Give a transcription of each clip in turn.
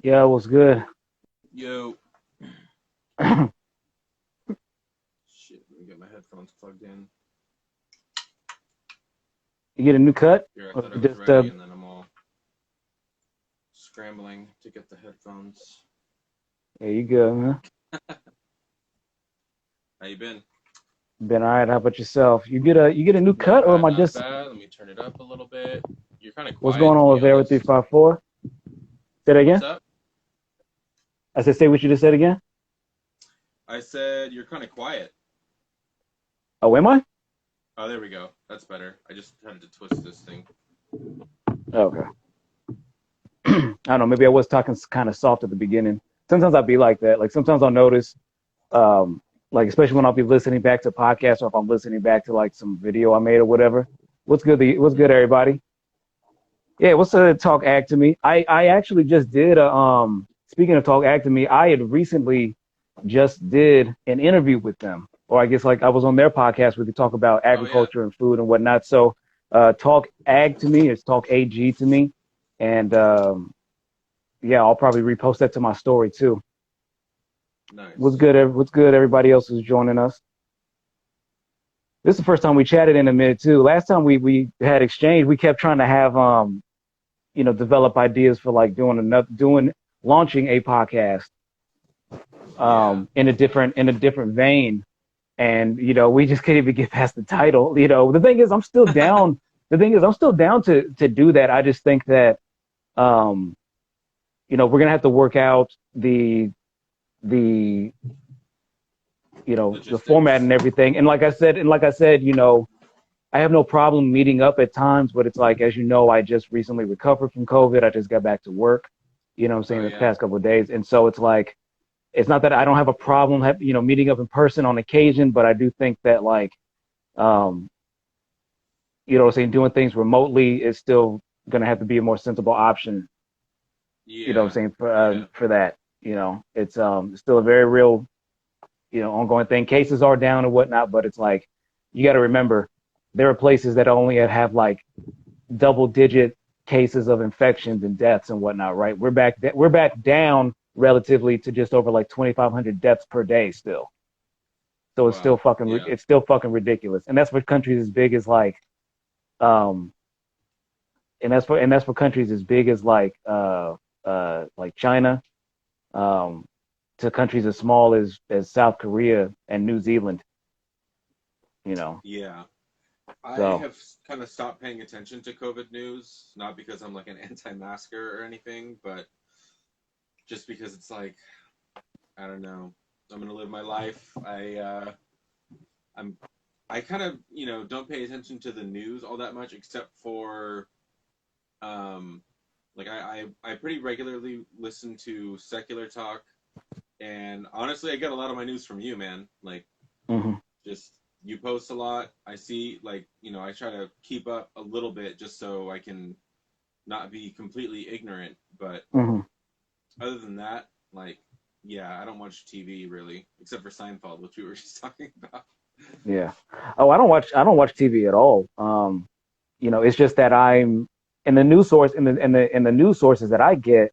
Yeah, it was good. Yo. Shit, let me get my headphones plugged in. You get a new cut? Here, I Or thought I was just ready, and then I'm all scrambling to get the headphones. yeah, you good, man. How you been? Been all right. How about yourself? You get a new Not cut, or am bad, I not just bad. Let me turn it up a little bit. You're kind of what's quiet, going to on be with Area honest. 354? Say that What's again. up? I said, say what you just said again. I said you're kind of quiet. Oh, am I? Oh, there we go. That's better. I just had to twist this thing. Okay. I don't know. Maybe I was talking kind of soft at the beginning. Sometimes I'll be like that. Like sometimes I'll notice, um, like especially when I'll be listening back to podcasts or if I'm listening back to like some video I made or whatever. What's good? What's good, Hmm. everybody? Yeah, what's talk act to me? I actually just did a speaking of talk act to me, I had recently just did an interview with them. Or I guess like I was on their podcast where they talk about Oh yeah. agriculture and food and whatnot. So talk ag to me, it's talk AG to me. And yeah, I'll probably repost that to my story too. What's Nice. good? What's good? Everybody else who's joining us. This is the first time we chatted in a minute too. Last time we had exchange, we kept trying to have develop ideas for like doing launching a podcast Yeah. in a different vein. And we just can't even get past the title. The thing is I'm still down. The thing is I'm still down to do that. I just think that um, we're gonna have to work out the the format Logistics. and everything. And like I said, I have no problem meeting up at times, but it's like, as you know, I just recently recovered from COVID. I just got back to work, I'm Oh saying, the yeah. past couple of days. And so it's like, it's not that I don't have a problem, meeting up in person on occasion, but I do think that like, um, what I'm saying, doing things remotely is still going to have to be a more sensible option, what I'm Yeah. saying, Yeah. for that, it's still a very real, ongoing thing. Cases are down and whatnot, but it's like, you got to remember, there are places that only have like double digit cases of infections and deaths and whatnot, right? We're back down relatively to just over like 2,500 deaths per day still. So it's still Wow. fucking Yeah. it's still fucking ridiculous, and that's for countries as big as like um and that's for countries as big as like China, um to countries as small as South Korea and New Zealand, you know. Yeah. I So have kind of stopped paying attention to COVID news, not because I'm like an anti-masker or anything, but just because it's like, I don't know. I'm gonna live my life. I'm I kind of don't pay attention to the news all that much, except for um like I pretty regularly listen to secular talk, and honestly, I get a lot of my news from you, man. Like mhm, just you post a lot. I see like I try to keep up a little bit just so I can not be completely ignorant. But mhm. other than that, like, yeah, I don't watch TV really, except for Seinfeld, which we were just talking about. Yeah. Oh, I don't watch TV at all. It's just that I'm in the news source in the news sources that I get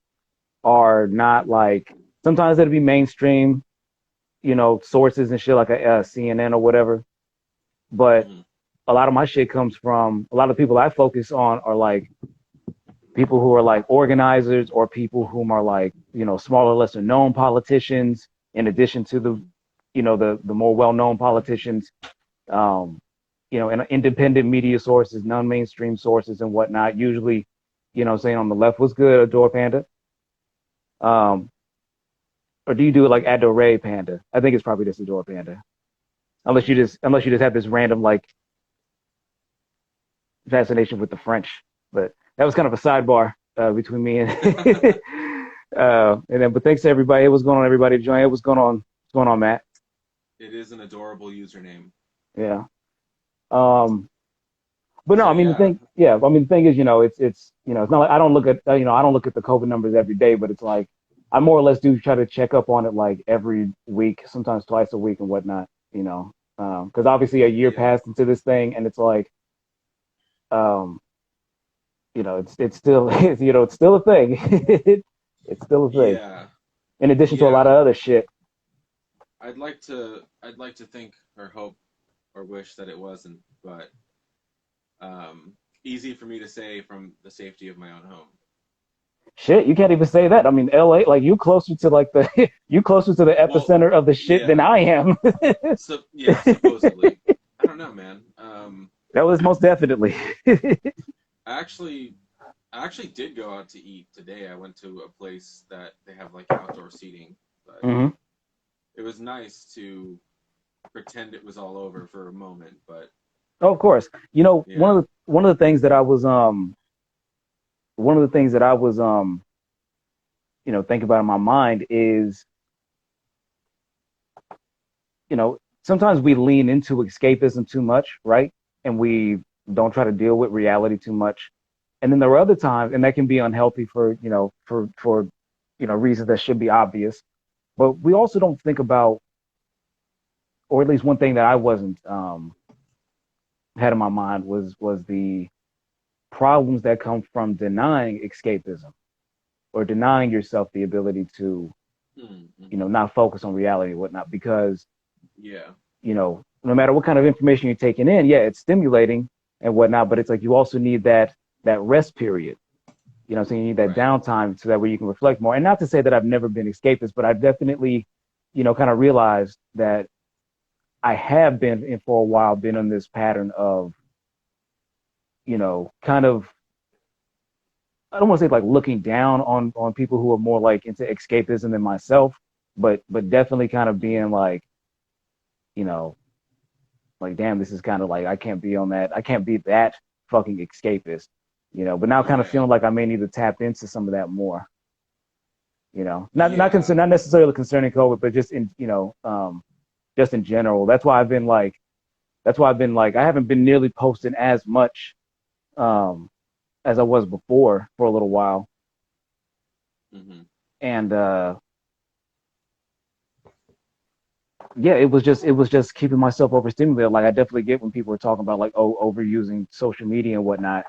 are not like, sometimes it'll be mainstream, sources and shit like a CNN or whatever. But Hmm. a lot of my shit comes from a lot of people I focus on are like people who are like organizers or people whom are like, smaller, lesser known politicians, in addition to the, Hmm. the more well known politicians, um, and independent media sources, non mainstream sources and whatnot. Usually, saying on the left was good, Adore Panda. Um, or do you do it like Adore Panda? I think it's probably just Adore Panda. Unless you just have this random like fascination with the French. But that was kind of a sidebar between me and but thanks to everybody. What's going on, everybody? Join. What's going on? What's going on, Matt? It is an adorable username. Yeah. Um, but no, So I mean the yeah. thing, yeah. I mean the thing is, it's not like I don't look at I don't look at the COVID numbers every day, but it's like I more or less do try to check up on it like every week, sometimes twice a week and whatnot. Because obviously a year Yeah. passed into this thing, and it's like, um, it's still it's still a thing. It's still a thing. Yeah, In addition to a lot yeah. of other shit. I'd like to think or hope or wish that it wasn't, but um, easy for me to say from the safety of my own home. Shit, you can't even say that. I mean, LA, like you closer to like the you closer to the Well, epicenter of the shit than yeah, I am. so yeah, supposedly. I don't know, man. That was most definitely. I actually I actually did go out to eat today. I went to a place that they have like outdoor seating, but Hmm. it was nice to pretend it was all over for a moment. But Oh, of course. You know, yeah, one of the things that I was one of the things that I was thinking about in my mind is, sometimes we lean into escapism too much, right? And we don't try to deal with reality too much. And then there are other times, and that can be unhealthy for, reasons that should be obvious. But we also don't think about, or at least one thing that I wasn't had in my mind was the problems that come from denying escapism or denying yourself the ability to, mm-hmm. not focus on reality and whatnot. Because, Yeah, no matter what kind of information you're taking in, yeah, it's stimulating and whatnot, but it's like you also need that rest period. So you need that right. downtime so that way you can reflect more. And not to say that I've never been escapist, but I've definitely, kind of realized that I have been in for a while, been on this pattern of, kind of, I don't want to say like looking down on people who are more like into escapism than myself, but definitely kind of Mm-hmm. being like, you know, like damn, this is kind of like I can't be that fucking escapist, but now kind of Yeah, feeling like I may need to tap into some of that more, yeah, not necessarily concerning COVID, but just in just in general. That's why I've been like I haven't been nearly posting as much um as I was before for a little while. mm-hmm. And yeah, it was just keeping myself overstimulated. Like I definitely get when people are talking about like overusing social media and whatnot,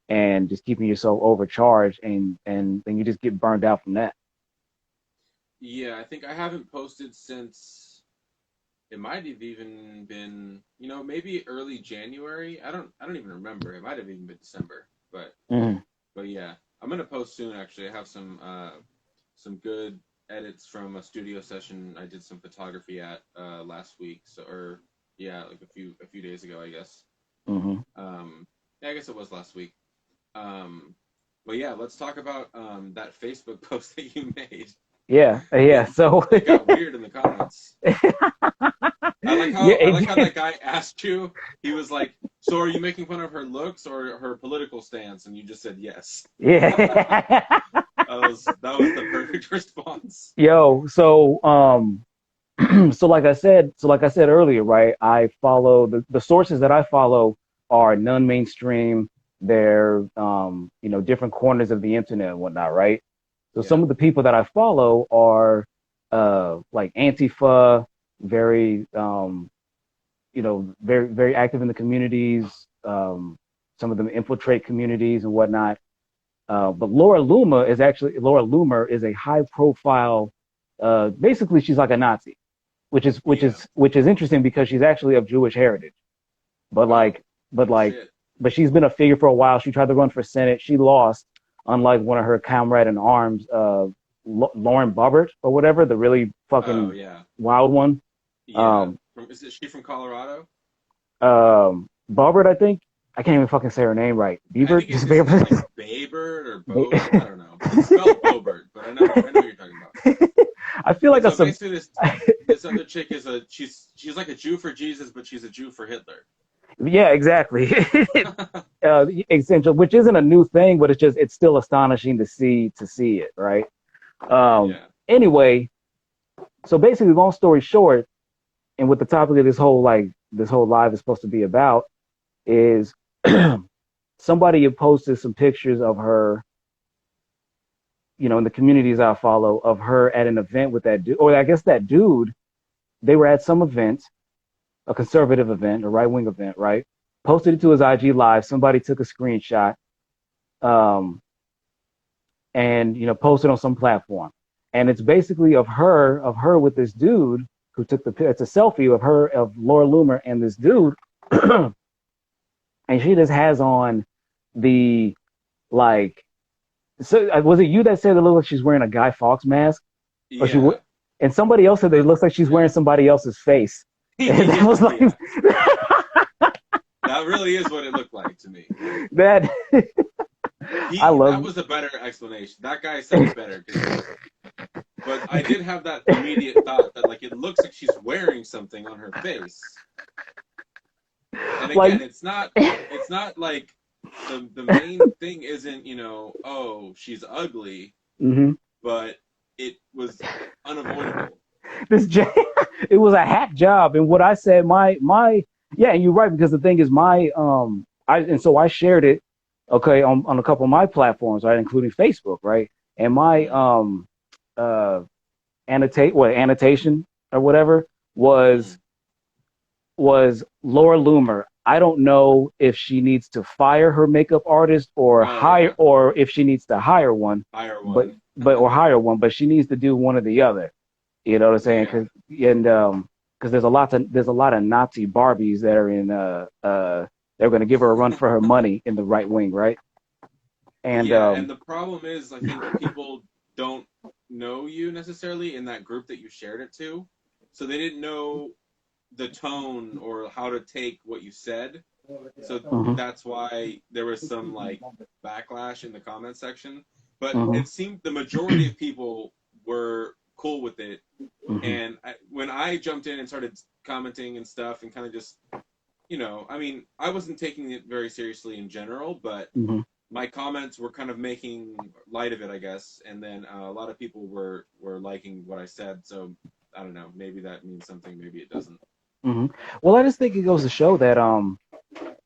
and just keeping yourself overcharged, and then you just get burned out from that. Yeah. I think I haven't posted since it might have even been, maybe early January. I don't even remember. It might have even been December, but Mm-hmm. yeah, I'm gonna post soon. Actually, I have some good edits from a studio session I did some photography at last week. So, or yeah, like a few days ago, I guess. Mm-hmm. Yeah, I guess it was last week. Um, but yeah, let's talk about that Facebook post that you made. Yeah, yeah. It So it got weird in the comments. yeah, I like how it, that guy asked you. He was like, "So are you making fun of her looks or her political stance?" And you just said yes. yeah. That was the perfect response. Yo, so like I said earlier, right? I follow the sources that I follow are non-mainstream. They're different corners of the internet and whatnot, right? So Yeah. some of the people that I follow are like Antifa, very very very active in the communities. Some of them infiltrate communities and whatnot. But Laura Loomer is a high profile. Basically, she's like a Nazi, Yeah. which is interesting because she's actually of Jewish heritage. But Oh, like, but no like, shit. but she's been a figure for a while. She tried to run for Senate. She lost, unlike one of her comrade in arms, Lauren Boebert or whatever, the really Oh fucking yeah. wild one. Yeah. Um, Is she from Colorado? Boebert, I think. I can't even fucking say her name right. I Biebert, think just it's like Biebert. Baybird or Bobert. I don't know. It's spelled Bobert, but I know what you're talking about. I feel And like a so sub. basically, this other chick is she's like a Jew for Jesus, but she's a Jew for Hitler. Yeah, exactly. Essential, which isn't a new thing, but it's still astonishing to see it, right? Um, Yeah. anyway, so basically, long story short, and what the topic of this whole live is supposed to be about is somebody had posted some pictures of her, in the communities I follow, of her at an event with that dude, or I guess that dude. They were at some event, a conservative event, a right wing event, right? Posted it to his IG live. Somebody took a screenshot. Um, and posted on some platform, and it's basically of her with this dude who took it's a selfie of Laura Loomer and this dude, and she just has on the like. So was it you that said it looked like she's wearing a Guy Fawkes mask? Or Yeah. and somebody else said that it looks like she's wearing somebody else's face. And that was like that really is what it looked like to me. That that was a better explanation. That guy said it better. But I did have that immediate thought that like it looks like she's wearing something on her face. And again, it's not like the main thing isn't, oh, she's ugly, but it was unavoidable. It was a hack job. And what I said, yeah, and you're right, because the thing is I shared it, okay, on a couple of my platforms, right, including Facebook, right? And my annotation or whatever was Laura Loomer. I don't know if she needs to fire her makeup artist or or if she needs to hire one. Hire one, but she needs to do one or the other. You know what I'm saying? Because there's a lot of Nazi Barbies that are in they're going to give her a run for her money in the right wing, right? And and the problem is, I think people don't know you necessarily in that group that you shared it to, so they didn't know the tone or how to take what you said. So that's why there was some like backlash in the comment section. But it seemed the majority of people were cool with it. And when I jumped in and started commenting and stuff and kind of just, I mean, I wasn't taking it very seriously in general, but my comments were kind of making light of it, I guess. And then a lot of people were liking what I said. So I don't know, maybe that means something, maybe it doesn't. Well, I just think it goes to show that, I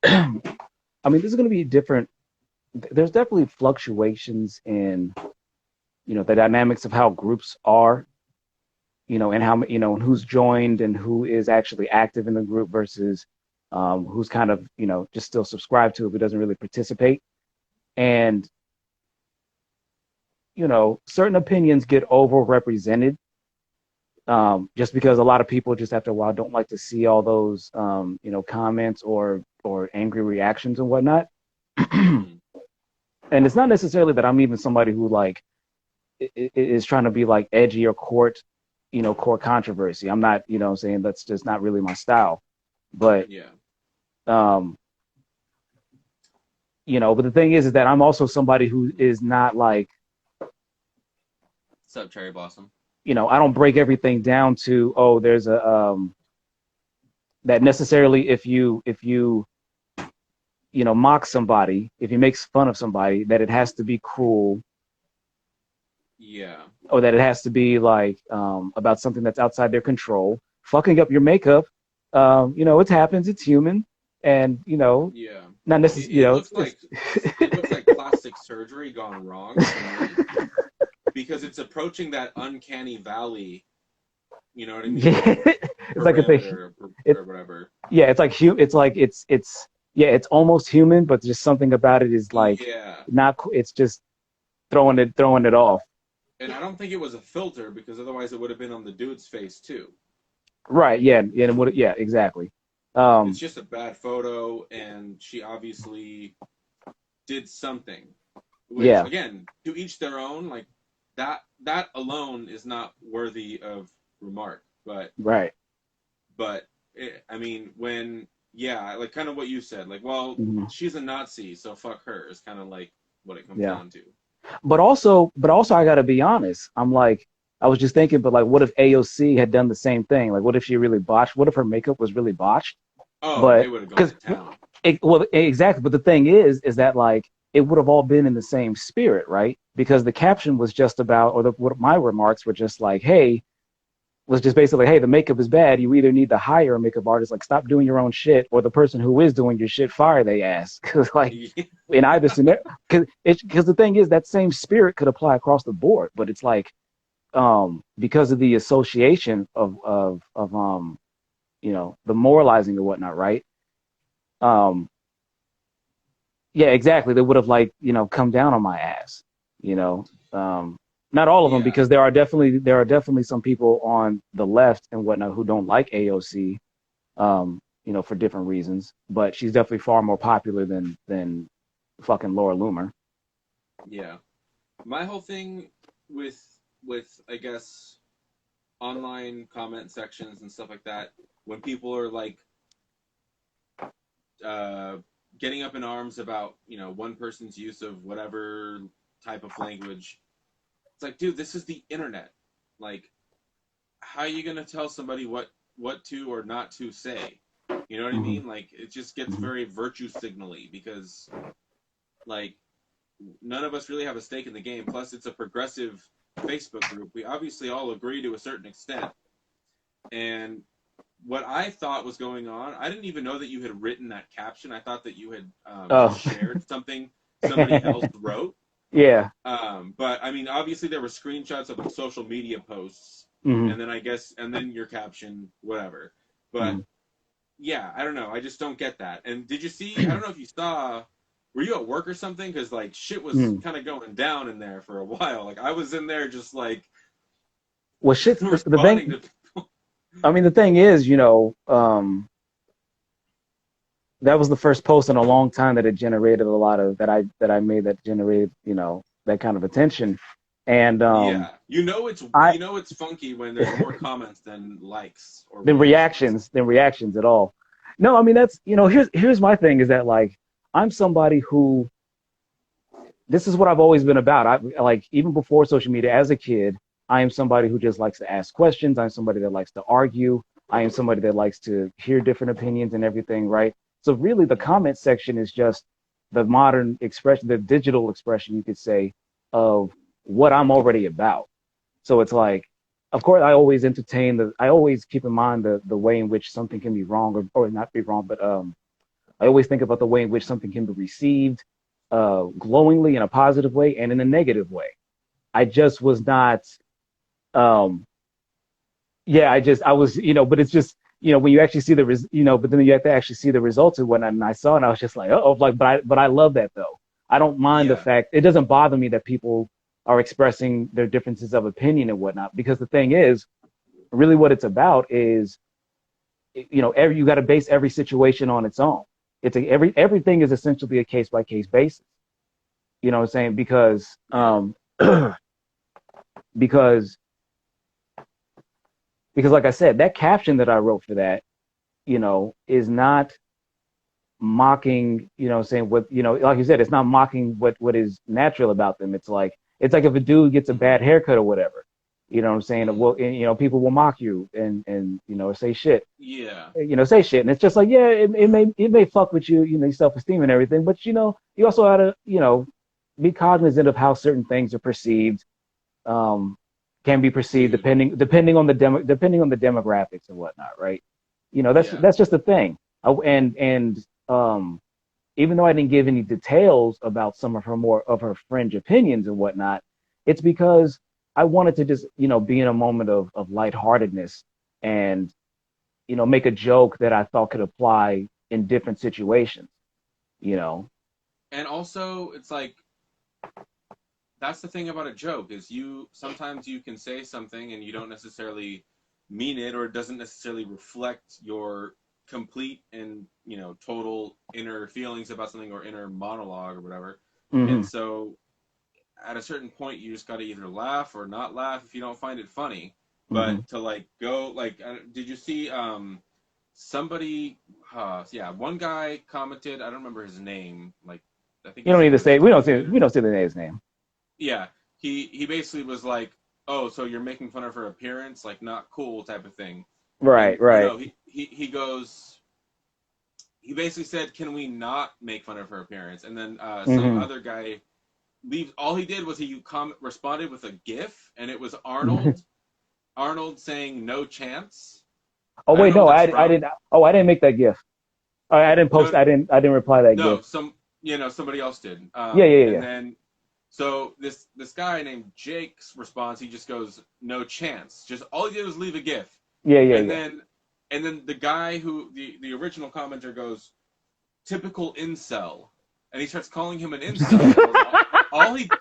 mean, this is going to be different. There's definitely fluctuations in, the dynamics of how groups are, and how, and who's joined and who is actually active in the group versus who's kind of, just still subscribed to it but doesn't really participate. And, certain opinions get overrepresented. Just because a lot of people just after a while don't like to see all those, comments or angry reactions and whatnot. And it's not necessarily that I'm even somebody who like is trying to be like edgy or court controversy. I'm not, saying that's just not really my style. But but the thing is that I'm also somebody who is not like, what's up, Cherry Blossom? I don't break everything down to, there's a that necessarily if you mock somebody, if you make fun of somebody, that it has to be cruel. Yeah. Or that it has to be like about something that's outside their control. Fucking up your makeup, it happens. It's human, and yeah. Not necessarily. It looks like plastic surgery gone wrong. Because it's approaching that uncanny valley, you know what I mean? It's like a thing, or whatever. Yeah, it's like it's almost human, but just something about it is like not. It's just throwing it off. And I don't think it was a filter, because otherwise it would have been on the dude's face too. Right. Yeah. Yeah. Exactly. It's just a bad photo, and she obviously did something. Which, again, to each their own. Like that alone is not worthy of remark. But right. But I mean, when like kind of what you said, like, well, she's a Nazi, so fuck her. Is kind of like what it comes down to. But also, I got to be honest. I'm like, I was just thinking, but like, what if AOC had done the same thing? Like, what if she really botched? What if her makeup was really botched? Oh, but, they would have gone to town. Exactly. But the thing is that like, it would have all been in the same spirit, right? Because the caption was just about, what my remarks were just like, hey, was just basically, hey, the makeup is bad. You either need to hire a makeup artist, like stop doing your own shit, or the person who is doing your shit, fire they ass. Because like in either scenario, because the thing is that same spirit could apply across the board, but it's like because of the association of the moralizing or whatnot, right? Yeah, exactly. They would have like come down on my ass. You know, not all of them, Yeah. because there are definitely some people on the left and whatnot who don't like AOC, for different reasons. But she's definitely far more popular than fucking Laura Loomer. Yeah. My whole thing with I guess online comment sections and stuff like that, when people are like uh, getting up in arms about one person's use of whatever type of language, it's like, dude, this is the internet. Like, how are you gonna tell somebody what to or not to say? You know what I Mm-hmm. mean? Like, it just gets Mm-hmm. very virtue signally because like none of us really have a stake in the game. Plus, it's a progressive Facebook group. We obviously all agree to a certain extent. And what I thought was going on, I didn't even know that you had written that caption. I thought that you had just Oh, shared something somebody else wrote. yeah. But I mean, obviously there were screenshots of the social media posts, Mm-hmm. and then and then your caption, whatever. But Mm-hmm. yeah, I don't know. I just don't get that. And did you see? I don't know if you saw. Were you at work or something? Because like shit was Mm. kind of going down in there for a while. Like I was in there just like Well, shit. The responding thing. to. I mean, the thing is, that was the first post in a long time that it generated a lot of that I made that generated that kind of attention, and Yeah, I it's funky when there's more comments than likes or than reactions. reactions at all. No, I mean that's here's my thing is that like I'm somebody who this is what I've always been about. I like even before social media as a kid, I am somebody who just likes to ask questions. I'm somebody that likes to argue. I am somebody that likes to hear different opinions and everything, right? So really the Mm-hmm. comment section is just the modern expression, the digital expression you could say of what I'm already about. So it's like, of course, I always keep in mind the way in which something can be wrong or not be wrong, but I always think about the way in which something can be received glowingly in a positive way and in a negative way. I just was not, um, yeah, I was, but it's just, when you actually see but then you have to actually see the results and whatnot. And I saw it and I was just like, oh, like, but I love that though. I don't mind the Yeah, fact, it doesn't bother me that people are expressing their differences of opinion and whatnot, because the thing is, really what it's about is, you got to base every situation on its own. Everything is essentially a case by case basis. You know what I'm saying? yeah, Because because like I said, that caption that I wrote for that, is not mocking, saying what, like you said, it's not mocking what is natural about them. It's like if a dude gets a mm-hmm. bad haircut or whatever, you know what I'm saying? Mm-hmm. Well, and, people will mock you and say shit. Yeah, Say shit, and it's just like, yeah, it may fuck with your self esteem and everything, but you also gotta be cognizant of how certain things are perceived, um, can be perceived dude. depending on the demographics and whatnot, right? That's Yeah, that's just the thing. And um, even though I didn't give any details about some of her fringe opinions and whatnot, it's because I wanted to just be in a moment of lightheartedness and make a joke that I thought could apply in different situations. You know. and also it's like that's the thing about a joke is you sometimes you can say something and you don't necessarily mean it or it doesn't necessarily reflect your complete and total inner feelings about something or inner monologue or whatever. And Mm-hmm. so at a certain point you just got to either laugh or not laugh if you don't find it funny. Mm-hmm. But to like go like did you see somebody yeah, one guy commented, I don't remember his name, like I think You his don't need name to was say David. we don't say the name. Yeah, he basically was like, "Oh, so you're making fun of her appearance, like not cool type of thing." Right. And or Right. no, he goes, he basically said, "Can we not make fun of her appearance?" And then some Mm-hmm. other guy leaves. All he did was responded with a GIF, and it was Arnold saying "No chance." Oh I don't wait, know who no, that's I from. didn't. Oh, I didn't make that GIF. I didn't post. No, I didn't reply that GIF. no, somebody else did. Yeah, yeah, And yeah, then so this guy named Jake's response, he just goes, "No chance." Just all he did was leave a GIF, yeah, yeah, and yeah. then the guy who the original commenter goes, "Typical incel," and he starts calling him an incel, and goes, all he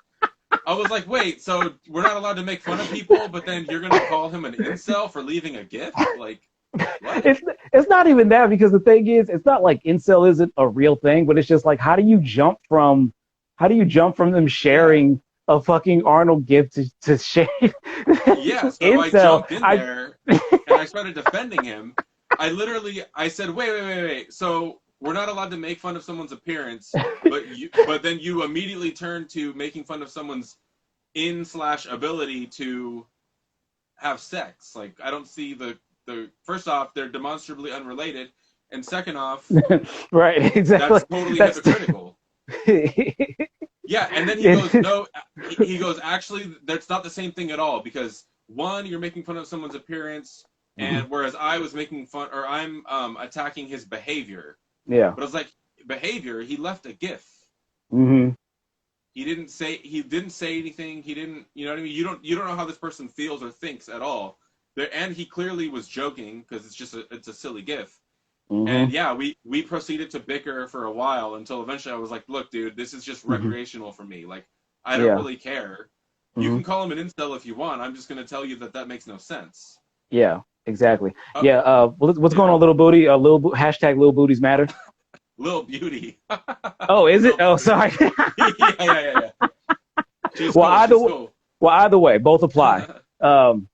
I was like, wait, so we're not allowed to make fun of people, but then you're gonna call him an incel for leaving a gift? Like, what? It's not even that, because the thing is, it's not like incel isn't a real thing, but it's just like, how do you jump from them Yeah. sharing a fucking Arnold gift to share Yeah, so I incel? jumped in there and I started defending him. I said, wait. So we're not allowed to make fun of someone's appearance, but then you immediately turn to making fun of someone's ability to have sex. Like, I don't see the first off, they're demonstrably unrelated, and second off, Right, exactly. that's totally That's hypocritical. Yeah, and then he goes, no, he goes, actually, that's not the same thing at all, because one, you're making fun of someone's appearance, Mhm. and whereas I was making fun, or I'm attacking his behavior. Yeah. But it's like, behavior, he left a GIF. Hmm. He didn't say anything. He didn't, you know what I mean? You don't know how this person feels or thinks at all. There, and he clearly was joking because it's a silly GIF. Hmm. And yeah, we proceeded to bicker for a while until eventually I was like, look, dude, this is just Hmm. recreational for me. Like, I don't Yeah. really care. You Hmm. can call him an incel if you want. I'm just going to tell you that makes no sense. Yeah. Exactly. Uh, Yeah. What's going yeah. on, little booty? Hashtag little booties matter. Little Beauty. Oh, is it? Little Oh, Beauty. sorry. Yeah. She's well, cool. either She's cool. well, either way, both apply.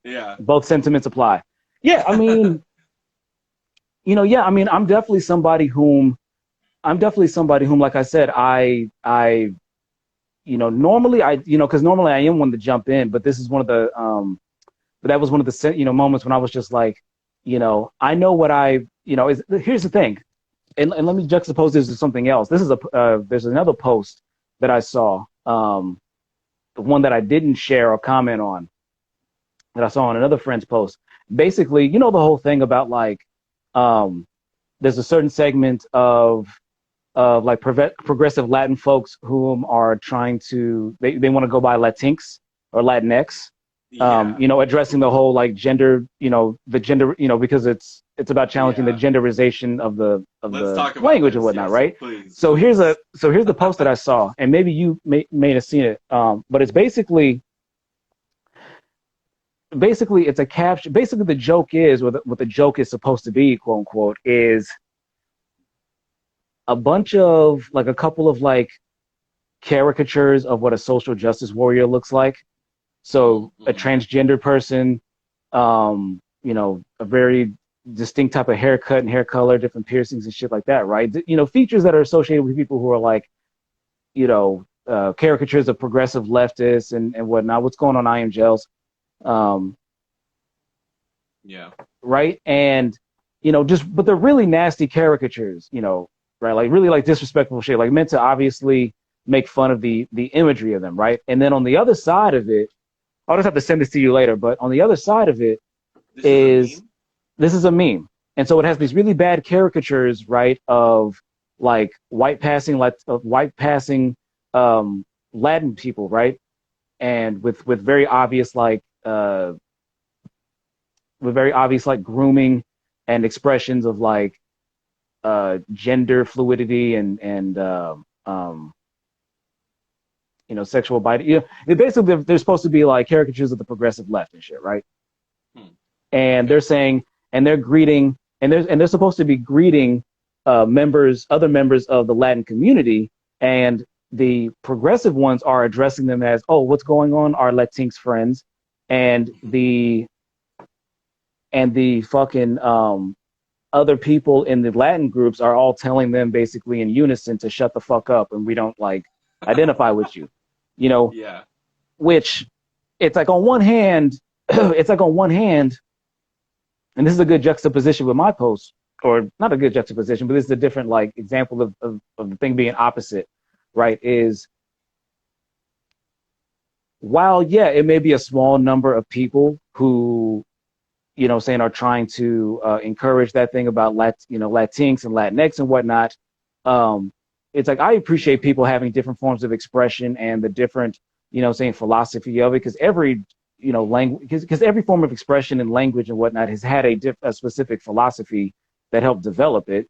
Yeah. Both sentiments apply. Yeah. I mean, yeah. I mean, like I said, normally because normally I am one to jump in, but this is one of the, but that was one of the, moments when I was just like, I know what here's the thing. And let me juxtapose this to something else. There's another post that I saw, the one that I didn't share or comment on, that I saw on another friend's post. Basically, the whole thing about like, there's a certain segment of like progressive Latin folks whom are trying to, they want to go by LatinX or LatinX, Yeah. addressing the whole like gender, the gender, because it's about challenging the Yeah. genderization of Let's the talk about language and this. whatnot, Yes, right? please. So Please. here's the post that I saw, and maybe you may have seen it, but it's basically it's a caption. Basically, the joke is, what the joke is supposed to be, quote unquote, is a couple of like caricatures of what a social justice warrior looks like. So a Mm-hmm. transgender person, a very distinct type of haircut and hair color, different piercings and shit like that, right? Features that are associated with people who are like, caricatures of progressive leftists and whatnot. What's going on, I am Gels? Yeah. Right? And, but they're really nasty caricatures, right? Like really like disrespectful shit, like meant to obviously make fun of the imagery of them, right? And then on the other side of it, I'll just have to send this to you later, but on the other side of it This is a meme? this is a meme. And so it has these really bad caricatures, right, of like white passing Latin people, right? And with very obvious like grooming and expressions of like gender fluidity and sexual body. Basically they're supposed to be like caricatures of the progressive left and shit, right? And Okay. they're saying, and they're greeting, and they're supposed to be greeting other members of the Latin community, and the progressive ones are addressing them as, oh, what's going on, our Latinx friends, and the fucking other people in the Latin groups are all telling them basically in unison to shut the fuck up, and we don't like identify with you, Yeah. which it's like on one hand, and this is a good juxtaposition with my post, or not a good juxtaposition, but this is a different like example of the thing being opposite, right? Is while, yeah, it may be a small number of people who, saying are trying to encourage that thing about Latinx and Latinx and whatnot. It's like, I appreciate people having different forms of expression and the different, saying philosophy of it, because every, language, because every form of expression and language and whatnot has had a specific philosophy that helped develop it.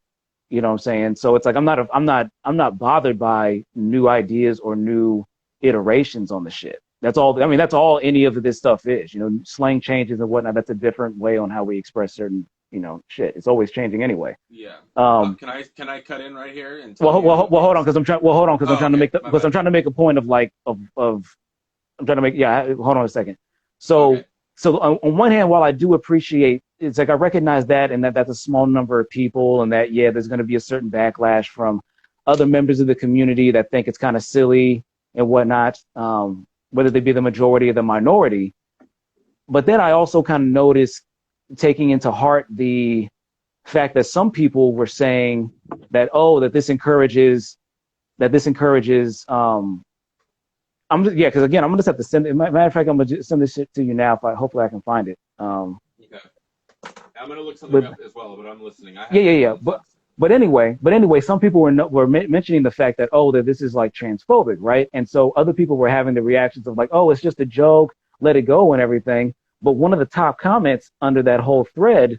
You know what I'm saying? So it's like, I'm not bothered by new ideas or new iterations on the shit. That's all. I mean, that's all any of this stuff is. Slang changes and whatnot. That's a different way on how we express certain, shit. It's always changing anyway. Yeah. Um, Can I cut in right here and tell well, you well, hold on, what's? because I'm trying. Well, hold on, because I'm Oh, trying to okay. make the My because bad. I'm trying to make a point of like of I'm trying to make. Yeah, hold on a second. So Okay. so on one hand, while I do appreciate, it's like I recognize that and that that's a small number of people, and that there's going to be a certain backlash from other members of the community that think it's kind of silly and whatnot, whether they be the majority or the minority. But then I also kind of noticed, taking into heart the fact that some people were saying that, oh, that this encourages I'm just, yeah, because again, I'm gonna just have to send it. Matter of fact, I'm gonna just send this shit to you now. If I hopefully I can find it. Okay. I'm gonna look something But up as well, but I'm listening. I yeah, have yeah, yeah. headphones. But anyway, some people were mentioning the fact that, oh, that this is like transphobic, right? And so other people were having the reactions of like, oh, it's just a joke, let it go, and everything. But one of the top comments under that whole thread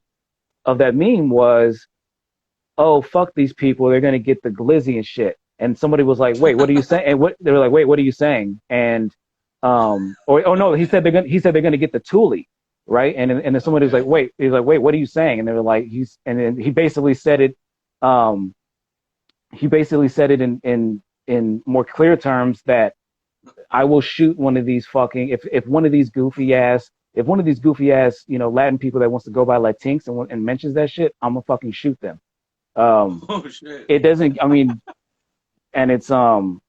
of that meme was, oh, fuck these people, they're gonna get the glizzy and shit. And somebody was like, wait, what are you saying? And what they were like, wait, what are you saying? And or oh no, he said they're gonna get the Thule, right? And then somebody was like, Okay. wait, he's like, wait, what are you saying? And they were like, and then um he basically said it in more clear terms that I will shoot one of these fucking if one of these goofy ass Latin people that wants to go by LatinX and mentions that shit, I'm gonna fucking shoot them. Um, Oh shit. it doesn't. I mean, and it's and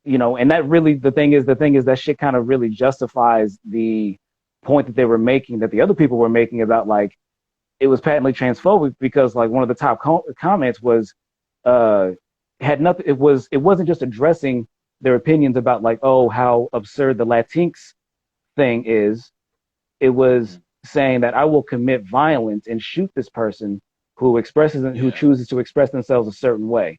that really the thing is that shit kind of really justifies the point that they were making, that the other people were making, about like it was patently transphobic, because like one of the top comments was uh had nothing. It wasn't just addressing their opinions about like, oh, how absurd the Latinx thing is. It was Mhm. saying that I will commit violence and shoot this person who Yeah. chooses to express themselves a certain way,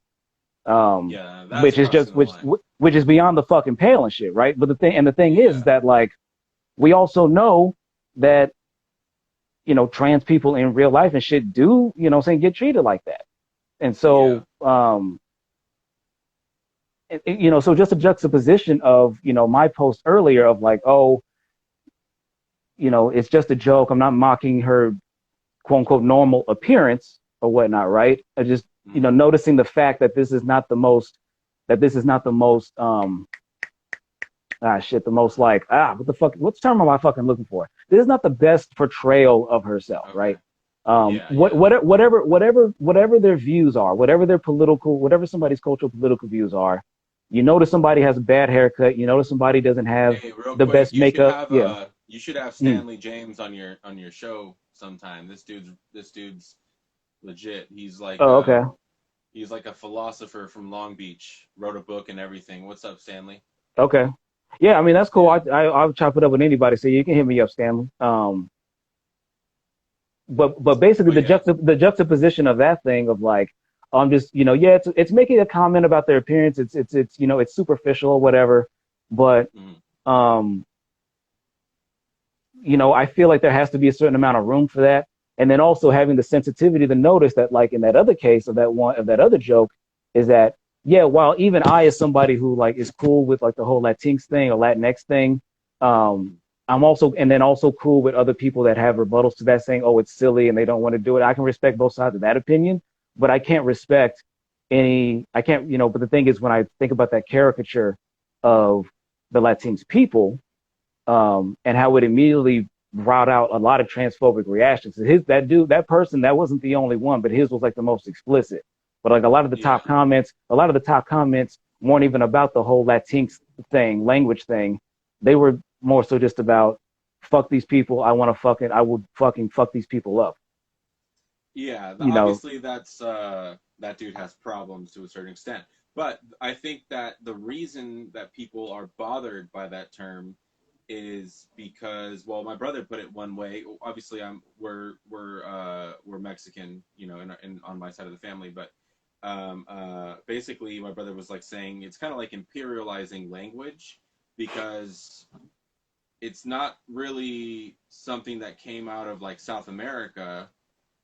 Yeah. That's which is crossing just the line. which is beyond the fucking pale and shit, right? But the thing is Yeah. that like we also know that trans people in real life and shit do saying get treated like that, and Yeah. so so just a juxtaposition of my post earlier of like, oh, it's just a joke. I'm not mocking her quote unquote normal appearance or whatnot, right? I just Mhm. noticing the fact that this is not the most the most like what the fuck, what's the term am I fucking looking for? This is not the best portrayal of herself, Okay. right? Yeah. Yeah. Whatever their views are, whatever somebody's cultural political views are, notice somebody has a bad haircut, notice somebody doesn't have Hey, real the quick, best makeup. Yeah. you should have Mm. Stanley James on your show sometime. This dude's legit. Oh, okay. He's like a philosopher from Long Beach. Wrote a book and everything. What's up, Stanley? Okay. Yeah, I mean that's cool. Yeah. I'll chop it up with anybody, so you can hit me up, Stanley. But basically But yeah. the juxtaposition of that thing of like, I'm just yeah, it's making a comment about their appearance. It's it's superficial or whatever, but Mhm. um I feel like there has to be a certain amount of room for that, and then also having the sensitivity to notice that, like in that other case of that other joke, is that yeah, while even I, as somebody who like is cool with like the whole Latinx thing or Latinx thing, um, I'm also cool with other people that have rebuttals to that, saying, oh, it's silly and they don't want to do it. I can respect both sides of that opinion, but I can't, but the thing is, when I think about that caricature of the Latinx people, and how it immediately brought out a lot of transphobic reactions. That person, that wasn't the only one, but his was like the most explicit. But like Yeah. a lot of the top comments weren't even about the whole Latinx thing, language thing. They were more so just about fuck these people. I would fucking fuck these people up. Yeah. You know, Obviously, that dude has problems to a certain extent. But I think that the reason that people are bothered by that term is because, well, my brother put it one way. Obviously, we're Mexican, on my side of the family, but basically, my brother was like saying it's kind of like imperializing language, because it's not really something that came out of like South America.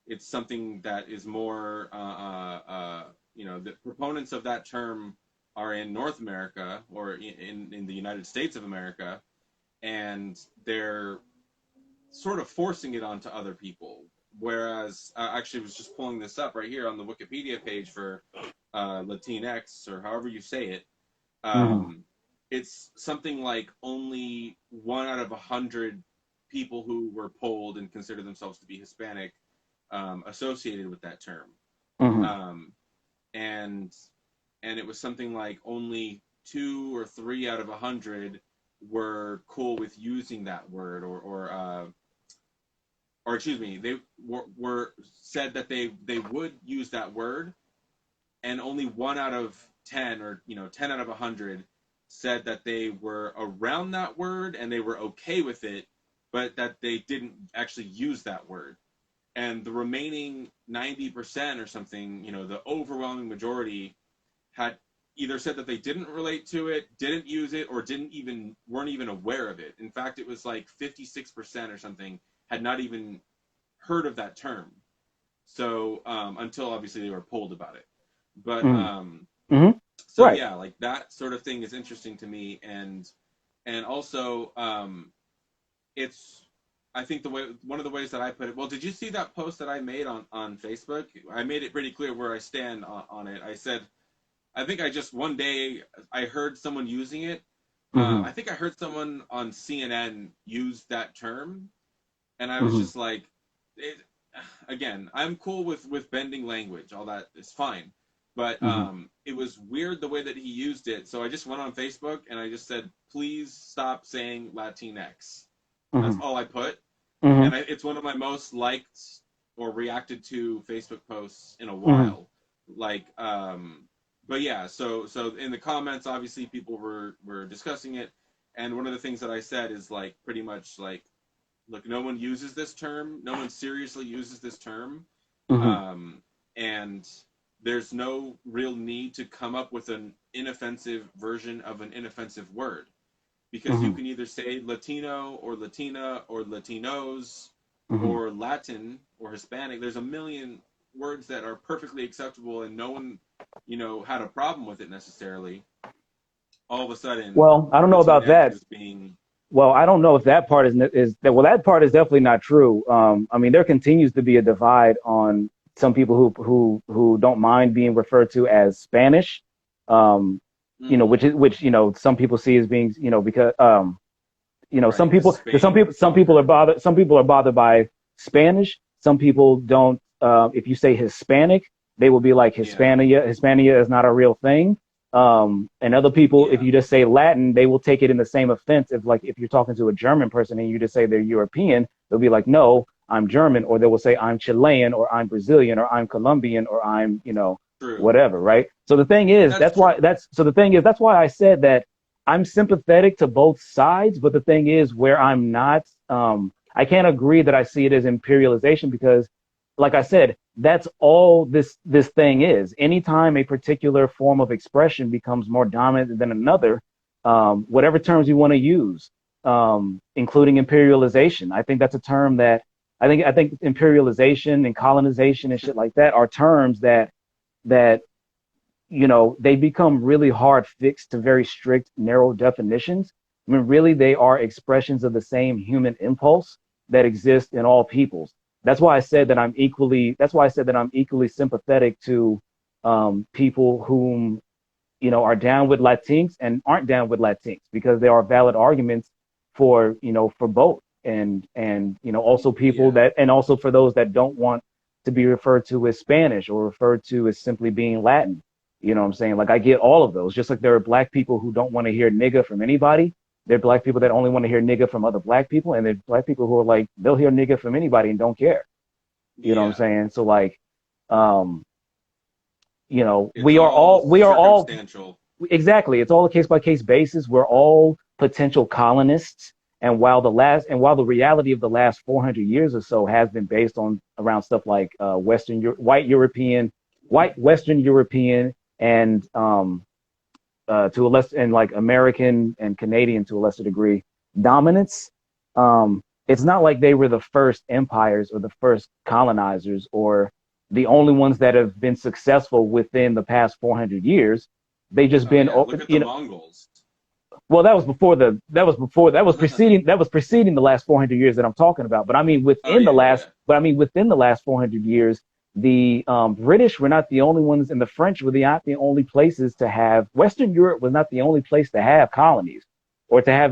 It's something that is more, the proponents of that term are in North America or in the United States of America, and they're sort of forcing it onto other people. Whereas I actually was just pulling this up right here on the Wikipedia page for LatinX, or however you say it. Mm-hmm. It's something like only 1 out of 100 people who were polled and consider themselves to be Hispanic associated with that term. Mm-hmm. Um, and and it was something like only 2 or 3 out of 100 were cool with using that word, or excuse me, they were said that they would use that word, and only 1 out of 10, or 10 out of 100, said that they were around that word and they were okay with it, but that they didn't actually use that word. And the remaining 90% or something, the overwhelming majority had either said that they didn't relate to it, didn't use it, or weren't even aware of it. In fact, it was like 56% or something had not even heard of that term. So until obviously they were polled about it. But Mm-hmm. Mm-hmm. so Right. yeah, like that sort of thing is interesting to me, and also it's, I think one of the ways that I put it. Well, did you see that post that I made on Facebook? I made it pretty clear where I stand on it. I said, I think I just one day I heard someone using it. Mm-hmm. I think I heard someone on CNN use that term, and I was Mm-hmm. just like, again, I'm cool with bending language. All that is fine. But Mm-hmm. it was weird the way that he used it. So I just went on Facebook and I just said, please stop saying Latinx. That's Mm-hmm. all I put. Mm-hmm. And it's one of my most liked or reacted to Facebook posts in a Mm-hmm. while. Like, but yeah, so in the comments, obviously people were discussing it. And one of the things that I said is like, pretty much like, look, no one uses this term. No one seriously uses this term. Mm-hmm. And there's no real need to come up with an inoffensive version of an inoffensive word, because you Mm-hmm. can either say Latino or Latina or Latinos Mm-hmm. or Latin or Hispanic. There's a million words that are perfectly acceptable, and no one, had a problem with it necessarily. All of a sudden, Well, I don't know about Latinx that. is being, Well, I don't know if that part is that. Well, that part is definitely not true. I mean, there continues to be a divide on some people who don't mind being referred to as Spanish. Um, mm-hmm, which some people see as being because some right, because people some Spain people some people are conquered. bothered some people are bothered by Spanish. Some people don't. If you say Hispanic, they will be like Yeah, Hispania is not a real thing. And other people, if yeah, you just say Latin, they will take it in the same offense. If you're talking to a German person and you just say they're European, they'll be like, no, I'm German, or they will say I'm Chilean, or I'm Brazilian, or I'm Colombian, or I'm true. whatever, right? So the thing is, That's true. that's why I said that I'm sympathetic to both sides, but the thing is, where I'm not, I can't agree that I see it as imperialization because, like I said, that's all this thing is. Anytime a particular form of expression becomes more dominant than another, whatever terms you want to use, including imperialization, I think that's a term that I think imperialization and colonization and shit like that are terms that they become really hard fixed to very strict, narrow definitions. I mean, really, they are expressions of the same human impulse that exists in all peoples. That's why I said that I'm equally sympathetic to people whom are down with Latinx and aren't down with Latinx, because there are valid arguments for both, and also people Yeah, that, and also for those that don't want to be referred to as Spanish or referred to as simply being Latin. You know what I'm saying? Like, I get all of those. Just like there are black people who don't want to hear nigga from anybody. There are black people that only want to hear nigga from other black people, and there are black people who are like, they'll hear nigga from anybody and don't care. You know what I'm yeah. saying? So like, um, It's all we are all circumstantial. exactly. It's all a case by case basis. We're all potential colonists. And while the reality of the last 400 years or so has been based on around stuff like white Western European, and to a less, and like American and Canadian to a lesser degree, dominance. It's not like they were the first empires or the first colonizers or the only ones that have been successful within the past 400 years. They just Oh been, yeah, look at the you know, Mongols. well, that was preceding the last 400 years that I'm talking about. But I mean, Oh yeah, yeah, yeah. within the last 400 years, the British were not the only ones, and the French were not the only places to have. Western Europe was not the only place to have colonies or to have,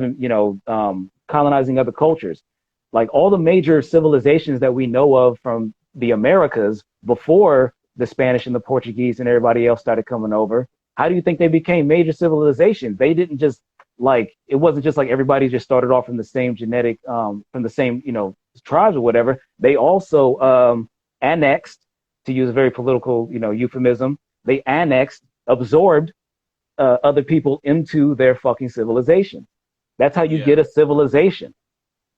colonizing other cultures. Like all the major civilizations that we know of from the Americas before the Spanish and the Portuguese and everybody else started coming over. How do you think they became major civilizations? They didn't just like it wasn't just like everybody just started off from the same genetic from the same tribes or whatever. They also annexed, to use a very political euphemism, they annexed, absorbed other people into their fucking civilization. That's how you Yeah. get a civilization,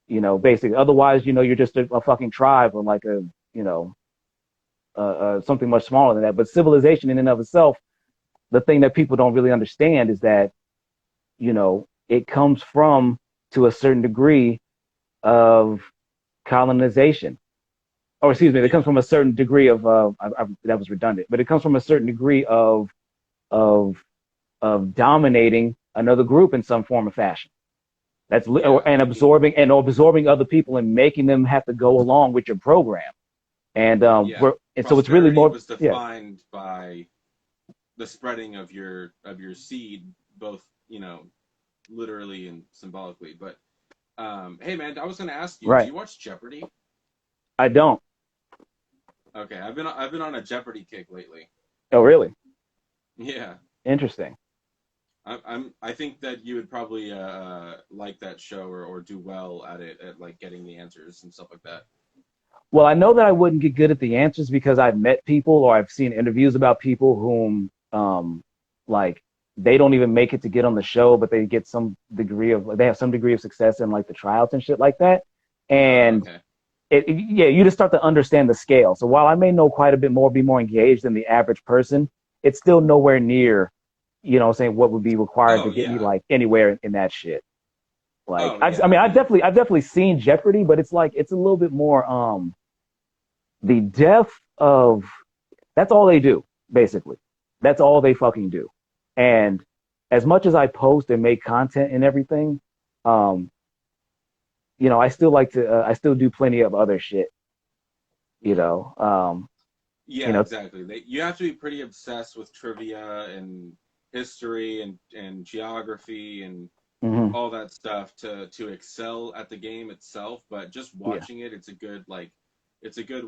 basically. Otherwise, you're just a fucking tribe or like a something much smaller than that. But civilization in and of itself, the thing that people don't really understand is that it comes from, to a certain degree, of colonization, or excuse me, it comes Yeah. from a certain degree of that was redundant, but it comes from a certain degree of of dominating another group in some form or fashion. That's Yeah. and I mean, absorbing other people and making them have to go along with your program. And yeah. so it's really Prosperity more, was yeah. defined by the spreading of your seed, both literally and symbolically. But hey man, I was gonna ask you, do Right. you watch Jeopardy? I don't. Okay, I've been on a Jeopardy kick lately. Oh, really? Yeah. Interesting. I think that you would probably like that show, or do well at it, at like getting the answers and stuff like that. Well, I know that I wouldn't get good at the answers because I've met people or I've seen interviews about people whom, like, they don't even make it to get on the show, but they get they have some degree of success in like the tryouts and shit like that. And Okay. yeah, you just start to understand the scale. So while I may know quite a bit more, be more engaged than the average person, it's still nowhere near, saying what would be required to Oh get me yeah. like anywhere in that shit. Like, Oh I yeah. mean, I mean, I've definitely seen Jeopardy, but it's like, it's a little bit more, the depth of, that's all they do, basically. That's all they fucking do. And as much as I post and make content and everything, um, I still do plenty of other shit, you know. You yeah, know, exactly. You have to be pretty obsessed with trivia and history and geography and mhm, all that stuff to excel at the game itself. But just yeah. watching it, it's a good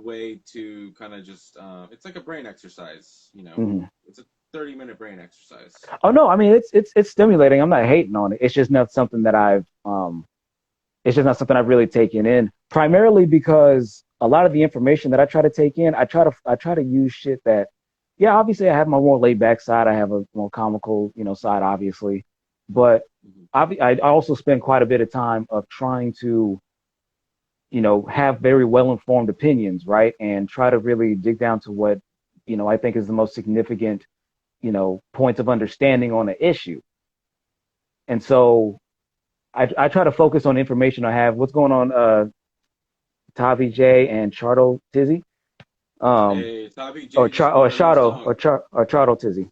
way to kind of just it's like a brain exercise. Mhm. It's a 30-minute brain exercise. Oh no, I mean it's stimulating. I'm not hating on it. It's just not something I've really taken in. Primarily because a lot of the information that I try to take in, I try to use shit that, yeah, obviously I have my more laid back side. I have a more comical, side, obviously, but Mhm. I also spend quite a bit of time of trying to, have very well informed opinions, right, and try to really dig down to what, I think is the most significant, points of understanding on an issue. And so I try to focus on information I have. What's going on, Tavi J and Chardo Tizzy? Um, Hey, Tavi J just put Or out a new Shadow song. or Chardo Tizzy.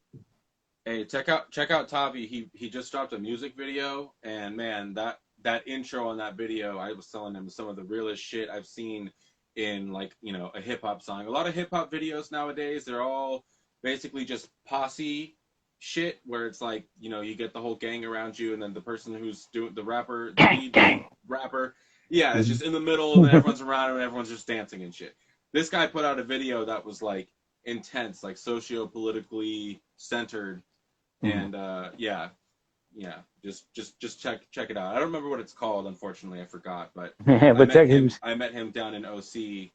Hey, check out Tavi. He just dropped a music video, and man, that intro on that video, I was telling him, some of the realest shit I've seen in, like, a hip hop song. A lot of hip hop videos nowadays, they're all basically just posse shit, where it's like, you get the whole gang around you, and then the person who's doing the lead rapper, yeah, it's Mhm. just in the middle, and then everyone's around him, and everyone's just dancing and shit. This guy put out a video that was like intense, like socio-politically centered, and yeah, yeah, just check it out. I don't remember what it's called, unfortunately, I forgot. But But technically, I met him down in OC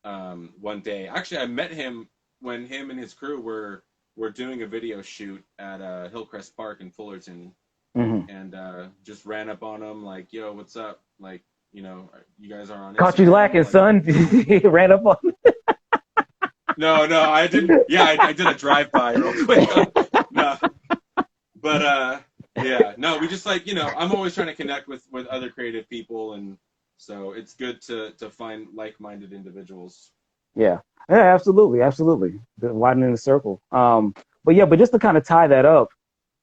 one day. Actually, I met him when him and his crew were doing a video shoot at Hillcrest Park in Fullerton, mhm. and just ran up on him like, "Yo, what's up? Like, you guys are on Caught you Instagram?" lacking, Like, son. He ran up on. no, I didn't. Yeah, I did a drive by real quick. No, but yeah, no, we just, like, I'm always trying to connect with other creative people, and so it's good to find like-minded individuals. Yeah, yeah, absolutely, absolutely. Widening the circle. But yeah, but just to kind of tie that up.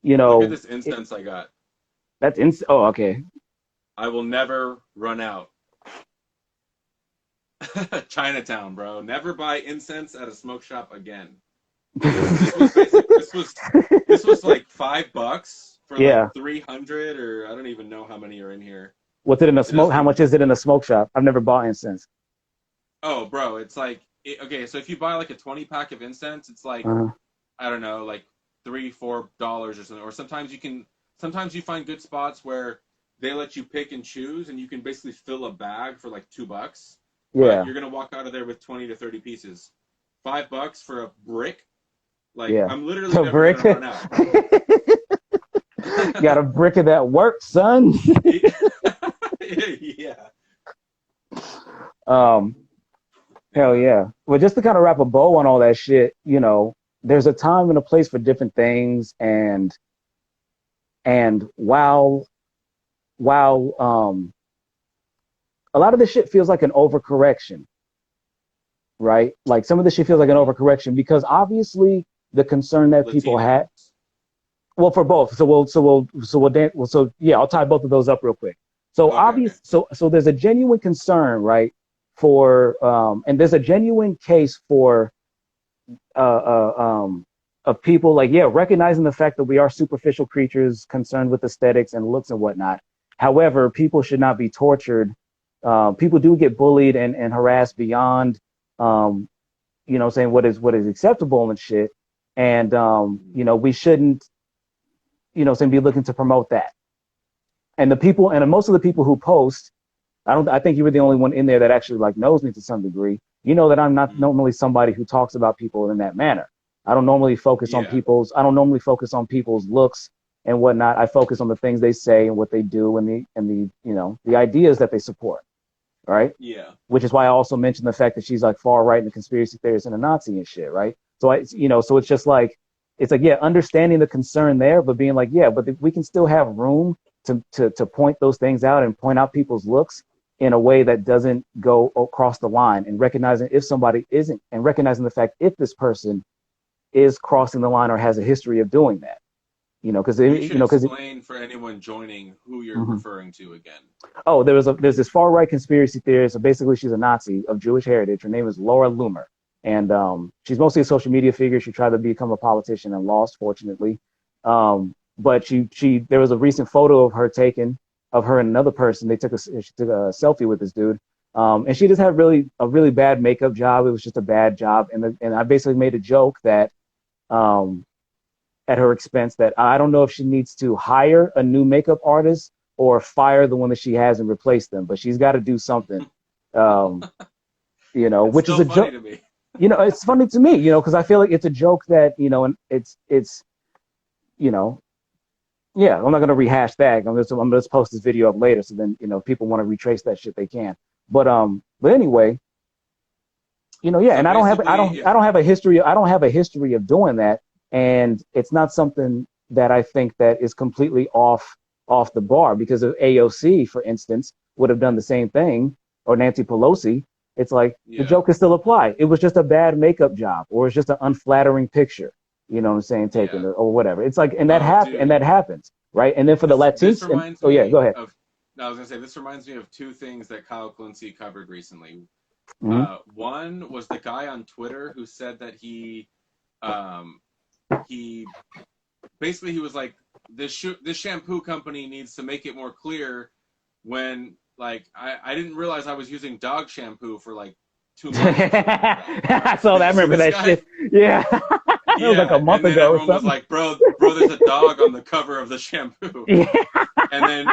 You Look at know, this incense I got. oh, okay. I will never run out. Chinatown, bro. Never buy incense at a smoke shop again. This was basic. This was like $5 for like Yeah. 300, or I don't even know how many are in here. What's it in a It smoke? doesn't How even. much is it in a smoke shop? I've never bought incense. Oh, bro, it's like okay. So if you buy like a 20 pack of incense, it's like Uh-huh. I don't know, like $3-4 or something. Or sometimes you can. Sometimes you find good spots where they let you pick and choose, and you can basically fill a bag for like $2. But Yeah. you're gonna walk out of there with 20 to 30 pieces. $5 for a brick. Like Yeah. I'm literally A never brick. gonna run out. Got a brick of that work, son. Yeah. um, Hell Yeah. yeah. Well, just to kind of wrap a bow on all that shit, there's a time and a place for different things, and while a lot of this shit feels like an overcorrection, right? Like some of this shit feels like an Mhm. overcorrection because obviously the concern that people had. LatinX. Well, for both. So yeah, I'll tie both of those up real quick. So Okay. Okay. obvious. So there's a genuine concern, right? For and there's a genuine case for uh, uh of people like yeah recognizing the fact that we are superficial creatures concerned with aesthetics and looks and whatnot. However, people should not be tortured. People do get bullied and harassed beyond um, saying what is acceptable and shit. And we shouldn't saying be looking to promote that. And the people and most of the people who post, I think you were the only one in there that actually like knows me to some degree. You know that I'm not Mhm. normally somebody who talks about people in that manner. Yeah. I don't normally focus on people's looks and whatnot. I focus on the things they say and what they do and the the ideas that they support. Right. Yeah. Which is why I also mentioned the fact that she's like far right and a conspiracy theorist and a Nazi and shit. Right. So it's just like, yeah, understanding the concern there, but being like, yeah, but we can still have room to point those things out and point out people's looks in a way that doesn't go across the line, and recognizing if somebody isn't, and recognizing the fact if this person is crossing the line or has a history of doing that, because You should explain for anyone joining who you're Mhm. referring to again. Oh, there's this far right conspiracy theorist. So basically, she's a Nazi of Jewish heritage. Her name is Laura Loomer, and she's mostly a social media figure. She tried to become a politician and lost, fortunately. But she there was a recent photo of her taken of her and another person. She took a selfie with this dude, and she just had a really bad makeup job. It was just a bad job, and I basically made a joke that um, at her expense that I don't know if she needs to hire a new makeup artist or fire the one that she has and replace them, but she's got to do something. Um, It's which is still a funny joke. to me. It's funny to me, because I feel like it's a joke that, and it's, you know, yeah, I'm not gonna rehash that. I'm gonna post this video up later, so then if people want to retrace that shit, they can. But anyway, yeah, So and I don't have I basically, don't if I don't have a history I don't have a history of doing that, and it's not something that I think that is completely off the bar, because if AOC, for instance, would have done the same thing, or Nancy Pelosi, it's like the yeah, joke could still apply. It was just a bad makeup job, or it's just an unflattering picture, you know what I'm saying, taken, yeah. or whatever. It's like, and Oh, dude, that happens, right? And then for the this Latinx, and reminds oh yeah, me go ahead. of. No, I was gonna say this reminds me of two things that Kyle Quincy covered recently. Mm-hmm. One was the guy on Twitter who said that um, he basically he was like this shampoo company needs to make it more clear when like I didn't realize I was using dog shampoo for like 2 months or something like that. I saw that. I So remember this that guy, shit. Yeah, that was like a yeah, month and then ago or everyone was something. like, bro, there's a dog on the cover of the shampoo. Yeah,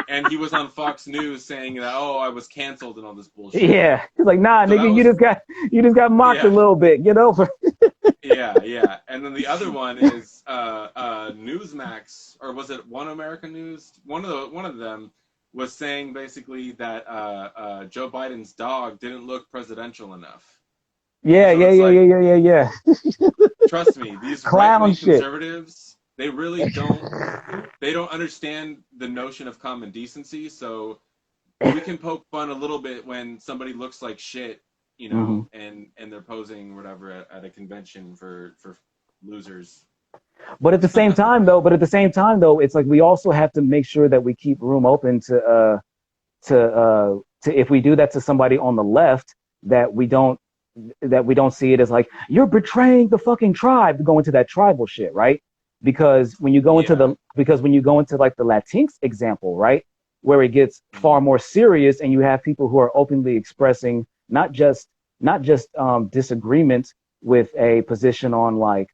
And he was on Fox News saying that I was canceled and all this bullshit. yeah. He's like, nah, So that nigga, was you just got mocked a yeah, little bit, for yeah. And then the other one is Newsmax, or was it One American News? One of them was saying basically that Joe Biden's dog didn't look presidential enough. yeah, So yeah, it's yeah, yeah, like, yeah, yeah, yeah. trust me, these right Clown wing shit. conservatives, they don't understand the notion of common decency. So we can poke fun a little bit when somebody looks like shit, Hmm. and they're posing whatever at a convention for losers. But at the same time, it's like we also have to make sure that we keep room open to if we do that to somebody on the left, that we don't see it as like you're betraying the fucking tribe to go into that tribal shit, right? Because when you go into like the Latinx example, right, where it gets far more serious, and you have people who are openly expressing not just disagreement with a position on like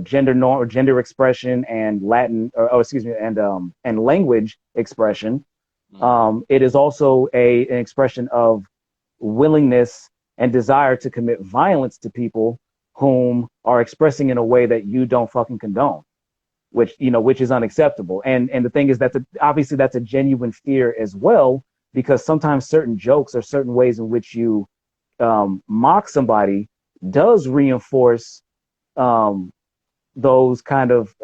gender norm or gender expression and Latin or excuse me and language expression. It is also an expression of willingness and desire to commit violence to people whom are expressing in a way that you don't fucking condone, which is unacceptable. And the thing is that obviously that's a genuine fear as well, because sometimes certain jokes or certain ways in which you mock somebody does reinforce those kind of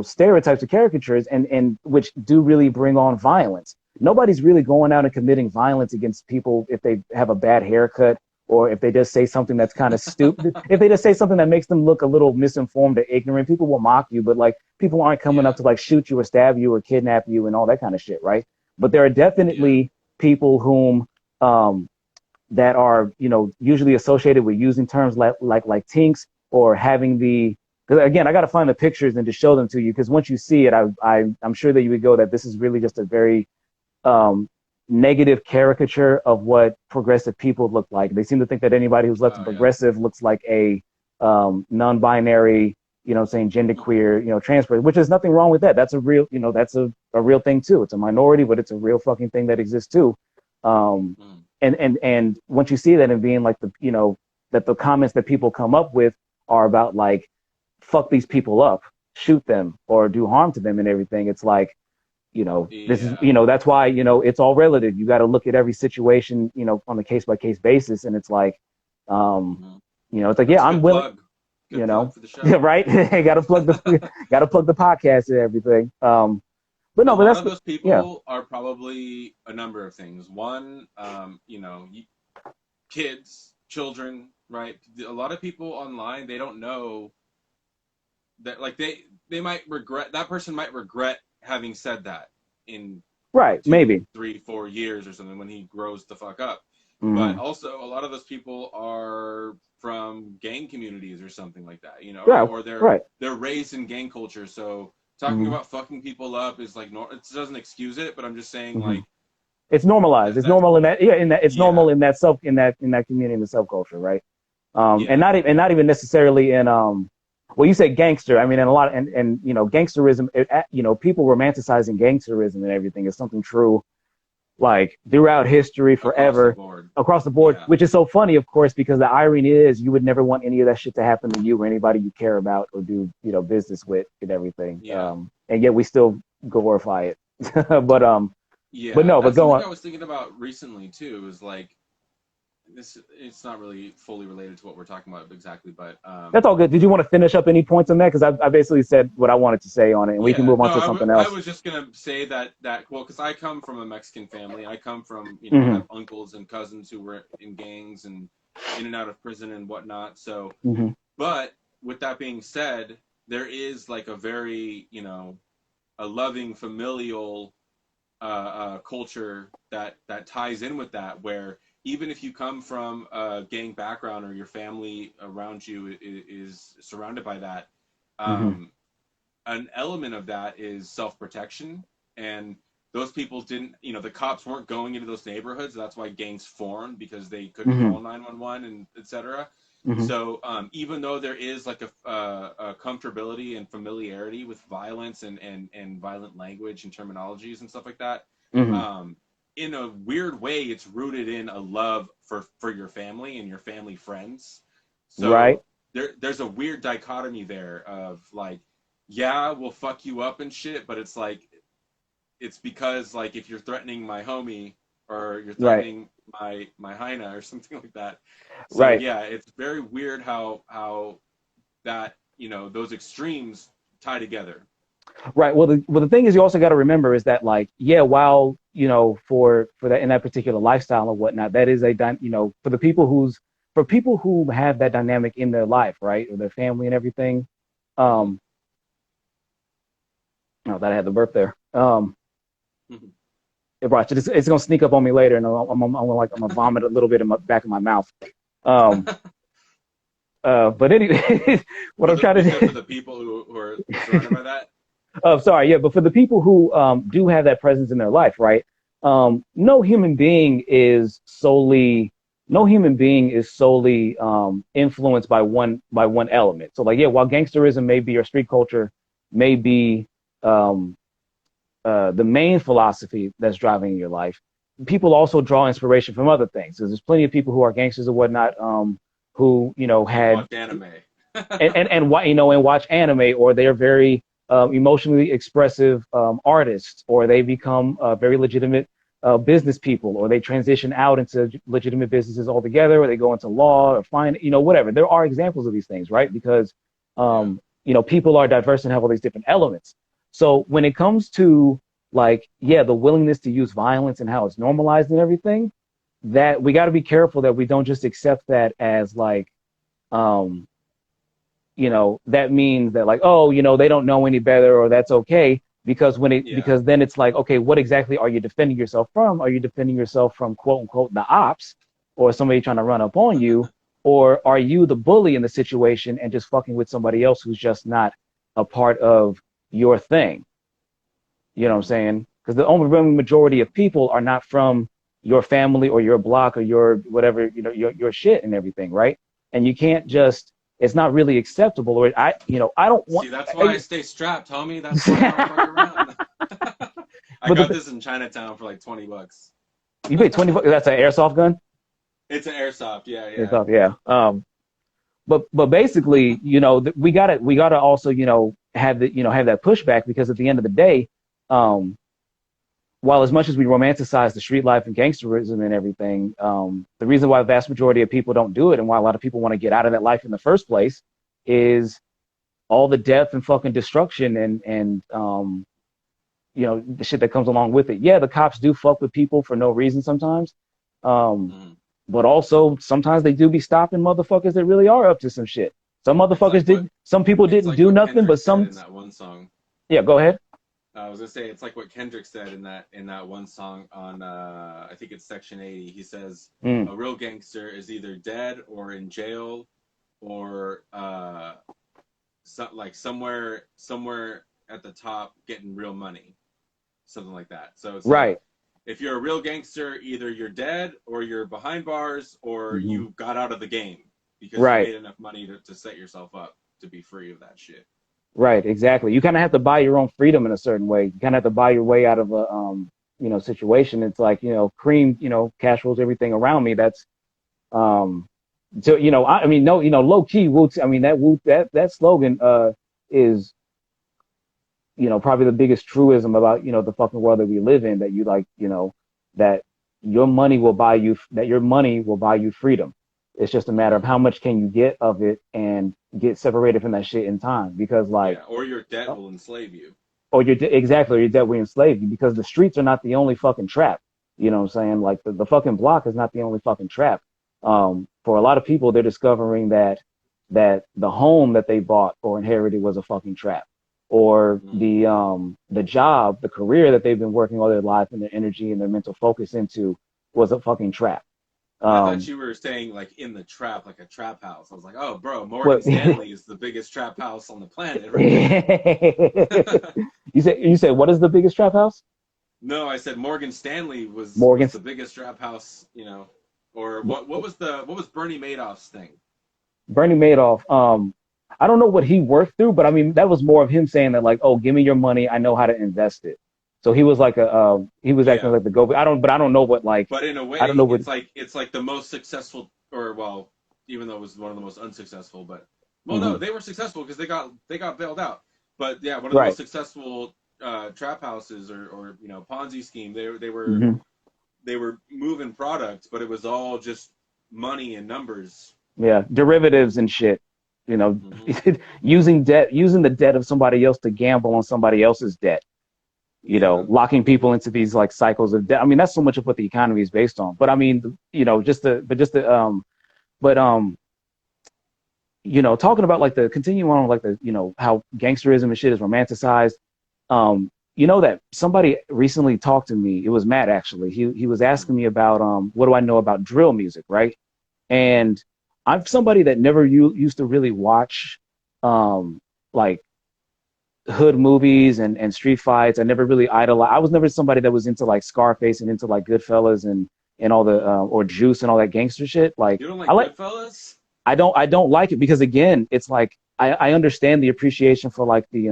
stereotypes or caricatures, and which do really bring on violence. Nobody's really going out and committing violence against people if they have a bad haircut, or if they just say something that's kind of stupid. If they just say something that makes them look a little misinformed or ignorant, people will mock you, but like people aren't coming up to like shoot you or stab you or kidnap you and all that kind of shit, right? But there are definitely people whom that are usually associated with using terms like tinks, or having again, I got to find the pictures and to show them to you, because once you see it, I'm sure that you would go that this is really just a very negative caricature of what progressive people look like. They seem to think that anybody who's left and progressive looks like a non-binary, saying genderqueer, trans person, which is nothing wrong with that. That's a real, that's a real thing too. It's a minority, but it's a real fucking thing that exists too. And once you see that and being like that the comments that people come up with are about like, fuck these people up, shoot them, or do harm to them and everything. It's like, this is, that's why, it's all relative. You got to look at every situation, on a case by case basis. And it's like, it's like, I'm willing, right. got to plug the podcast and everything. But no, but that's those people are probably a number of things. One, kids, children, right? A lot of people online, they don't know that, like they might regret, that person might regret having said that in maybe 3-4 years or something when he grows the fuck up. But also a lot of those people are from gang communities or something like that, or they're raised in gang culture. So talking about fucking people up is like, it doesn't excuse it, but I'm just saying like it's normalized. It's normal in that normal in that community, in the subculture, right? And not even necessarily in well, you say gangster. I mean, and a lot, and gangsterism. People romanticizing gangsterism and everything is something true, like throughout history, forever, across the board. Which is so funny, of course, because the irony is you would never want any of that shit to happen to you or anybody you care about or do business with and everything. And yet we still glorify it. But but no, but go on. I was thinking about recently too is like. It's not really fully related to what we're talking about exactly, but that's all good. Did you want to finish up any points on that? Because I basically said what I wanted to say on it, and we can move on to something else. I was just gonna say that because I come from a Mexican family. I come from I have uncles and cousins who were in gangs and in and out of prison and whatnot. So, but with that being said, there is like a very a loving familial culture that ties in with that, where even if you come from a gang background or your family around you is surrounded by that, an element of that is self-protection. And those people didn't, the cops weren't going into those neighborhoods. That's why gangs formed, because they couldn't call 911 and etc. So even though there is like a comfortability and familiarity with violence and violent language and terminologies and stuff like that, in a weird way, it's rooted in a love for your family and your family friends. So there's a weird dichotomy there of like, we'll fuck you up and shit, but it's like, it's because like if you're threatening my homie or you're threatening my hyena or something like that. So it's very weird how that those extremes tie together. Right. Well, the thing is, you also got to remember is that like, while, for that in that particular lifestyle and whatnot, that is for the people whose for people who have that dynamic in their life, right, or their family and everything. Oh, that I had the burp there. It's gonna sneak up on me later, and I'm gonna vomit a little bit in my back of my mouth. But anyway, what I'm trying to for the people who are surrounded by that. Sorry, yeah, but for the people who do have that presence in their life, right? No human being is solely influenced by one element. So like, yeah, while gangsterism may be, or street culture may be the main philosophy that's driving your life, people also draw inspiration from other things. There's plenty of people who are gangsters or whatnot, who had watch anime and watch anime, or they're very emotionally expressive artists, or they become very legitimate business people, or they transition out into legitimate businesses altogether, or they go into law or whatever. There are examples of these things, right? Because people are diverse and have all these different elements. So when it comes to like, yeah, the willingness to use violence and how it's normalized and everything, that we got to be careful that we don't just accept that as like, that means that like, oh, they don't know any better, or that's okay. Because because then it's like, okay, what exactly are you defending yourself from? Are you defending yourself from, quote unquote, the ops, or somebody trying to run up on you? Or are you the bully in the situation and just fucking with somebody else who's just not a part of your thing? You know what I'm saying? Because the overwhelming majority of people are not from your family or your block or your whatever, your shit and everything, right? And you can't just, it's not really acceptable. Or I don't want. See, that's why I stay strapped, homie. That's why I don't fuck around. I got this in Chinatown for like $20. You paid $20? That's an airsoft gun? It's an airsoft, yeah. Airsoft, yeah. But basically, we gotta also, have that pushback, because at the end of the day, while as much as we romanticize the street life and gangsterism and everything, the reason why the vast majority of people don't do it, and why a lot of people want to get out of that life in the first place, is all the death and fucking destruction and the shit that comes along with it. Yeah, the cops do fuck with people for no reason sometimes. But also sometimes they do be stopping motherfuckers that really are up to some shit. Some motherfuckers some people didn't do nothing, but some. In that one song. Yeah, go ahead. I was gonna say, it's like what Kendrick said in that one song on I think it's Section 80. He says a real gangster is either dead or in jail, or somewhere at the top getting real money, something like that. So it's right. Like, if you're a real gangster, either you're dead or you're behind bars, or you got out of the game because you made enough money to set yourself up to be free of that shit. Right, exactly. You kind of have to buy your own freedom in a certain way. You kind of have to buy your way out of a situation. It's like, Cream, cash rules everything around me. That's low key, that slogan is probably the biggest truism about the fucking world that we live in, that you that your money will buy you freedom. It's just a matter of how much can you get of it and get separated from that shit in time, because or your debt will enslave you. Or your debt will enslave you, because the streets are not the only fucking trap. You know what I'm saying? Like the fucking block is not the only fucking trap. For a lot of people, they're discovering that the home that they bought or inherited was a fucking trap, or the job, the career that they've been working all their life and their energy and their mental focus into was a fucking trap. I thought you were saying like in the trap, like a trap house. I was like, oh, bro, Morgan Stanley is the biggest trap house on the planet. Right? You said what is the biggest trap house? No, I said Morgan Stanley was the biggest trap house. Or what was Bernie Madoff's thing? Bernie Madoff. I don't know what he worked through, but I mean that was more of him saying that like, oh, give me your money, I know how to invest it. So he was like he was acting like the go. I don't know what like. But in a way, I don't know what, it's like the most successful, or well, even though it was one of the most unsuccessful, but no, they were successful because they got bailed out. But yeah, one of the most successful trap houses or Ponzi scheme. They were moving products, but it was all just money and numbers. Yeah, derivatives and shit. Using the debt of somebody else to gamble on somebody else's debt. Locking people into these like cycles of debt. I mean, that's so much of what the economy is based on. But I mean, just to But talking about like the continuing on like the how gangsterism and shit is romanticized. That somebody recently talked to me. It was Matt actually. He was asking me about what do I know about drill music, right? And I'm somebody that never used to really watch like hood movies and street fights. I never really idolized. I was never somebody that was into like Scarface and into like Goodfellas and all the or Juice and all that gangster shit. Like You don't I like like Goodfellas? I don't like it because again, it's like I understand the appreciation for like the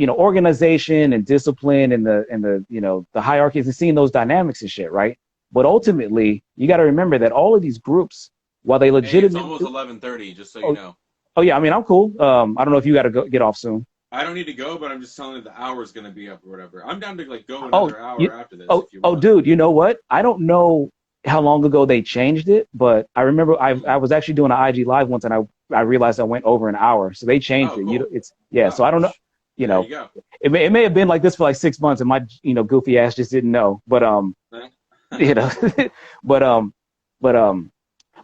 organization and discipline and the hierarchies and seeing those dynamics and shit, right? But ultimately, you got to remember that all of these groups, while they Hey, it's legitimately, almost 11:30, just so you oh, know. oh yeah, I mean I'm cool. I don't know if you got to go get off soon. I don't need to go, but I'm just telling you the hour's gonna be up or whatever. I'm down to like go Oh, another hour after this if you oh, want. dude, you know what? I don't know how long ago they changed it, but I remember I Mm. was actually doing an IG live once, and I realized I went over an hour, so they changed Oh, it. cool. It's yeah, so Oh, I don't know. You there know, you go. it may have been like this for like 6 months, and my goofy ass just didn't know. But you know, but but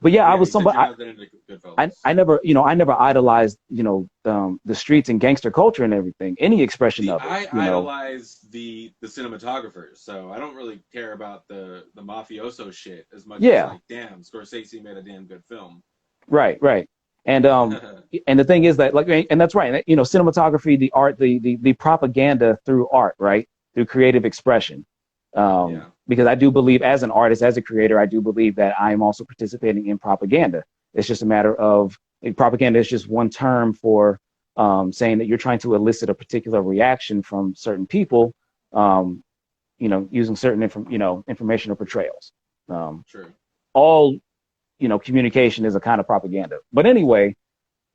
but yeah, I Yeah, was you said somebody. you're not that into Goodfellas. I never I never idolized the streets and gangster culture and everything, any expression See, of it. I idolize the cinematographers, so I don't really care about the mafioso shit as much as Yeah, like, damn, Scorsese made a damn good film. right, right. And and the thing is that like and that's right. Cinematography, the art, the propaganda through art, right? Through creative expression. Yeah, Because I do believe as an artist, as a creator, I do believe that I am also participating in propaganda. It's just a matter of propaganda is just one term for saying that you're trying to elicit a particular reaction from certain people, um, using certain information or portrayals. Um, true. all communication is a kind of propaganda. But anyway,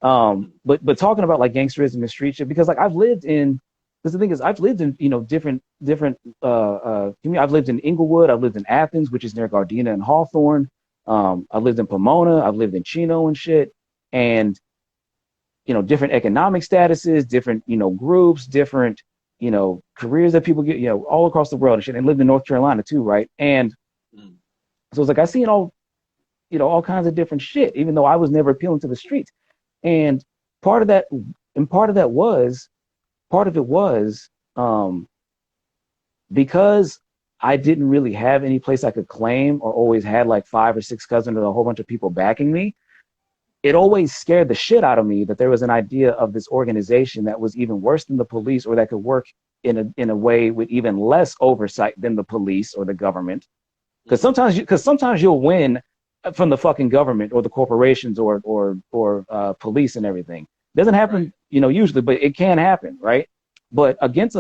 but talking about like gangsterism and street shit, because like I've lived in, because the thing is I've lived in different I've lived in Inglewood, I've lived in Athens, which is near Gardena and Hawthorne. I've lived in Pomona, I've lived in Chino and shit, and different economic statuses, different groups, different careers that people get all across the world and shit, and lived in North Carolina too, right? And Mm. so it's like I seen all kinds of different shit, even though I was never appealing to the streets. And part of that, and part of it was because I didn't really have any place I could claim or always had like 5 or 6 cousins or a whole bunch of people backing me. It always scared the shit out of me that there was an idea of this organization that was even worse than the police or that could work in a way with even less oversight than the police or the government. Because sometimes you'll win from the fucking government or the corporations or police and everything. Doesn't Right. happen, usually, but it can happen, right? But against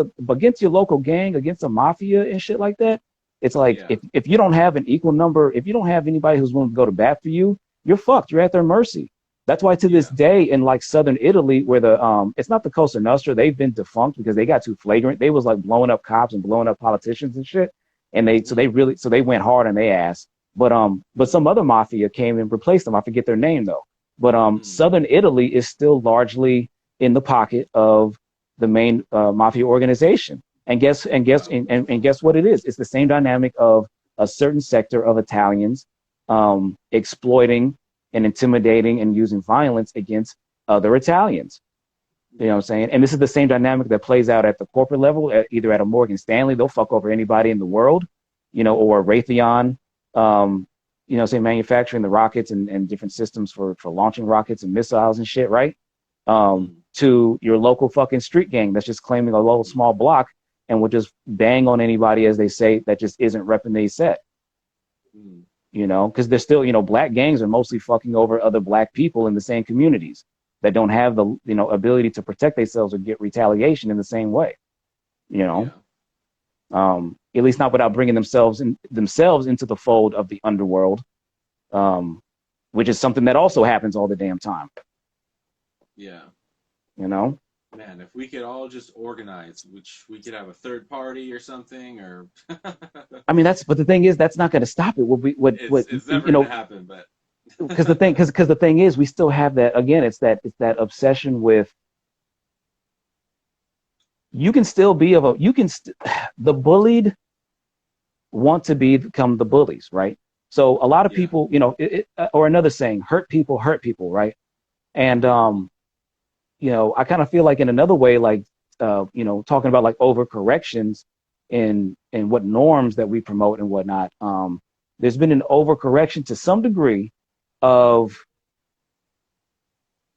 your local gang, against a mafia and shit like that, it's like Yeah. if you don't have an equal number, if you don't have anybody who's willing to go to bat for you, you're fucked. You're at their mercy. That's why to this Yeah. day in like southern Italy, where it's not the Cosa Nostra, they've been defunct because they got too flagrant. They was like blowing up cops and blowing up politicians and shit, and they went hard on their ass. But some other mafia came and replaced them. I forget their name though. But Mm. southern Italy is still largely in the pocket of the main mafia organization. Wow. And guess what it is? It's the same dynamic of a certain sector of Italians exploiting and intimidating and using violence against other Italians. You know what I'm Yeah. saying? And this is the same dynamic that plays out at the corporate level, either at a Morgan Stanley, they'll fuck over anybody in the world, or Raytheon, say manufacturing the rockets and different systems for launching rockets and missiles and shit, right? Mm. To your local fucking street gang that's just claiming a little small block and will just bang on anybody, as they say, that just isn't repping they set. Mm. Because they're still, black gangs are mostly fucking over other black people in the same communities that don't have the, ability to protect themselves or get retaliation in the same way, you know, Yeah. at least not without bringing themselves into the fold of the underworld, um, which is something that also happens all the damn time, Yeah. you know? Man, if we could all just organize, which we could have a third party or something, or I mean, but the thing is, that's not going to stop it. it's never gonna happen. But Because the thing is, we still have that, again, it's that obsession with, you can still be the bullied want to become the bullies, right? So a lot of Yeah. people, you know, or another saying, hurt people, right? And you know, I kind of feel like in another way, like you know, talking about like overcorrections in what norms that we promote and whatnot. There's been an overcorrection to some degree of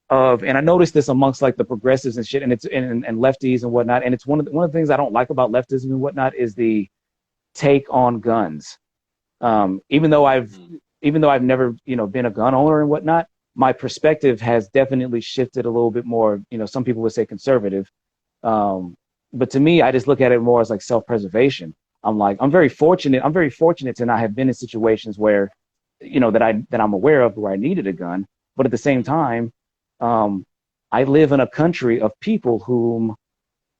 and I noticed this amongst like the progressives and shit, and it's and lefties and whatnot. And it's one of the things I don't like about leftism and whatnot is the take on guns. Even though I've never, you know, been a gun owner and whatnot, my perspective has definitely shifted a little bit more. You know, some people would say conservative, but to me, I just look at it more as like self-preservation. I'm like, I'm very fortunate. I'm very fortunate to not have been in situations where, you know, that I'm aware of where I needed a gun. But at the same time, I live in a country of people whom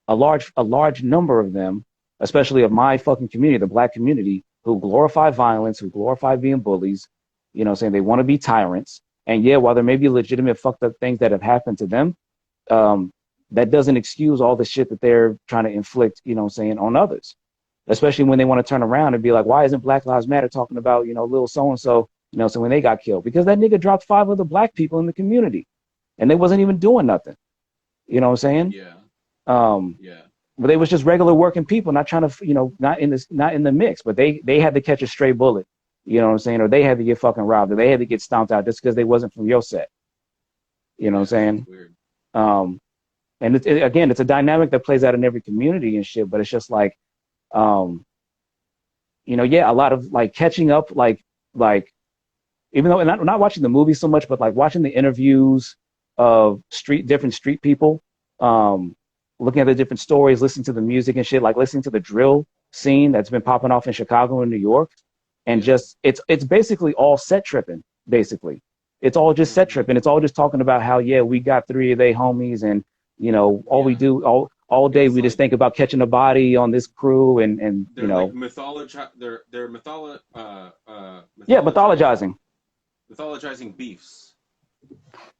a large number of them, especially of my fucking community, the black community, who glorify violence, who glorify being bullies, you know, saying they want to be tyrants. And yeah, while there may be legitimate fucked up things that have happened to them, that doesn't excuse all the shit that they're trying to inflict, you know, saying on others, especially when they want to turn around and be like, why isn't Black Lives Matter talking about, you know, little so-and-so, you know, so when they got killed, because that nigga dropped 5 other black people in the community and they wasn't even doing nothing. You know what I'm saying? Yeah. Yeah. But they was just regular working people, not trying to, you know, not in the mix, but they had to catch a stray bullet, you know what I'm saying? Or they had to get fucking robbed, or they had to get stomped out just because they wasn't from your set. You know what I'm saying? Weird. And again, it's a dynamic that plays out in every community and shit, but it's just like, you know, yeah, a lot of like catching up, like, even though not watching the movie so much, but like watching the interviews of different street people, looking at the different stories, listening to the music and shit, like listening to the drill scene that's been popping off in Chicago and New York. And just, it's basically all set tripping, basically. It's all just set tripping. It's all just talking about how, yeah, we got 3 of they homies and, you know, we do all day, we just think about catching a body on this crew and you know. Like they're mythologizing. Mythologizing beefs.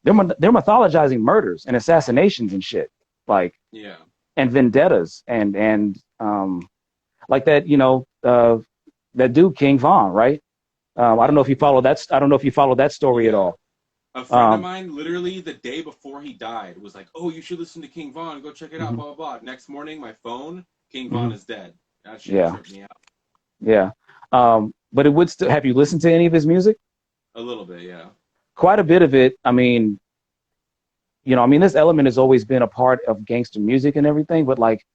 They're mythologizing murders and assassinations and shit. Like, yeah, and vendettas and like that, you know, that dude King Von, right? I don't know if you follow that. I don't know if you follow that story at all. A friend of mine, literally the day before he died, was like, "Oh, you should listen to King Von. Go check it out." Blah blah blah. Next morning, my phone, King Von is dead. That shit tripped me out. Yeah, but it would still. Have you listened to any of his music? A little bit, yeah. Quite a bit of it. I mean, you know, I mean, this element has always been a part of gangster music and everything, but like,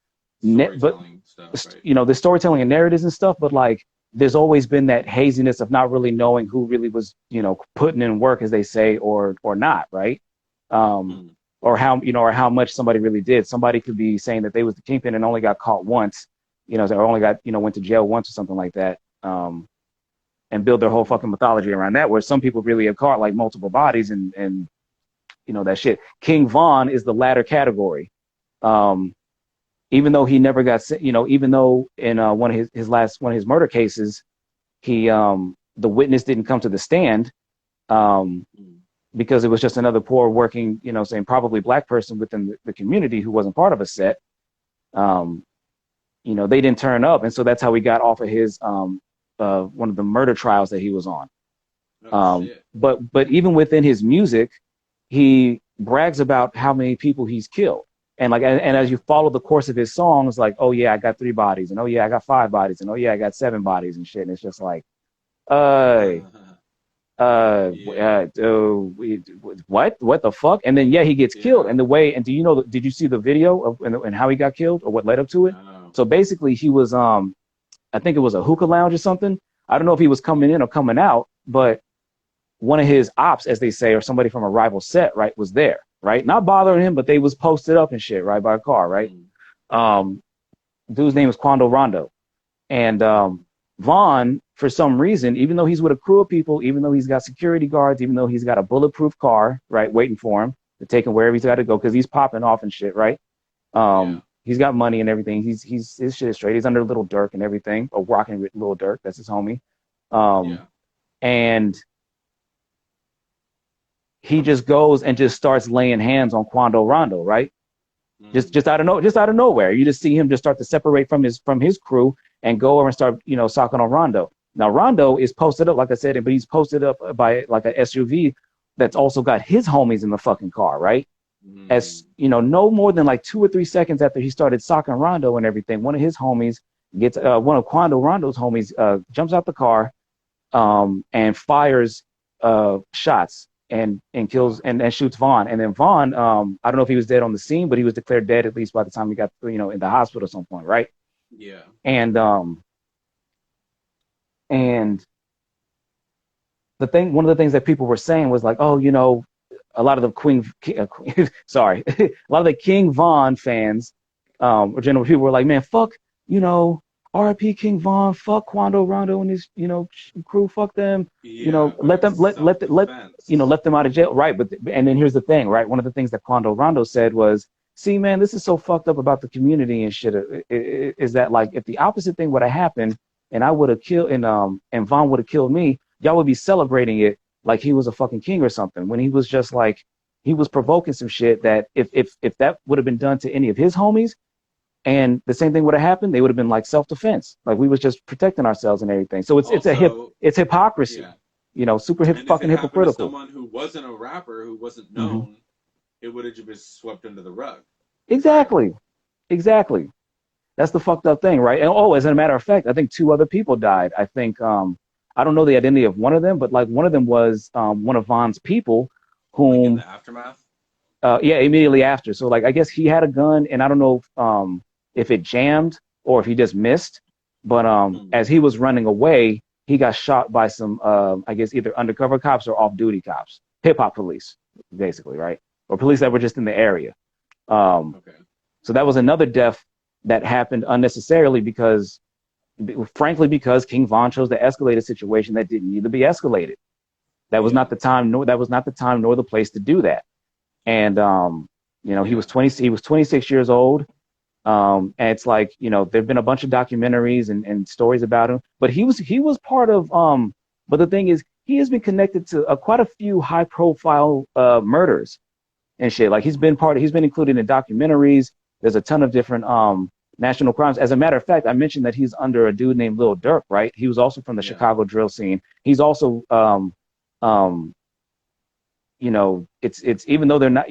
stuff, right? You know, the storytelling and narratives and stuff, but like, there's always been that haziness of not really knowing who really was, you know, putting in work, as they say, or not, right? Or how, you know, or how much somebody really did. Somebody could be saying that they was the kingpin and only got caught once, you know, or only got, you know, went to jail once or something like that, and build their whole fucking mythology around that, where some people really have caught like multiple bodies and you know, that shit. King Von is the latter category. Even though he never got, you know, even though in one of his murder cases, he the witness didn't come to the stand, because it was just another poor working, you know, saying probably black person within the community who wasn't part of a set. You know, they didn't turn up, and so that's how he got off of his one of the murder trials that he was on. But even within his music, he brags about how many people he's killed. And like, and as you follow the course of his songs, like, oh yeah, I got 3 bodies, and oh yeah, I got 5 bodies, and oh yeah, I got 7 bodies and shit. And it's just like, what the fuck? And then yeah, he gets killed. And the way, and did you see the video of and how he got killed or what led up to it? So basically, he was I think it was a hookah lounge or something. I don't know if he was coming in or coming out, but one of his ops, as they say, or somebody from a rival set, right, was there. Right, not bothering him, but they was posted up and shit, right, by a car, right. Dude's name is Quando Rondo, and Vaughn, for some reason, even though he's with a crew of people, even though he's got security guards, even though he's got a bulletproof car, right, waiting for him to take him wherever he's got to go, because he's popping off and shit, right. He's got money and everything. His shit is straight. He's under Little Dirk and everything, or rocking with Little Dirk. That's his homie. And he just goes and just starts laying hands on Quando Rondo, right? Just out of nowhere. You just see him just start to separate from his crew and go over and start, you know, socking on Rondo. Now Rondo is posted up, like I said, but he's posted up by like an SUV that's also got his homies in the fucking car, right? As you know, no more than like 2 or 3 seconds after he started socking Rondo and everything, one of his homies gets one of Quando Rondo's homies jumps out the car and fires shots and kills and shoots Vaughn. And then Vaughn, I don't know if he was dead on the scene, but he was declared dead at least by the time he got in the hospital at some point, right? Yeah. And one of the things that people were saying was like, oh, a lot of the sorry, a lot of the King Von fans, or general people were like, man, fuck, R.I.P. King Von, fuck Quando Rondo and his, crew, fuck them, let them let them out of jail, right? But and then here's the thing, right? One of the things that Quando Rondo said was, see, man, this is so fucked up about the community and shit. Is that like if the opposite thing would have happened and I would have killed and Von would have killed me, y'all would be celebrating it like he was a fucking king or something, when he was just like, he was provoking some shit that if that would have been done to any of his homies and the same thing would have happened, they would have been like self-defense. Like we was just protecting ourselves and everything. So it's hypocrisy, super fucking hypocritical. Someone who wasn't a rapper, who wasn't known, it would have just been swept under the rug. Exactly. That's the fucked up thing, right? And as a matter of fact, I think 2 other people died. I think I don't know the identity of one of them, but like one of them was one of Von's people, whom like in the aftermath. Yeah, immediately after. So like I guess he had a gun, and I don't know if it jammed or if he just missed. But as he was running away, he got shot by some I guess either undercover cops or off-duty cops, hip hop police, basically, right? Or police that were just in the area. Okay. So that was another death that happened unnecessarily because King Von chose to escalate a situation that didn't need to be escalated. That was not the time, nor the place to do that. And he was 26 years old. And it's like, there've been a bunch of documentaries and stories about him, but he was part of but the thing is, he has been connected to quite a few high profile murders and shit. Like he's been included in documentaries. There's a ton of different national crimes. As a matter of fact, I mentioned that he's under a dude named Lil Durk, right? He was also from the Chicago drill scene. He's also, it's even though they're not,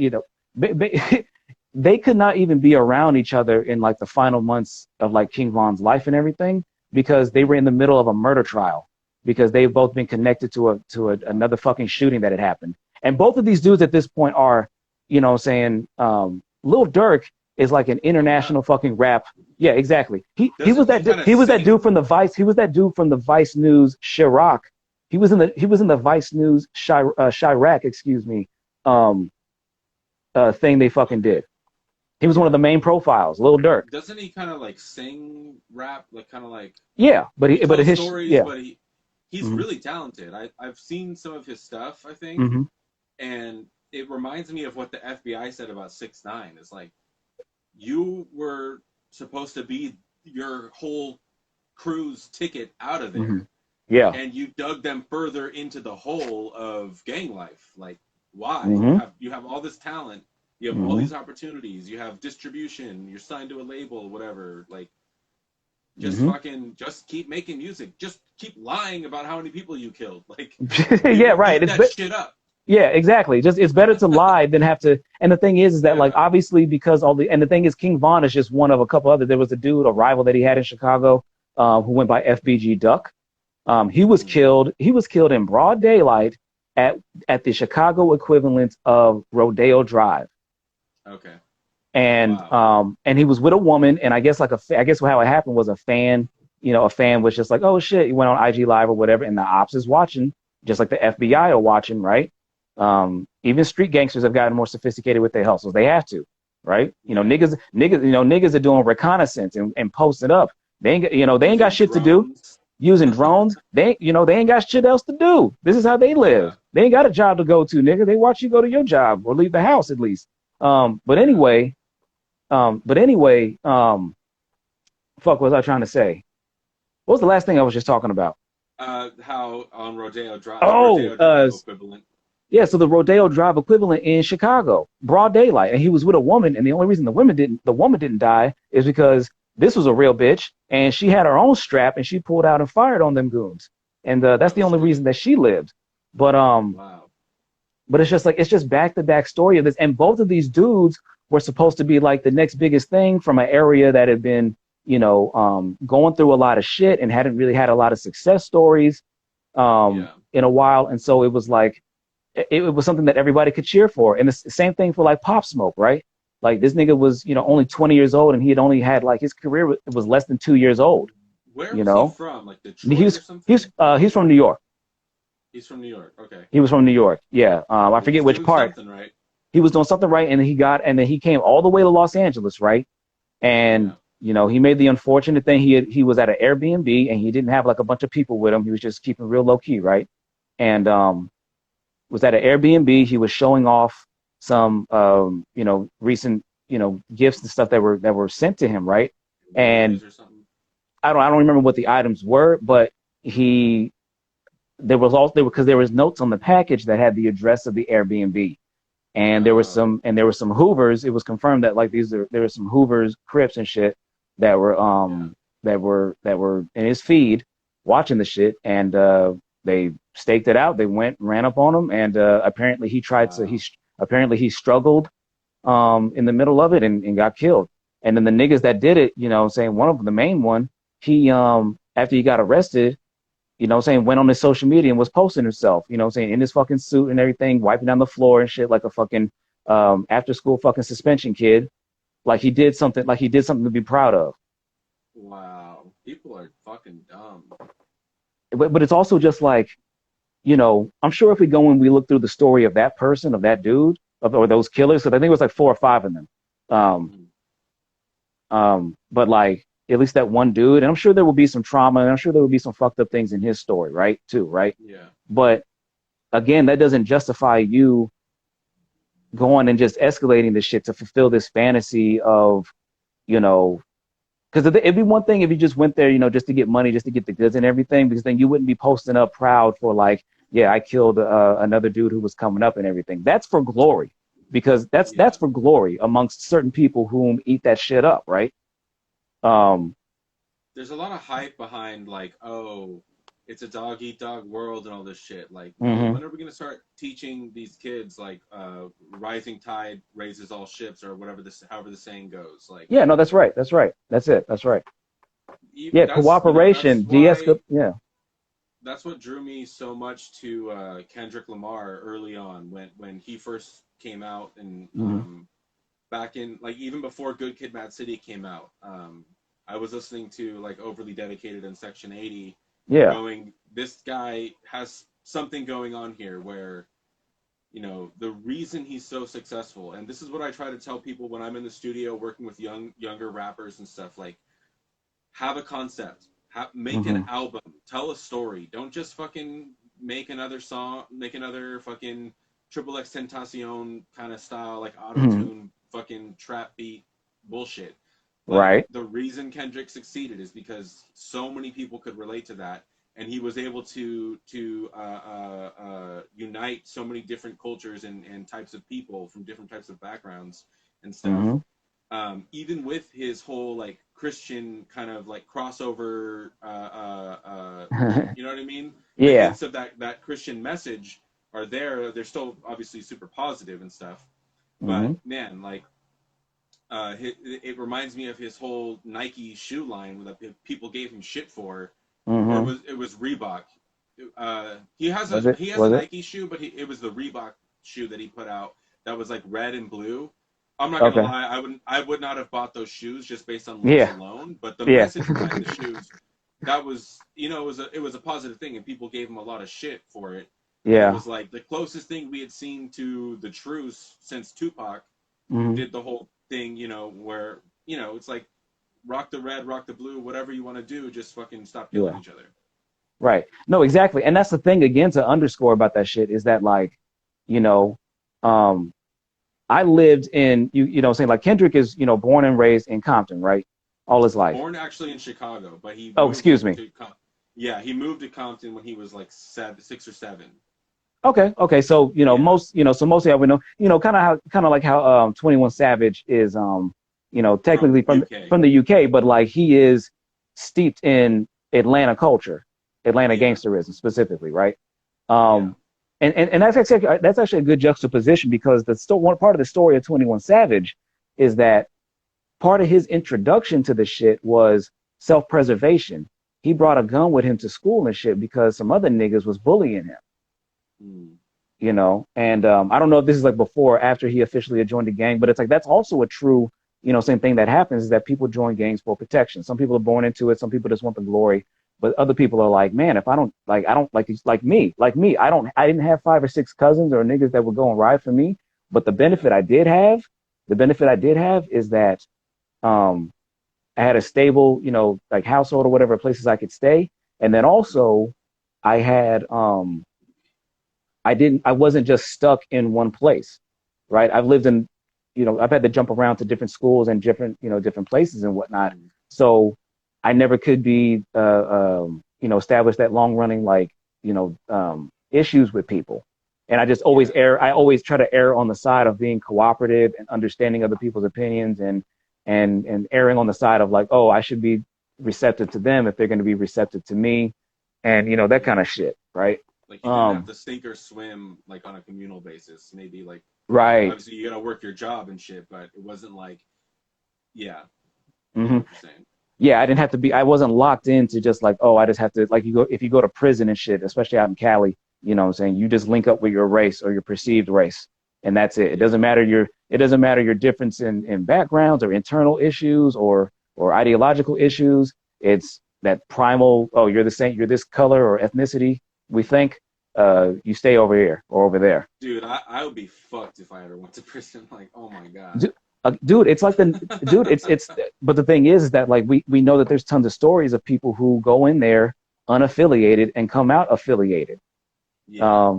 they could not even be around each other in like the final months of like King Von's life and everything, because they were in the middle of a murder trial, because they've both been connected to another fucking shooting that had happened. And both of these dudes at this point are, Lil Durk is like an international fucking rap. Yeah, exactly. He was that dude from the Vice. He was that dude from the Vice News Chirac. He was in the Vice News Chirac, thing they fucking did. He was one of the main profiles, Lil Durk. Doesn't he kind of like sing rap, like kind of like? Yeah, but he's really talented. I've seen some of his stuff, I think, and it reminds me of what the FBI said about 6ix9ine. It's like, you were supposed to be your whole crew's ticket out of there. Yeah. And you dug them further into the hole of gang life. Like, why? You have all this talent. You have all these opportunities. You have distribution. You're signed to a label, whatever. Like, just just keep making music. Just keep lying about how many people you killed. Like, yeah, right. That shit up. Yeah, exactly. Just it's better to lie than have to. And the thing is that like obviously because and the thing is, King Von is just one of a couple other. There was a rival that he had in Chicago who went by FBG Duck. He was killed. He was killed in broad daylight at the Chicago equivalent of Rodeo Drive. Okay. And and he was with a woman, and I guess how it happened was a fan was just like, oh shit, he went on IG Live or whatever, and the ops is watching, just like the FBI are watching, right? Even street gangsters have gotten more sophisticated with their hustles. They have to, right? Niggas are doing reconnaissance and posting up. They ain't got shit to do. Using drones. They ain't got shit else to do. This is how they live. They ain't got a job to go to, nigga. They watch you go to your job or leave the house at least. But anyway, fuck, what was I trying to say? What was the last thing I was just talking about? How on Rodeo Drive. Equivalent. Yeah, so the Rodeo Drive equivalent in Chicago, broad daylight, and he was with a woman, and the only reason the woman didn't die is because this was a real bitch, and she had her own strap, and she pulled out and fired on them goons. and that's Oh the only shit! reason that she lived. But Wow. it's just like it's just back to back story of this, and both of these dudes were supposed to be like the next biggest thing from an area that had been, going through a lot of shit and hadn't really had a lot of success stories Yeah. in a while, and so it was like it was something that everybody could cheer for. And it's the same thing for like Pop Smoke, right? Like this nigga was, only 20 years old, and he had only had like his career was less than 2 years old. Where You was he know, from? Like Detroit or he's something? he's from New York. He's from New York. Okay. He was from New York. Yeah, I He was forget which doing part. something right. He was doing something right, and then he came all the way to Los Angeles, right? And Yeah. he made the unfortunate thing. He was at an Airbnb, and he didn't have like a bunch of people with him. He was just keeping real low key, right? And was at an Airbnb. He was showing off some recent gifts and stuff that were sent to him, right? And Royalties or something. I don't remember what the items were, but he there was also because there was notes on the package that had the address of the Airbnb. And Oh. there were some Hoovers. It was confirmed that like there were some Hoovers, Crips and shit that were Yeah. in his feed watching the shit, and they staked it out. They went ran up on him, and apparently Wow. he struggled in the middle of it, and got killed. And then the niggas that did it, saying one of them, the main one, he after he got arrested, saying went on his social media and was posting himself, saying in his fucking suit and everything, wiping down the floor and shit like a fucking after school fucking suspension kid, like he did something to be proud of. Wow. People are fucking dumb. But it's also just like, I'm sure if we go and we look through the story of that person, of that dude, or those killers, because I think it was like 4 or 5 of them. Um, Mhm. but like at least that one dude, and I'm sure there will be some trauma, and I'm sure there will be some fucked up things in his story, right? Too, right? Yeah. But again, that doesn't justify you going and just escalating this shit to fulfill this fantasy of, you know, because it'd be one thing if you just went there, just to get money, just to get the goods and everything, because then you wouldn't be posting up proud for like, yeah, I killed another dude who was coming up and everything. That's for glory, because that's Yeah. for glory amongst certain people whom eat that shit up, right? Um, There's a lot of hype behind like, oh, it's a dog eat dog world and all this shit. Like, hmm when are we gonna start teaching these kids like, rising tide raises all ships or whatever this, however the saying goes. Like, Yeah, no, that's right. That's right. That's it. That's right. Yeah, that's that's cooperation, why de-escal. Yeah. that's what drew me so much to Kendrick Lamar early on when he first came out and hmm back in like even before Good Kid, Mad City came out. I was listening to like Overly Dedicated and Section 80, Yeah. going, this guy has something going on here where the reason he's so successful, and this is what I try to tell people when I'm in the studio working with younger rappers and stuff, like, have a concept, make an hmm album, tell a story. Don't just fucking make another song, make another fucking Triple X Tentacion kind of style, like auto hmm tune, fucking trap beat bullshit. Like, Right. the reason Kendrick succeeded is because so many people could relate to that, and he was able to unite so many different cultures and types of people from different types of backgrounds and stuff, hmm even with his whole like Christian kind of like crossover, you know what I mean? The Yeah. hints of that Christian message are there. They're still obviously super positive and stuff, but hmm man, like, it reminds me of his whole Nike shoe line that people gave him shit for, or hmm it was Reebok. He has Was a it? he has a Was it? Nike shoe, but it was the Reebok shoe that he put out that was like red and blue. I'm not gonna Okay. lie, I would not have bought those shoes just based on looks Yeah. alone, but the Yeah. message behind the shoes, that was, it was a positive thing, and people gave him a lot of shit for it. And it Yeah. was like the closest thing we had seen to the truce since Tupac hmm did the whole thing, where it's like, rock the red, rock the blue, whatever you want to do, just fucking stop killing Yeah. each other. Right. No, exactly. And that's the thing again to underscore about that shit is that like, you know, um, I lived in saying like Kendrick is, born and raised in Compton, right? All his life. Born actually in Chicago, but he Oh, moved excuse me. to yeah, he moved to Compton when he was like 6 or 7. Okay, okay. So, Yeah. so mostly I would know, kind of like how 21 Savage is From technically from UK. from the UK, but like he is steeped in Atlanta culture. Atlanta gangsterism specifically, right? And that's actually a good juxtaposition because one part of the story of 21 Savage is that part of his introduction to the shit was self-preservation. He brought a gun with him to school and shit because some other niggas was bullying him. You know, and I don't know if this is like before or after he officially had joined the gang, but it's like that's also a true, you know, same thing that happens is that people join gangs for protection. Some people are born into it, some people just want the glory, but other people are like, man, if I don't like me, I didn't have 5 or 6 cousins or niggas that would go and ride for me, but the benefit I did have is that I had a stable, you know, like household or whatever places I could stay, and then also I had I wasn't just stuck in one place, right? I've lived in, you know, I've had to jump around to different schools and different places and whatnot. So I never could be, you know, establish that long running, like, you know, issues with people. And I just always I always try to err on the side of being cooperative and understanding other people's opinions and erring on the side of like, oh, I should be receptive to them if they're going to be receptive to me. And, you know, that kind of shit. Right. Like you didn't have to sink or swim like on a communal basis. Maybe like obviously you gotta work your job and shit, but it wasn't like I didn't have to be I wasn't locked into just like, oh, I just have to like if you go to prison and shit, especially out in Cali, you know what I'm saying, you just link up with your race or your perceived race. And that's it. It doesn't matter your difference in backgrounds or internal issues or ideological issues. It's that primal, oh, you're this color or ethnicity. We think you stay over here or over there. Dude, I would be fucked if I ever went to prison. Like, oh my god. Dude, it's like it's. But the thing is that like we know that there's tons of stories of people who go in there unaffiliated and come out affiliated. Yeah.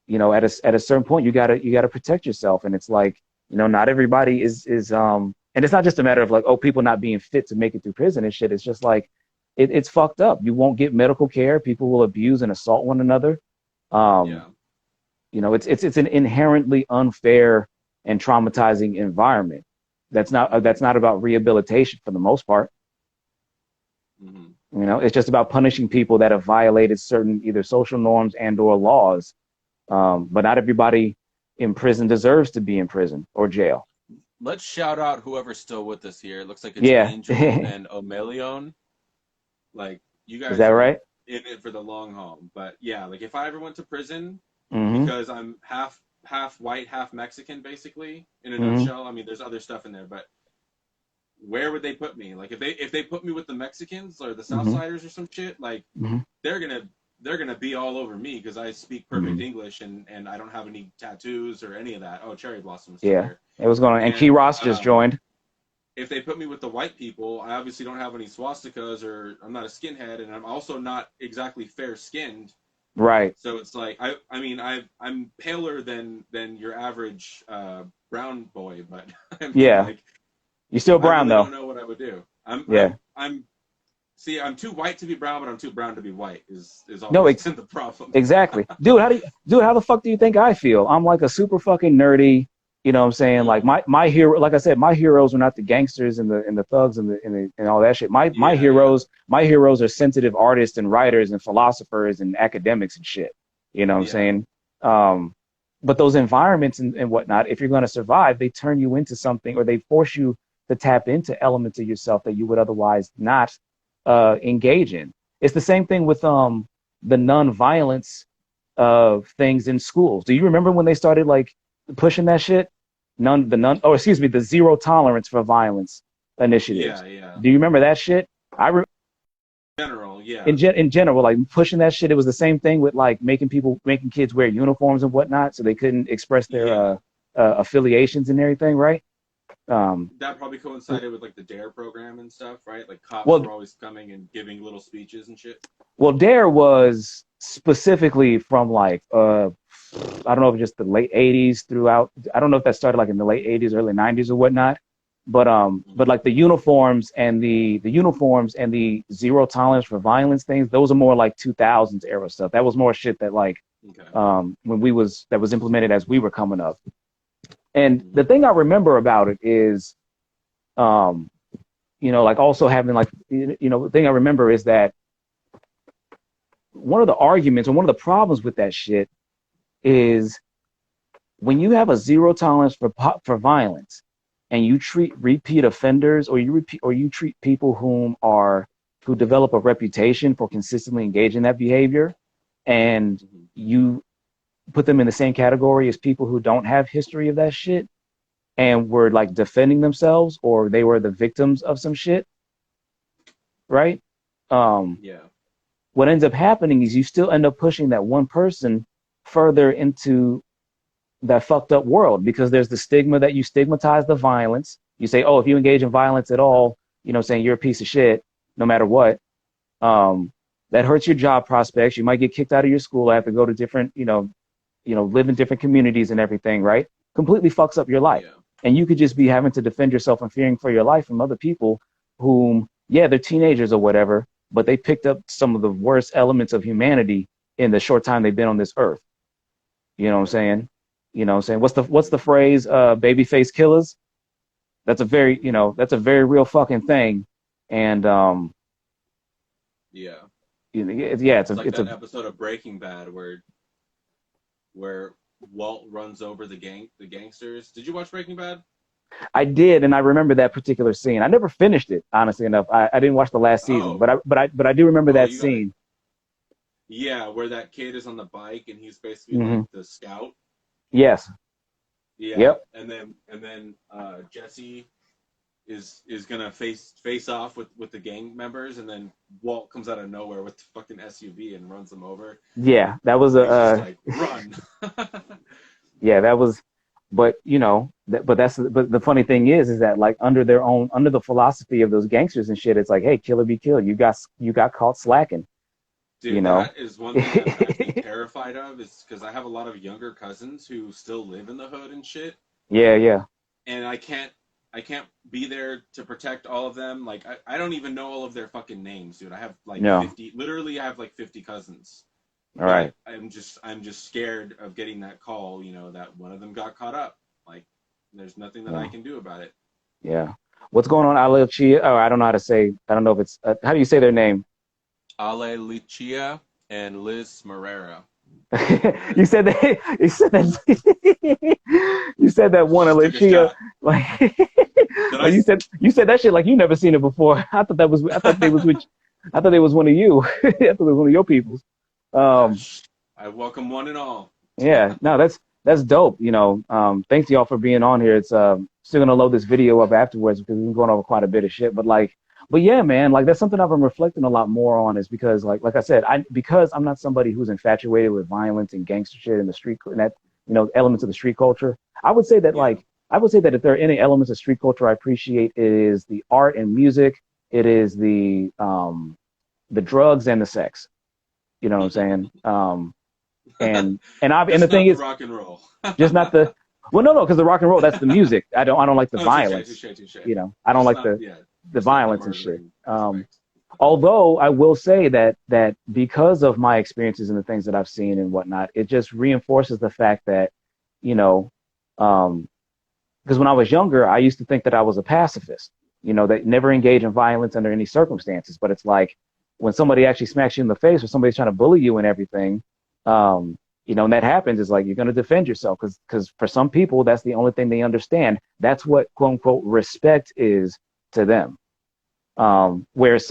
You know, at a certain point, you gotta protect yourself, and it's like, you know, not everybody is and it's not just a matter of like, oh, people not being fit to make it through prison and shit. It's just like. It's fucked up. You won't get medical care. People will abuse and assault one another. You know, it's an inherently unfair and traumatizing environment. That's not about rehabilitation for the most part. You know, it's just about punishing people that have violated certain either social norms and or laws. But not everybody in prison deserves to be in prison or jail. Let's shout out whoever's still with us here. It looks like it's Angel and Omelion. Like, you guys is that right? In it for the long haul. But yeah, like if I ever went to prison because I'm half white, half Mexican, basically, in a nutshell. I mean, there's other stuff in there, but where would they put me? Like if they put me with the Mexicans or the Southsiders or some shit, like they're gonna be all over me because I speak perfect English and I don't have any tattoos or any of that. Oh, Cherry Blossoms. Yeah, it was going on. And Key Ross just joined. If they put me with the white people, I obviously don't have any swastikas or I'm not a skinhead and I'm also not exactly fair skinned. Right. So it's like I mean I'm paler than your average brown boy, but I mean, like, you're still brown though. I don't know what I would do. I'm too white to be brown, but I'm too brown to be white. Is always the problem. Exactly, dude. How the fuck do you think I feel? I'm like a super fucking nerdy. You know what I'm saying? Like my hero, like I said, my heroes are not the gangsters and the thugs and all that shit. My heroes are sensitive artists and writers and philosophers and academics and shit. You know what I'm saying? But those environments and whatnot, if you're going to survive, they turn you into something, or they force you to tap into elements of yourself that you would otherwise not engage in. It's the same thing with the non-violence things in schools. Do you remember when they started like pushing that shit? The zero tolerance for violence initiatives. Yeah. Do you remember that shit? In general, like pushing that shit. It was the same thing with like making kids wear uniforms and whatnot, so they couldn't express their affiliations and everything, right? That probably coincided with like the DARE program and stuff, right? Like cops were always coming and giving little speeches and shit. Well, DARE was specifically from like I don't know if just the late 80s throughout. I don't know if that started like in the late 80s, early 90s or whatnot. But like the uniforms and the zero tolerance for violence things, those are more like 2000s era stuff. That was more shit that like that was implemented as we were coming up. And the thing I remember about it is, you know, like also having like, you know, the thing I remember is that one of the arguments or one of the problems with that shit is when you have a zero tolerance for violence and you treat repeat offenders or you treat people who develop a reputation for consistently engaging in that behavior, and you put them in the same category as people who don't have history of that shit and were like defending themselves or they were the victims of some shit, right? Yeah. What ends up happening is you still end up pushing that one person further into that fucked up world because there's the stigma that you stigmatize the violence. You say, oh, if you engage in violence at all, you know, saying you're a piece of shit, no matter what. That hurts your job prospects. You might get kicked out of your school, have to go to different, live in different communities and everything, right? Completely fucks up your life. Yeah. And you could just be having to defend yourself and fearing for your life from other people whom, yeah, they're teenagers or whatever, but they picked up some of the worst elements of humanity in the short time they've been on this earth. You know what I'm saying? What's the phrase, babyface killers? That's a very real fucking thing. And Yeah. it's like that a episode of Breaking Bad where Walt runs over the gangsters. Did you watch Breaking Bad? I did, and I remember that particular scene. I never finished it, honestly enough. I didn't watch the last season, Oh. but I do remember that You got it. scene. Yeah, where that kid is on the bike and he's basically Mm-hmm. like the scout. Yes. Yeah. Yep. And then Jesse is gonna face off with the gang members, and then Walt comes out of nowhere with the fucking SUV and runs them over. Yeah, that was He's just like, run. yeah, that was, but but the funny thing is that like under the philosophy of those gangsters and shit, it's like, hey, kill or be killed. You got caught slacking. Dude, that is one thing I'm actually terrified of, is because I have a lot of younger cousins who still live in the hood and shit. Yeah. And I can't be there to protect all of them. Like I don't even know all of their fucking names, dude. I have like 50. Literally, I have like 50 cousins. All right. I'm just scared of getting that call. That one of them got caught up. Like, there's nothing that I can do about it. Yeah. What's going on, Ale Chia? Oh, I don't know how to say. I don't know if it's. How do you say their name? Ale Lichia and Liz Morera. You said that. You said that. You said that one Ale Chia. Like, like you said that shit like you never seen it before. I thought that was. I thought they was which. I thought they was one of you. I thought it was one of your peoples. I welcome one and all. Yeah. No, that's dope. Thanks to y'all for being on here. It's still gonna load this video up afterwards because we've been going over quite a bit of shit. But yeah, man, like that's something I've been reflecting a lot more on, is because like I said, because I'm not somebody who's infatuated with violence and gangster shit in the street and that, elements of the street culture. I would say that if there are any elements of street culture I appreciate, it is the art and music, it is the drugs and the sex. You know what I'm saying? And the thing is, rock and roll. just not the. Well, no, because the rock and roll, that's the music. I don't like the violence. Touche. I don't like the violence and shit. Although I will say that because of my experiences and the things that I've seen and whatnot, it just reinforces the fact that, because when I was younger, I used to think that I was a pacifist, that never engage in violence under any circumstances. But it's like when somebody actually smacks you in the face or somebody's trying to bully you and everything, and that happens, is like you're going to defend yourself because for some people, that's the only thing they understand. That's what quote unquote respect is to them. Whereas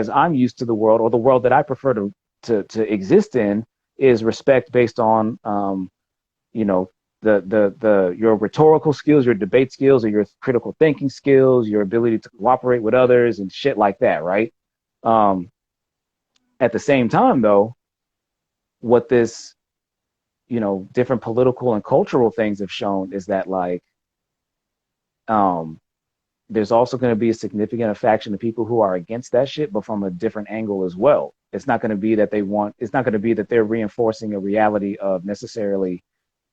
I'm used to the world, or the world that I prefer to exist in, is respect based on, your rhetorical skills, your debate skills, or your critical thinking skills, your ability to cooperate with others and shit like that. Right. At the same time, though, what this, different political and cultural things have shown is that there's also going to be a significant faction of people who are against that shit, but from a different angle as well. It's not going to be that they're reinforcing a reality of necessarily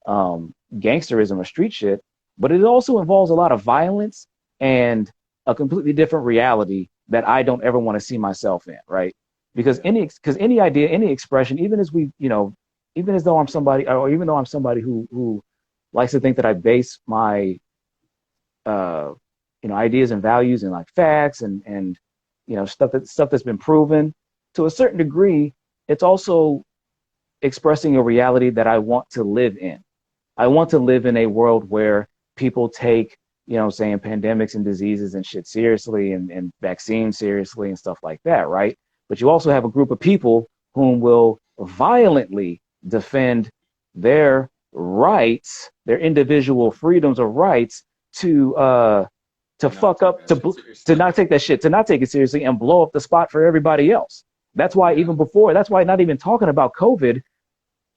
gangsterism or street shit, but it also involves a lot of violence and a completely different reality that I don't ever want to see myself in, right? Because any idea, any expression, even though I'm somebody who likes to think that I base my ideas and values and like facts and stuff that's been proven to a certain degree, it's also expressing a reality that I want to live in. I want to live in a world where people take, you know, saying pandemics and diseases and shit seriously, and vaccines seriously and stuff like that, right? But you also have a group of people whom will violently defend their rights, their individual freedoms or rights to Not fuck take up, that shit to seriously. not take that shit, to not take it seriously and blow up the spot for everybody else. That's why Yeah. even before, that's why not even talking about COVID,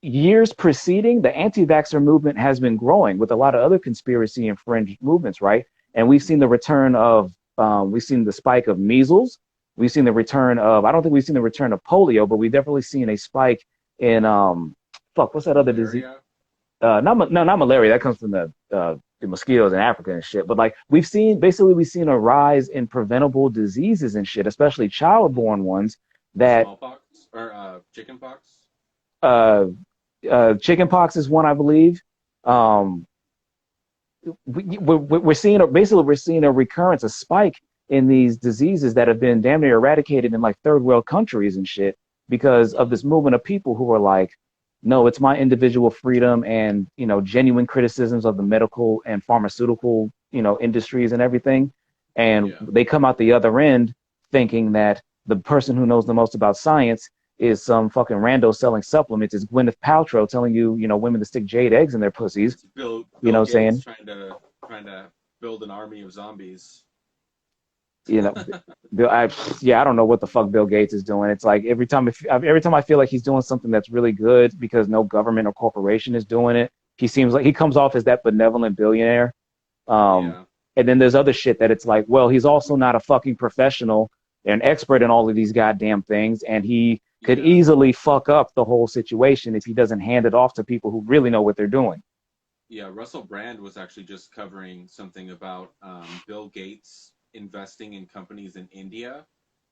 years preceding, the anti-vaxxer movement has been growing with a lot of other conspiracy and fringe movements, right? And we've seen the return of, we've seen the spike of measles. We've seen the return of, I don't think we've seen the return of polio, but we've definitely seen a spike in, what's that other disease? Malaria. Not malaria. That comes from the mosquitoes in Africa and shit. But like we've seen a rise in preventable diseases and shit, especially child-born ones that Smallpox or chickenpox. uh, chickenpox is one, I believe. Um, we're seeing we're seeing a recurrence, a spike in these diseases that have been damn near eradicated in like third world countries and shit because of this movement of people who are like, no, it's my individual freedom and, you know, genuine criticisms of the medical and pharmaceutical, you know, industries and everything. And Yeah. they come out the other end thinking that the person who knows the most about science is some fucking rando selling supplements. It's Gwyneth Paltrow telling you, you know, women to stick jade eggs in their pussies. It's Bill You Bill know what I'm Gates saying? trying to build an army of zombies. You know, I don't know what the fuck Bill Gates is doing. It's like every time I feel like he's doing something that's really good because no government or corporation is doing it, he seems like he comes off as that benevolent billionaire. Um, Yeah. and then there's other shit that it's like, well, he's also not a fucking professional, an expert in all of these goddamn things, and he could Yeah. easily fuck up the whole situation if he doesn't hand it off to people who really know what they're doing. Yeah. Russell Brand was actually just covering something about Bill Gates investing in companies in India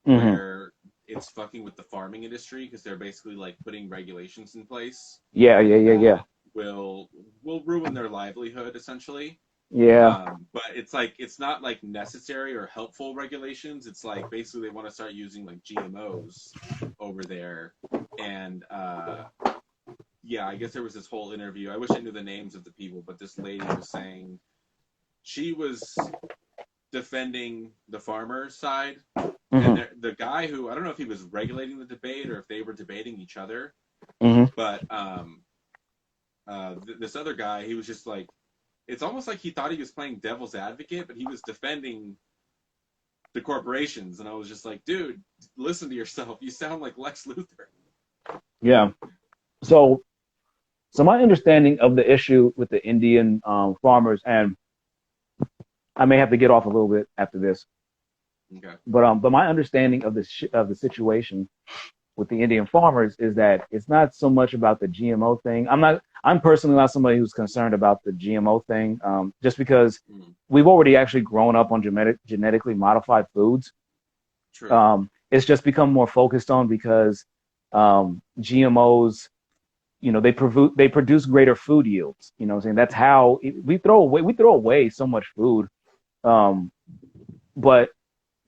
Mm-hmm. where it's fucking with the farming industry because they're basically like putting regulations in place Yeah, yeah, yeah, yeah, that will will ruin their livelihood essentially. yeah. But it's like it's not like necessary or helpful regulations. It's like basically they want to start using like GMOs over there. And yeah, I guess there was this whole interview. I wish I knew the names of the people, but this lady was saying she was defending the farmer side, and Mm-hmm. the guy who I don't know if he was regulating the debate or if they were debating each other, Mm-hmm. but this other guy, he was just like, it's almost like he thought he was playing devil's advocate, but he was defending the corporations, and I was just like, dude, listen to yourself. You sound like Lex Luthor. Yeah. So So my understanding of the issue with the Indian farmers, and I may have to get off a little bit after this, Okay. but my understanding of the situation with the Indian farmers is that it's not so much about the GMO thing. I'm personally not somebody who's concerned about the GMO thing, just because Mm, we've already actually grown up on genetically modified foods. true. It's just become more focused on because GMOs, you know, they produce greater food yields. You know what I'm saying? That's how we throw away so much food. Um, but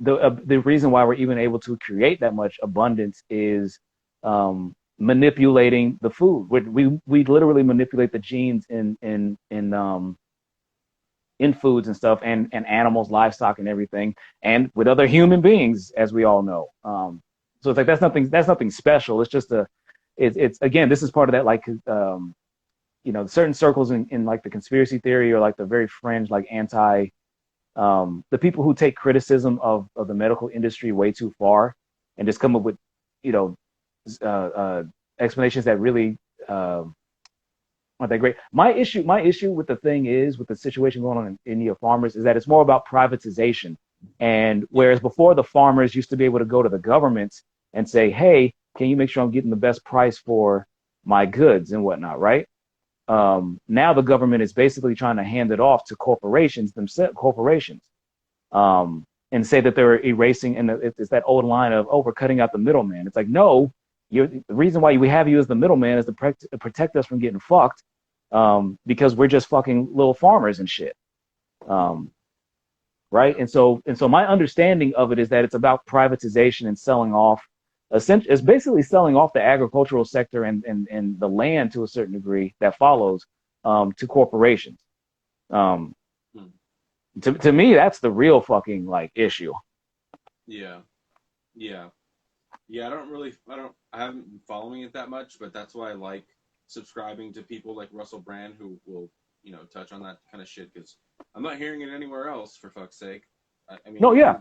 the reason why we're even able to create that much abundance is manipulating the food. We literally manipulate the genes in foods and stuff, and animals, livestock, and everything, and with other human beings, as we all know. So it's like that's nothing special. It's just it's again, this is part of that, like, you know, certain circles in like the conspiracy theory, or like the very fringe, like anti, the people who take criticism of the medical industry way too far and just come up with, you know, explanations that really aren't that great. My issue with the thing is, with the situation going on in India farmers, is that it's more about privatization. And Yeah. whereas before, the farmers used to be able to go to the government and say, hey, can you make sure I'm getting the best price for my goods and whatnot, right? Now the government is basically trying to hand it off to corporations themselves, and say that they're erasing, and it's that old line of, oh, we're cutting out the middleman. It's like, no, the reason why we have you as the middleman is to protect us from getting fucked, because we're just fucking little farmers and shit. Um, right? Yeah. And so my understanding of it is that it's about privatization and selling off, It's basically selling off the agricultural sector and the land to a certain degree that follows to corporations. Um, Hmm. to me, that's the real fucking like issue. Yeah. Yeah. Yeah, I haven't been following it that much, but that's why I like subscribing to people like Russell Brand who will, touch on that kind of shit because I'm not hearing it anywhere else, for fuck's sake. I mean, No, yeah.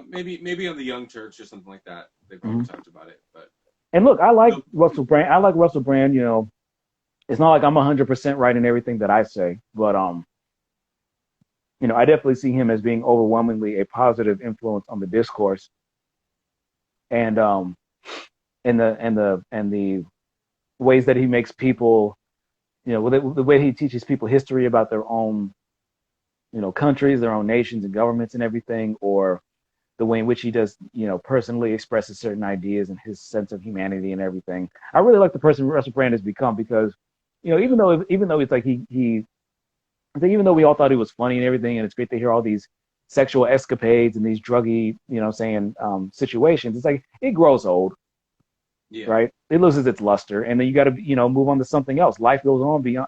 maybe on the Young Turks or something like that. They probably Mhm. talked about it, but And look, I like nope. Russell Brand. I like Russell Brand. It's not like I'm 100% right in everything that I say, but I definitely see him as being overwhelmingly a positive influence on the discourse and and the ways that he makes people, the way he teaches people history about their own, countries, their own nations and governments and everything, or the way in which he does, personally expresses certain ideas and his sense of humanity and everything. I really like the person Russell Brand has become because, even though it's like I think even though we all thought he was funny and everything, and it's great to hear all these sexual escapades and these druggy, saying situations, it's like it grows old, Yeah. right? It loses its luster, and then you got to, move on to something else. Life goes on beyond.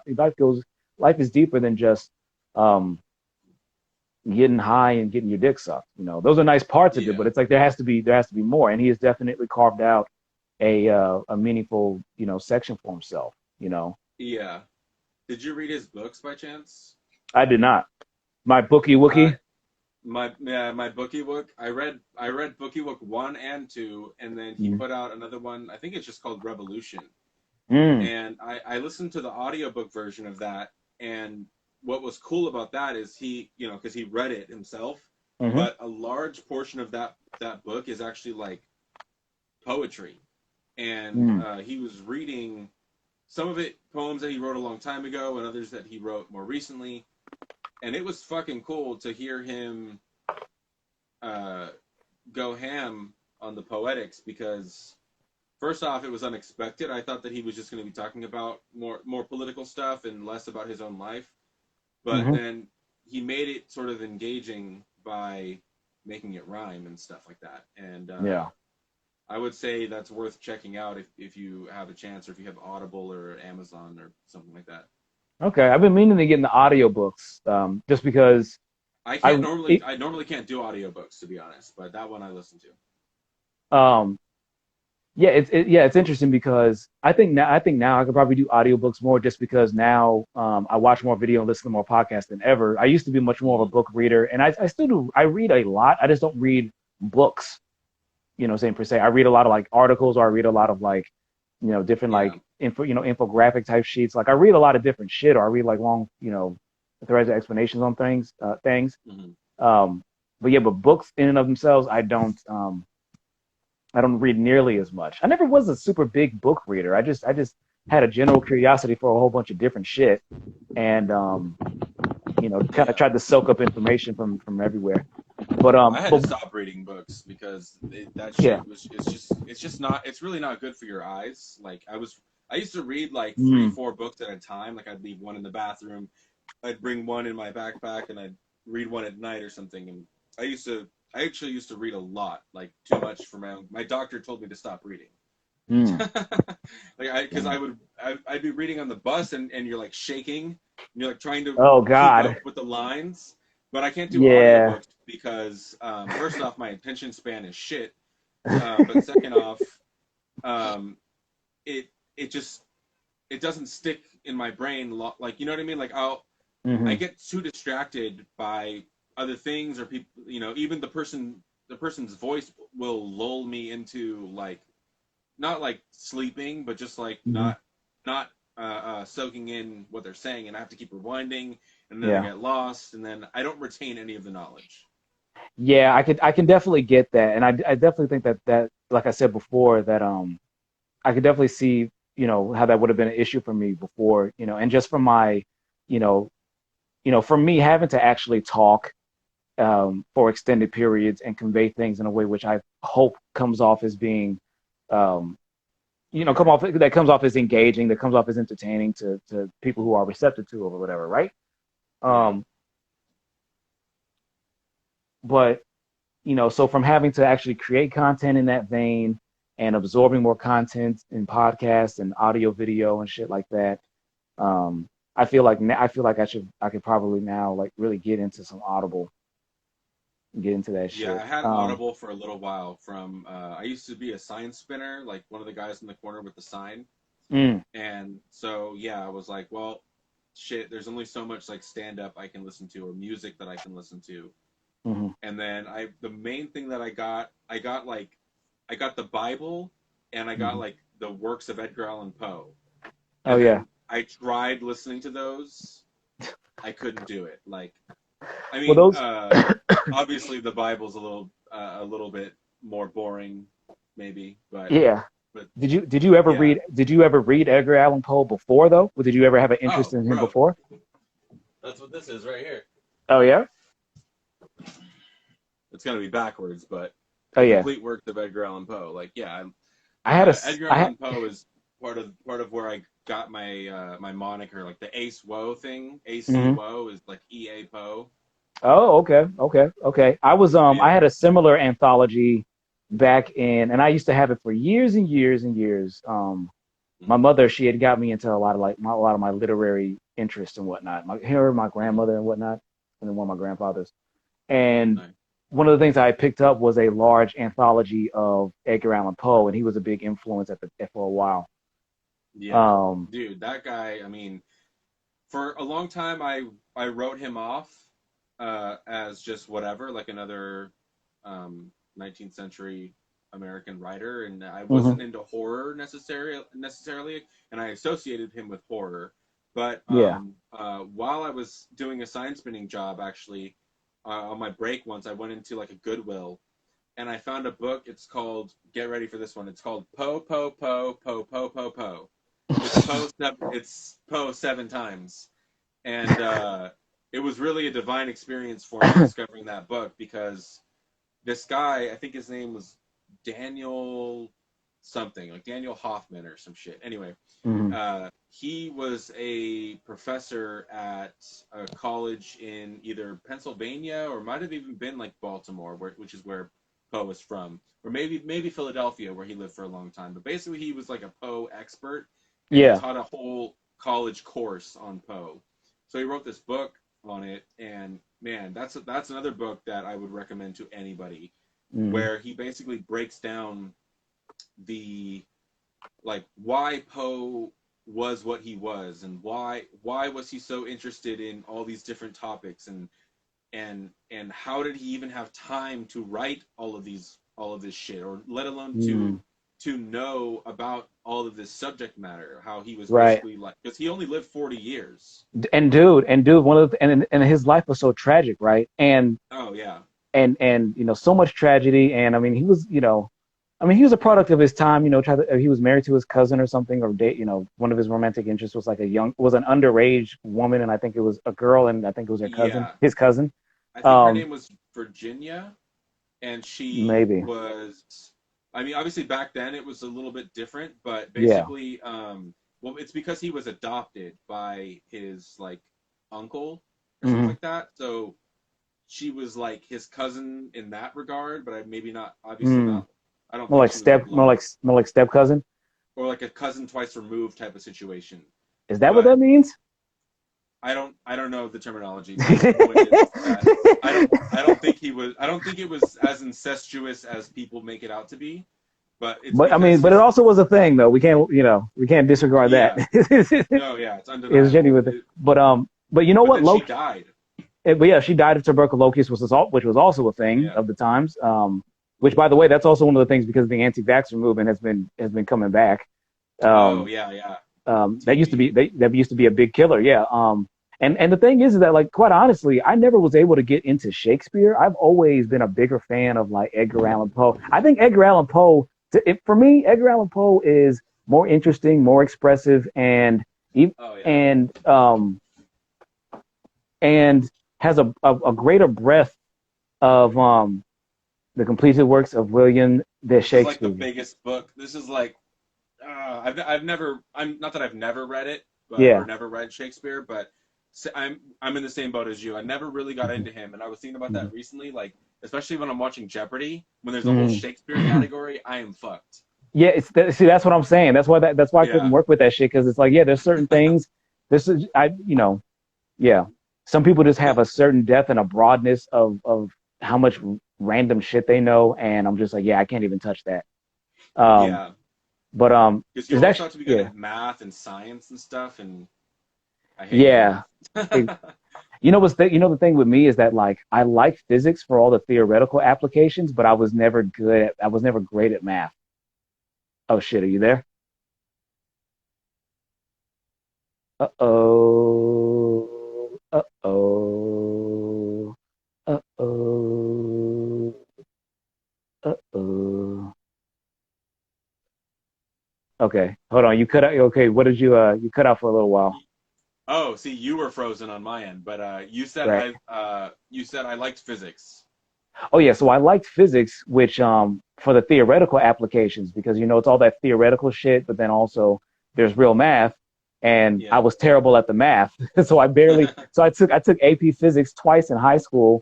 Life is deeper than just um, getting high and getting your dick sucked. Those are nice parts of it, Yeah. but it's like there has to be more, and he has definitely carved out a meaningful, section for himself. Yeah. Did you read his books by chance? I did not. My bookie Uh, wookie. my Bookie book. I read Bookie book 1 and 2, and then he Mm. put out another one. I think it's just called Revolution. Mm. And I listened to the audiobook version of that. And what was cool about that is because he read it himself, Hmm. but a large portion of that book is actually like poetry. And Mm. he was reading some of it poems that he wrote a long time ago, and others that he wrote more recently. And it was fucking cool to hear him uh, go ham on the poetics because first off, it was unexpected. I thought that he was just going to be talking about more political stuff and less about his own life. But Hmm. then he made it sort of engaging by making it rhyme and stuff like that. And Yeah. I would say that's worth checking out if you have a chance or if you have Audible or Amazon or something like that. Okay. I've been meaning to get into audiobooks, just because I I can't normally it, I normally can't do audiobooks to be honest, but that one I listen to. um yeah, it's interesting because I think now I could probably do audiobooks more just because now I watch more video and listen to more podcasts than ever. I used to be much more of a Mm-hmm. book reader, and I still do. I read a lot. I just don't read books, saying per se. I read a lot of like articles, or I read a lot of like, different Yeah. like infographic type sheets. Like I read a lot of different shit, or I read like long, threads of explanations on things. Mm-hmm. Um, but yeah, but books in and of themselves, I don't read nearly as much. I never was a super big book reader. I just had a general curiosity for a whole bunch of different shit, and kind of Yeah. tried to soak up information from everywhere. But I had to but stop reading books because that yeah. shit was it's just not it's really not good for your eyes. Like I used to read like three Mm. four books at a time. Like I'd leave one in the bathroom, I'd bring one in my backpack, and I'd read one at night or something. And I actually used to read a lot, like too much for my own. My doctor told me to stop reading. Mm. Because I'd be reading on the bus and you're like shaking and you're like trying to Oh keep up God. with the lines, but I can't do Yeah. audiobooks because first off my attention span is shit, but second off um, it it just it doesn't stick in my brain like you know what I mean, like I Hmm. get too distracted by other things or people, even the person's voice will lull me into like not like sleeping, but just like Hmm. not soaking in what they're saying, and I have to keep rewinding, and then I Yeah. get lost, and then I don't retain any of the knowledge. Yeah, I can definitely get that, and I definitely think that like I said before that I could definitely see how that would have been an issue for me before, and just from my you know for me having to actually talk for extended periods and convey things in a way which I hope comes off as being um, comes off as engaging, that comes off as entertaining to people who are receptive to it or whatever, right? Yeah. Um, but so from having to actually create content in that vein and absorbing more content in podcasts and audio, video, and shit like that, I feel like I could probably now like really get into some Audible, get into that Yeah, shit. I had Audible for a little while. I used to be a sign spinner, like one of the guys in the corner with the sign. Mm, And so, yeah, I was like, well, shit, there's only so much like stand up I can listen to or music that I can listen to. hmm And then the main thing that I got the Bible and I got hmm like the works of Edgar Allan Poe. Oh And yeah. then I tried listening to those. I couldn't do it. Like, I Well, mean, those. obviously the Bible's a little bit more boring, maybe, Yeah. but yeah. Did you ever read Edgar Allan Poe before though? Or did you ever have an interest Oh, in him bro, before? that's what this is right here. Oh yeah. It's gonna be backwards, but Oh the yeah. complete works of Edgar Allan Poe. Like, yeah, I had a Edgar I had Allan Poe is part of where I got my my moniker, like the Ace Woe thing. AC mhm. Woe is like EA Poe. Oh, okay, okay, okay. Yeah. I had a similar anthology back in, and I used to have it for years and years and years. My Mm-hmm. mother, she had got me into a lot of a lot of my literary interests and whatnot. My Mm-hmm. grandmother and whatnot, and then one of my grandfathers. And Nice. one of the things I picked up was a large anthology of Edgar Allan Poe, and he was a big influence for a while. Yeah, Um, dude, that guy. I mean, for a long time, I wrote him off as just whatever, like another 19th century American writer, and I mhm, wasn't into horror necessarily, and I associated him with horror. But yeah. while I was doing a sign spinning job, actually, on my break once, I went into like a Goodwill, and I found a book. It's called, get ready for this one. It's called Poe Poe Poe Poe Poe Poe Poe. It's Poe seven times, and it was really a divine experience for me discovering that book because this guy, I think his name was Daniel something, like Daniel Hoffman or some shit. Anyway, Mhm, he was a professor at a college in either Pennsylvania or might have even been like Baltimore, which is where Poe was from, or maybe Philadelphia, where he lived for a long time. But basically, he was like a Poe expert, and he yeah. taught a whole college course on Poe. So he wrote this book on it, and man, that's another book that I would recommend to anybody, Mhm, where he basically breaks down the like why Poe was what he was and why was he so interested in all these different topics and how did he even have time to write all of this shit or let alone mhm. to know about all of this subject matter, how he was Right. basically like, because he only lived 40 years. And dude, one of and his life was so tragic, right? Oh yeah. And so much tragedy. And I mean, he was a product of his time. He was married to his cousin or something, or date. One of his romantic interests was was an underage woman, and I think it was a girl, and I think it was Yeah, his cousin. I think her Um, name was Virginia, and she maybe, was, I mean, obviously back then it was a little bit different, but yeah. basically well, it's because he was adopted by his like uncle or something hmm like that, so she was like his cousin in that regard, but maybe not, obviously Mm. not. I don't think she was blood More like step cousin. or like a cousin twice removed type of situation. Is that what But that means? I don't know the terminology, but the point is that I don't think it was as incestuous as people make it out to be, but it's But I mean, because but it his, also was a thing, though. We can't disregard that. yeah, no, yeah, it's It was undeniable. genuine. But you know But what, then she Loki? died. But yeah, she died of tuberculosis, which was also a thing Yeah. of the times. Which, by the way, that's also one of the things because the anti-vaxxer movement has been coming back. Oh Um, yeah, yeah. that TB. that used to be a big killer. Yeah. And the thing is that like quite honestly, I never was able to get into Shakespeare. I've always been a bigger fan of like Edgar Allan Poe. I think Edgar Allan Poe, for me, Edgar Allan Poe is more interesting, more expressive, Oh yeah. and and has a greater breadth of the completed works of William de This is like the Shakespeare. biggest book. This is like I've never, I'm not that I've never read it, but or Yeah. never read Shakespeare, but I'm in the same boat as you. I never really got Mhm. into him, and I was thinking about Mhm. that recently. Like, especially when I'm watching Jeopardy, when there's a whole Mm. Shakespeare category, I am fucked. Yeah, see, that's what I'm saying. That's why I couldn't Yeah. work with that shit because it's like, yeah, there's certain things. This is yeah. Some people just have a certain depth and a broadness of how much random shit they know, and I'm just like, yeah, I can't even touch that. Um, Yeah. but Because you is always that have to be good yeah, at math and science and stuff, and I hate yeah. math. The thing with me is that like I like physics for all the theoretical applications, but I was never great at math. Oh shit, are you there? Uh-oh. Uh-oh. Uh-oh. Uh-oh. Okay, hold on. You cut out. Okay, what did you cut out for a little while, Oh, see, you were frozen on my end, but right? you said I liked physics. Oh yeah, so I liked physics, which for the theoretical applications because it's all that theoretical shit, but then also there's real math, and I Yeah. was terrible at the math, so I took AP Physics twice in high school,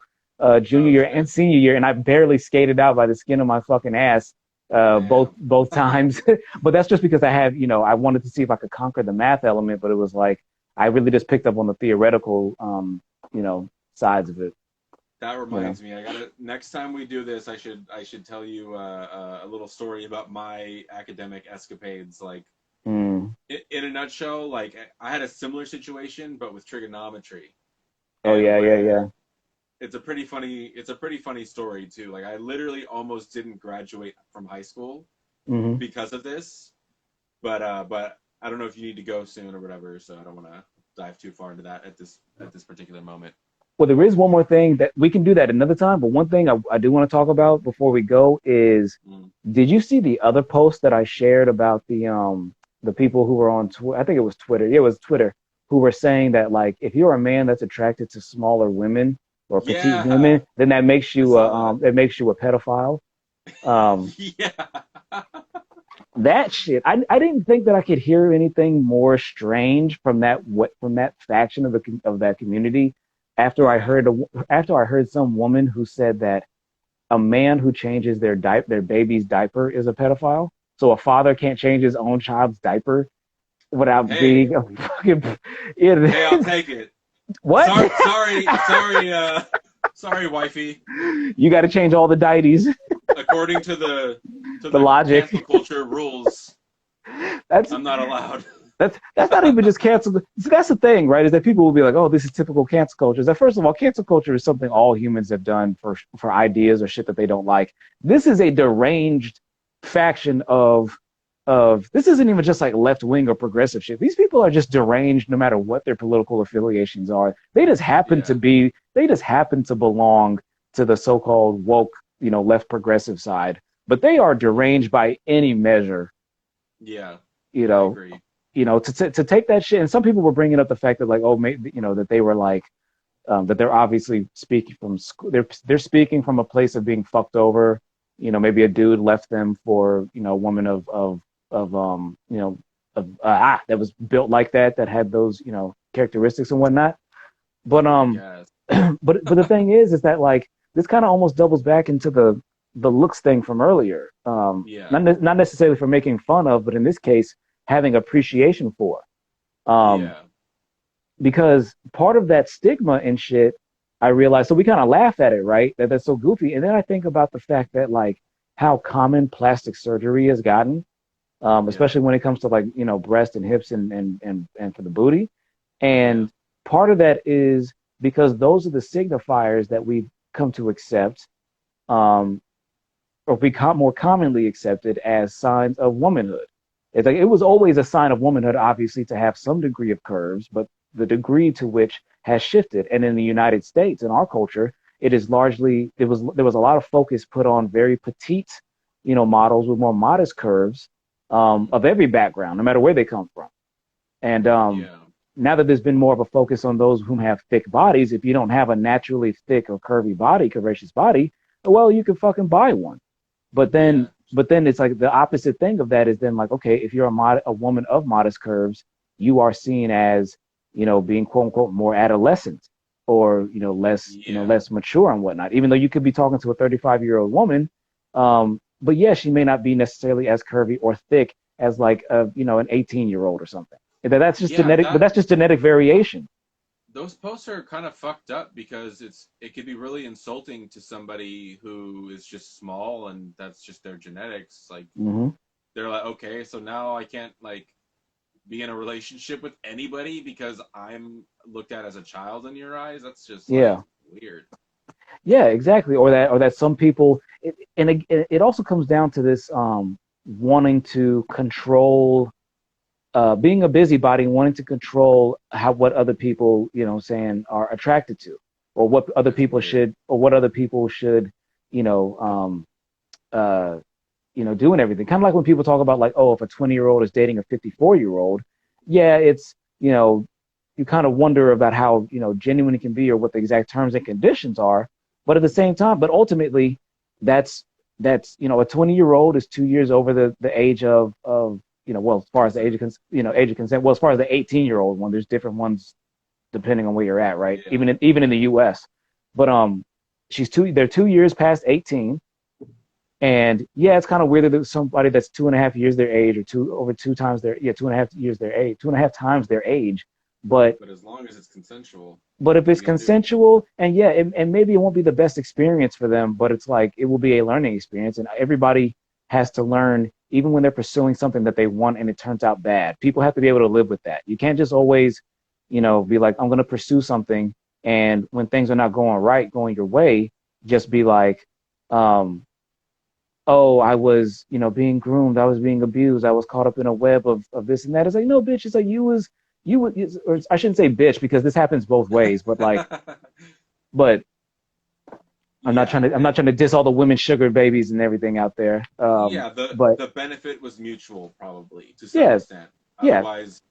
junior Oh year and shit. senior year, and I barely skated out by the skin of my fucking ass, both Damn. both times. But that's just because I wanted to see if I could conquer the math element, but it was like I really just picked up on the theoretical sides of it, That you know. reminds me, I gotta next time we do this, I should tell you a little story about my academic escapades. Like Mm. in a nutshell, like I had a similar situation, but with trigonometry, Oh and yeah, yeah, where yeah. it's a pretty funny story too. Like I literally almost didn't graduate from high school Hmm. because of this, but I don't know if you need to go soon or whatever, so I don't want to dive too far into that at this particular moment. Well, there is one more thing that we can do that another time, but one thing I do want to talk about before we go is, Mm. did you see the other post that I shared about the people who were on Twitter? I think it was Twitter. Yeah, it was Twitter, who were saying that like if you're a man that's attracted to smaller women or petite Yeah, women, then that makes I you saw that. it makes you a pedophile. Um, Yeah. that shit, I didn't think that I could hear anything more strange from that faction of that community Yeah. after I heard some woman who said that a man who changes their baby's diaper is a pedophile. So a father can't change his own child's diaper without Hey, being a fucking it. hey, I'll take it. What? Sorry, wifey. You got to change all the deities. According to the to The the logic. cancel culture rules, That's I'm not allowed. that's not even just cancel. So that's the thing, right? Is that people will be like, "Oh, this is typical cancel culture." Is that first of all, cancel culture is something all humans have done for ideas or shit that they don't like. This is a deranged faction of this isn't even just like left wing or progressive shit. These people are just deranged no matter what their political affiliations are. Yeah. They just happen to belong to the so-called woke, left progressive side. But they are deranged by any measure, Yeah. you I know, agree. to take that shit. And some people were bringing up the fact that like, oh, maybe, that they were like, that they're obviously speaking from they're speaking from a place of being fucked over. Maybe a dude left them for a woman of that was built like that had those characteristics and whatnot. But I guess. but the thing is that like this kind of almost doubles back into the looks thing from earlier. Yeah. Not necessarily for making fun of, but in this case having appreciation for. Um, Yeah. because part of that stigma and shit, I realized. So we kind of laugh at it, right? That's so goofy. And then I think about the fact that like how common plastic surgery has gotten, Yeah. especially when it comes to like breast and hips and for the booty. Yeah. And part of that is because those are the signifiers that we've come to accept, um, or become more commonly accepted as signs of womanhood. It's like it was always a sign of womanhood, obviously, to have some degree of curves, but the degree to which has shifted. And in the United States, in our culture, it is largely there was a lot of focus put on very petite, models with more modest curves, Mm. of every background, no matter where they come from. And Yeah. now that there's been more of a focus on those who have thick bodies, if you don't have a naturally thick or curvy body, curvaceous body, well, you can fucking buy one. But then, Yeah. but then it's like the opposite thing of that is then like, okay, if you're a woman of modest curves, you are seen as, being quote unquote more adolescent. or less Yeah. less mature and whatnot. Even though you could be talking to a 35-year-old woman, but yeah, she may not be necessarily as curvy or thick as like an 18-year-old or something. That's just Yeah, genetic, but that that's just genetic variation. those posts are kind of fucked up because it could be really insulting to somebody who is just small and that's just their genetics. Like Hmm. they're like, okay, so now I can't like be in a relationship with anybody because I'm looked at as a child in your eyes. That's just like Yeah. weird. Yeah, exactly. Or that some people, it also comes down to this wanting to control, being a busybody, wanting to control how what other people, saying are attracted to, or what other That's people weird. should, you know, um, uh, do and everything. Kind of like when people talk about like, oh, if a 20-year-old is dating a 54-year-old, yeah, it's you kind of wonder about how genuine it can be or what the exact terms and conditions are. But at the same time, but ultimately, that's a 20-year-old is 2 years over the age of well, as far as the age of Consent. age of consent. Well, as far as the 18-year-old one, there's different ones depending on where you're at, right? Yeah. Even in the U.S. But they're 2 years past 18, and yeah, it's kind of weird that there's somebody that's 2.5 years their age, or over 2 times their, yeah, 2.5 years their age, 2.5 times their age. But But as long as it's consensual, if what it's are you gonna do? consensual, and yeah, and maybe it won't be the best experience for them, but it's like it will be a learning experience, and everybody has to learn, even when they're pursuing something that they want and it turns out bad. People have to be able to live with that. You can't just always, be like, I'm going to pursue something, and when things are not going right, going your way, just be like, um, oh, I was, being groomed, I was being abused, I was caught up in a web of this and that. It's like, no, bitch, it's like you was, or I shouldn't say bitch because this happens both ways, but like, but Yeah, I'm not trying to diss all the women sugar babies and everything out there. yeah. The But the benefit was mutual, probably to some yeah, extent. yeah, Otherwise,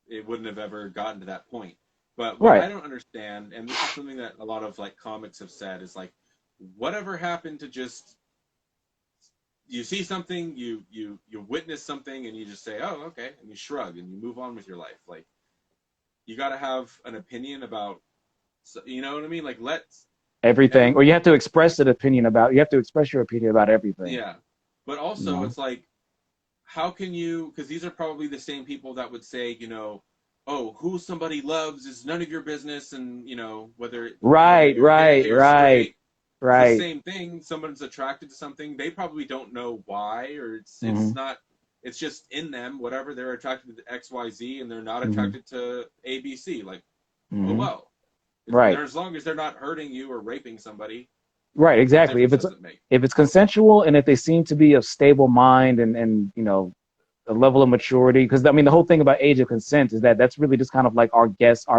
it wouldn't have ever gotten to that point. But what right. I don't understand, and this is something that a lot of like comics have said, is like, whatever happened to just you see something, you witness something, and you just say, oh, okay, and you shrug and you move on with your life. Like you got to have an opinion about, you know what I mean? Like let's Everything, or everybody, you have to express your opinion about everything. yeah. But You also, know, it's like how can you, because these are probably the same people that would say, oh, who somebody loves is none of your business, and whether right, you're right, gay or right, straight, it's the right. same thing. Someone's attracted to something, they probably don't know why, or it's Hmm. not, it's just in them, whatever. They're attracted to XYZ and they're not Hmm. attracted to ABC. Like, oh Hmm. well. Right. They're, as long as they're not hurting you or raping somebody, Right, what exactly. difference does it make? If it's consensual, and if they seem to be of stable mind, and a level of maturity, because I mean the whole thing about age of consent is that that's really just kind of like our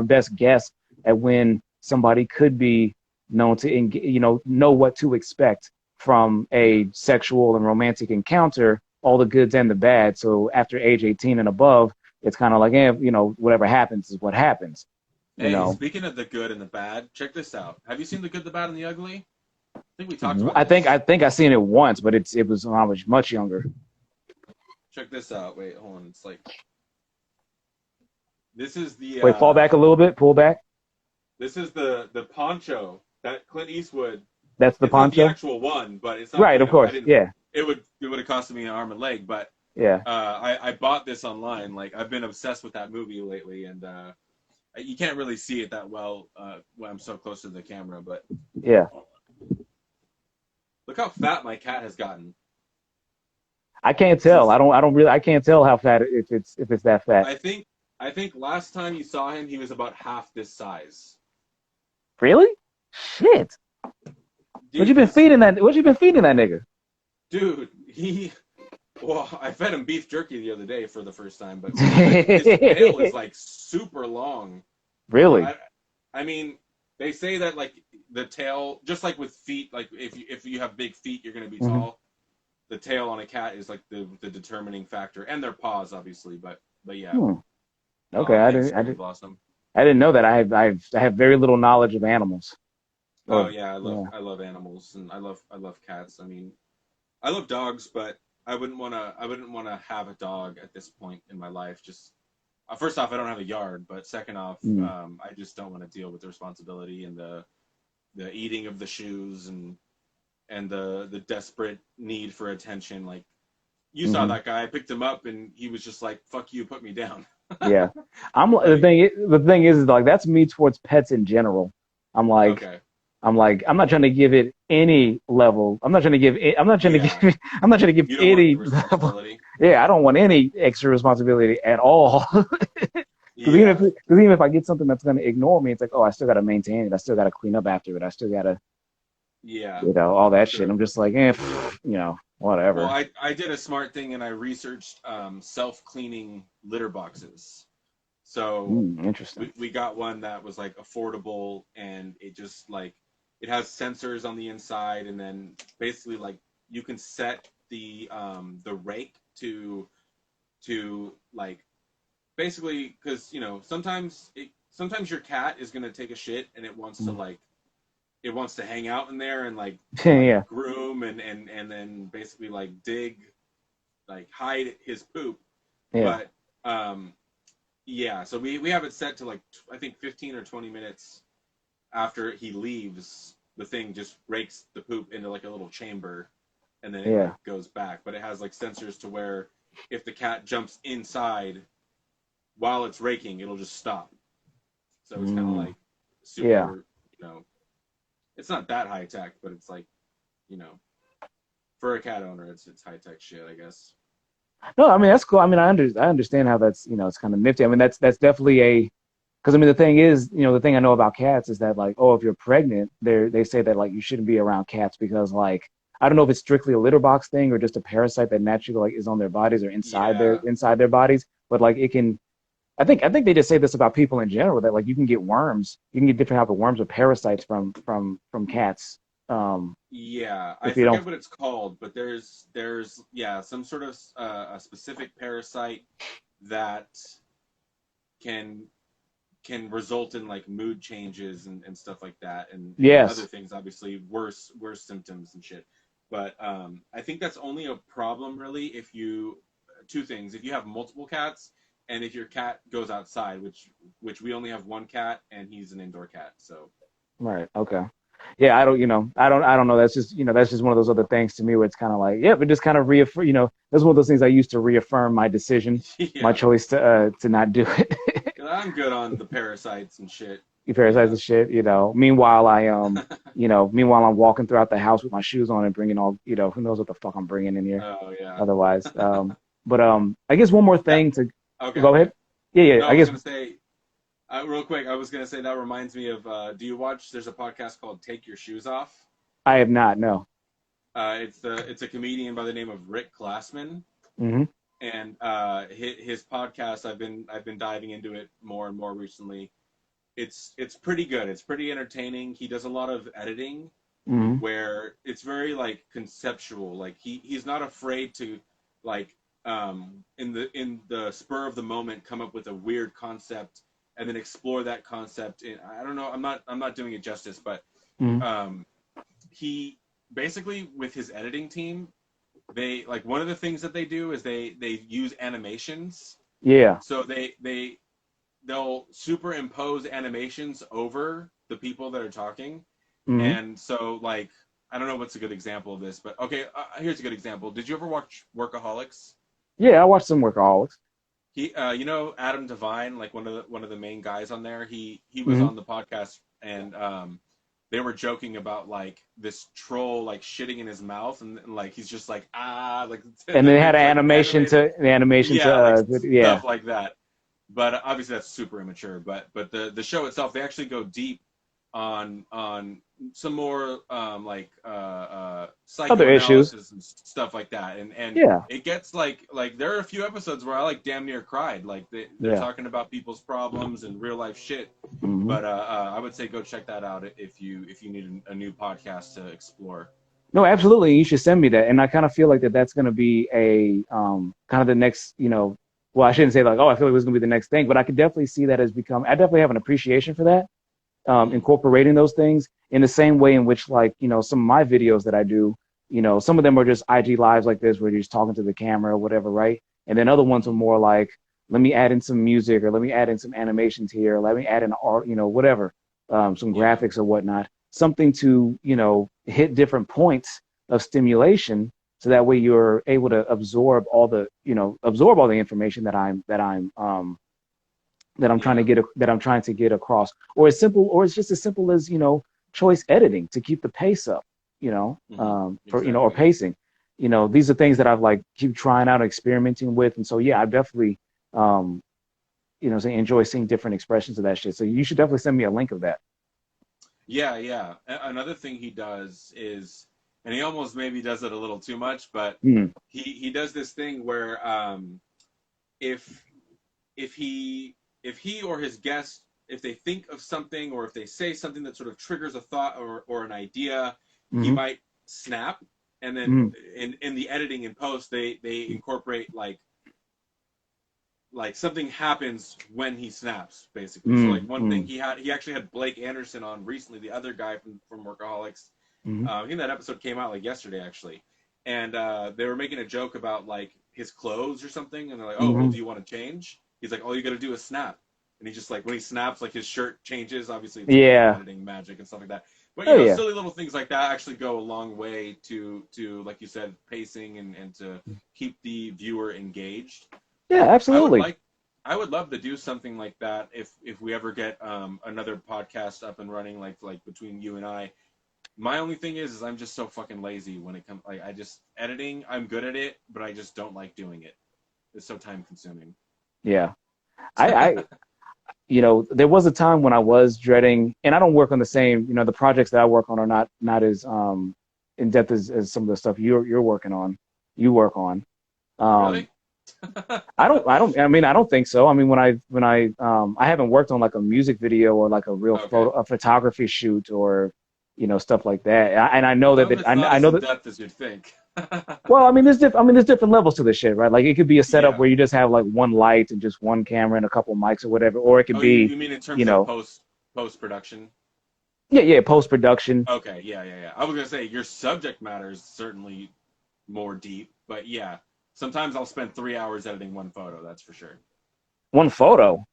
best guess at when somebody could be known to know what to expect from Yeah. a sexual and romantic encounter, all the goods and the bad. So after age 18 and above, it's kind of like, whatever happens is what happens. you Hey, know speaking of the good and the bad, check this out. Have you seen The Good, the Bad, and the Ugly? I think we talked about I this. think I seen it once, but it was when I was much younger. Check this out. Wait, hold on. It's like this is the Wait, fall back a little bit, pull back. the poncho that Clint Eastwood. That's the It's not the poncho. actual one, but it's not. Right, of I course. didn't. Yeah, It would have costed me an arm and leg, but yeah, I bought this online. Like I've been obsessed with that movie lately, and you can't really see it that well when I'm so close to the camera. But yeah. look how fat my cat has gotten. I can't This tell. is. I don't really. I can't tell how fat if it's that fat. I think. I think last time you saw him, he was about half this size. Really? Shit. Dude, this What you been feeding that nigga? dude, he. Well, I fed him beef jerky the other day for the first time, but like his tail is like super long. Really? I mean, they say that like the tail, just like with feet, like if you have big feet, you're gonna be Hmm. tall. The tail on a cat is like the determining factor, and their paws, obviously. But yeah. Hmm. Okay, Oh, thanks, Cherry Blossom. I didn't know that. I have very little knowledge of animals. Oh Or yeah, yeah. I love animals, and I love cats. I mean, I love dogs, but I wouldn't wanna have a dog at this point in my life. Just first off, I don't have a yard, but second off, I just don't want to deal with the responsibility and the eating of the shoes and the desperate need for attention. Like, you saw that guy. I picked him up, and he was just like, "Fuck you, put me down." Yeah, the thing is like that's me towards pets in general. I'm like, Okay. I'm not trying to give it any level. I'm not trying to give. I'm not trying to Yeah. give. I'm not trying to give You don't want any the responsibility. Yeah, I don't want any extra responsibility at all. Because Yeah. even if I get something that's going to ignore me, it's like, oh, I still got to maintain it. I still got to clean up after it. I still got to, Yeah. all that shit. True. I'm just like, whatever. Well, I did a smart thing, and I researched self-cleaning litter boxes. So Interesting. we got one that was like affordable, and it just like it has sensors on the inside, and then basically like you can set the rake to like basically, because sometimes your cat is gonna take a shit and it wants to like it wants to hang out in there and like Yeah. groom and then basically like dig, like hide his poop. Yeah. But yeah, so we have it set to like I think 15 or 20 minutes after he leaves, the thing just rakes the poop into like a little chamber, and then it like, goes back. But it has like sensors to where if the cat jumps inside while it's raking, it'll just stop. So it's kind of like super, it's not that high tech, but it's like, for a cat owner, it's high tech shit, I guess. No, I mean that's cool. I mean I understand how that's it's kind of nifty. I mean that's definitely because I mean the thing is the thing I know about cats is that like if you're pregnant they say that like you shouldn't be around cats because like I don't know if it's strictly a litter box thing or just a parasite that naturally like is on their bodies or inside their bodies, but like it can. I think they just say this about people in general that like you can get worms, you can get different type of worms or parasites from cats. Yeah, I If you forget don't, what it's called, but there's some sort of a specific parasite that can result in like mood changes and stuff like that, and other things, obviously worse symptoms and shit. But I think that's only a problem really if you two things: if you have multiple cats, and if your cat goes outside, which we only have one cat, and he's an indoor cat, so. Right. Okay. Yeah, I don't know. That's just, that's just one of those other things to me where it's kind of like, yeah, but just kind of reaffirm, that's one of those things I used to reaffirm my decision, my choice to not do it. I'm good on the parasites and shit. You parasites and shit, Meanwhile, meanwhile I'm walking throughout the house with my shoes on and bringing all, who knows what the fuck I'm bringing in here. Oh yeah. Otherwise, but I guess one more thing to go ahead. Yeah. No, I guess. I was gonna say, real quick, I was gonna say that reminds me of. Do you watch? There's a podcast called "Take Your Shoes Off." I have not. No. It's a comedian by the name of Rick Glassman, and his podcast. I've been diving into it more and more recently. It's pretty good. It's pretty entertaining. He does a lot of editing, where it's very like conceptual. Like he's not afraid to like in the spur of the moment come up with a weird concept and then explore that concept. I don't know, I'm not doing it justice, but he basically, with his editing team, they like one of the things that they do is they use animations. Yeah. So they'll superimpose animations over the people that are talking. And so like I don't know what's a good example of this, but okay, here's a good example. Did you ever watch Workaholics? Yeah, I watched some Workaholics. He, Adam Devine, like one of the main guys on there. He was on the podcast, and they were joking about like this troll like shitting in his mouth, and like he's just like like. And they had an animation animated. Stuff like that. But obviously that's super immature. But the show itself, they actually go deep on some more like other issues and stuff like that, and it gets like there are a few episodes where I like damn near cried, like they're talking about people's problems and real life shit. But I would say go check that out if you need a new podcast to explore. No, absolutely, you should send me that. And I kind of feel like that's going to be a kind of the next, well, I shouldn't say like, oh, I feel like this is going to be the next thing, but I could definitely see that as I definitely have an appreciation for that. Incorporating those things in the same way in which, like, some of my videos that I do, some of them are just IG lives like this where you're just talking to the camera or whatever, right? And then other ones are more like, let me add in some music, or let me add in some animations here, or let me add in art, whatever, some Yeah. graphics or whatnot, something to, hit different points of stimulation, so that way you're able to absorb all the information that I'm trying to Yeah. get across, or it's just as simple as, choice editing to keep the pace up, or Exactly. pacing. These are things that I've like keep trying out and experimenting with, and so yeah, I definitely, um, enjoy seeing different expressions of that shit. So you should definitely send me a link of that. Yeah, yeah. Another thing he does is, and he almost maybe does it a little too much, but Mm, he does this thing where if if he if he or his guest, if they think of something or if they say something that sort of triggers a thought or an idea, he mm-hmm, might snap, and then mm, in the editing and post they incorporate like something happens when he snaps, basically. So like mm, one thing mm, he actually had Blake Anderson on recently, the other guy from Workaholics. mm, I think that episode came out like yesterday actually, and they were making a joke about like his clothes or something, and they're like, "Oh, well, mm. do you want to change?" He's like, "All you got to do is snap," and he just like when he snaps, like his shirt changes. Obviously, it's like Yeah. editing magic and stuff like that. But Oh yeah. silly little things like that actually go a long way to like you said, pacing and to keep the viewer engaged. Yeah. I would Absolutely. like I would love to do something like that if we ever get another podcast up and running like between you and I. My only thing is I'm just so fucking lazy when it comes like I just editing, I'm good at it, but I just don't like doing it. It's so time consuming. Yeah. I there was a time when I was dreading, and I don't work on the same, the projects that I work on are not as in depth as some of the stuff you're working on, you work on. Um, Really? I mean, I don't think so. I mean, I haven't worked on like a music video or like a real Okay. a photography shoot, or, stuff like that. And I know Some that, of it's not I as know in that, depth as you'd think. well, there's different levels to this shit, right? Like it could be a setup Yeah. where you just have like one light and just one camera and a couple mics or whatever, or it could Oh, you be, you mean in you terms of know, post production? yeah, post production. Okay, yeah, yeah, yeah. I was gonna say your subject matter is certainly more deep, but yeah, sometimes I'll spend 3 hours editing one photo. That's for sure. One photo.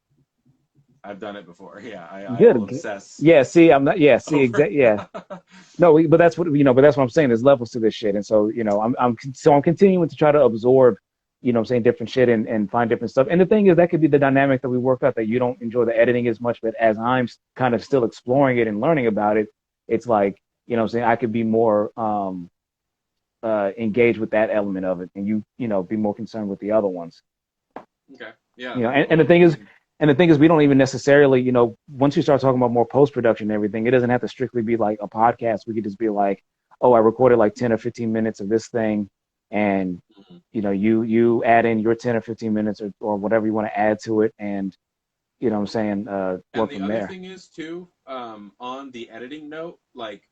I've done it before. Yeah, I will Good. obsess Yeah, see, I'm not, yeah, see, over. yeah. No, but that's what, but that's what I'm saying. There's levels to this shit. And so, I'm continuing to try to absorb, what I'm saying, different shit, and find different stuff. And the thing is, that could be the dynamic that we work out, that you don't enjoy the editing as much, but as I'm kind of still exploring it and learning about it, it's like, what I'm saying, I could be more, engaged with that element of it, and be more concerned with the other ones. Okay. Yeah. you know and, and the Well, thing I is mean, and the thing is, we don't even necessarily, once you start talking about more post production and everything, it doesn't have to strictly be like a podcast. We could just be like, oh, I recorded like 10 or 15 minutes of this thing, and mhm. you add in your 10 or 15 minutes, or whatever you want to add to it, and what I'm saying, And work the from other there. thing is too, on the editing note, like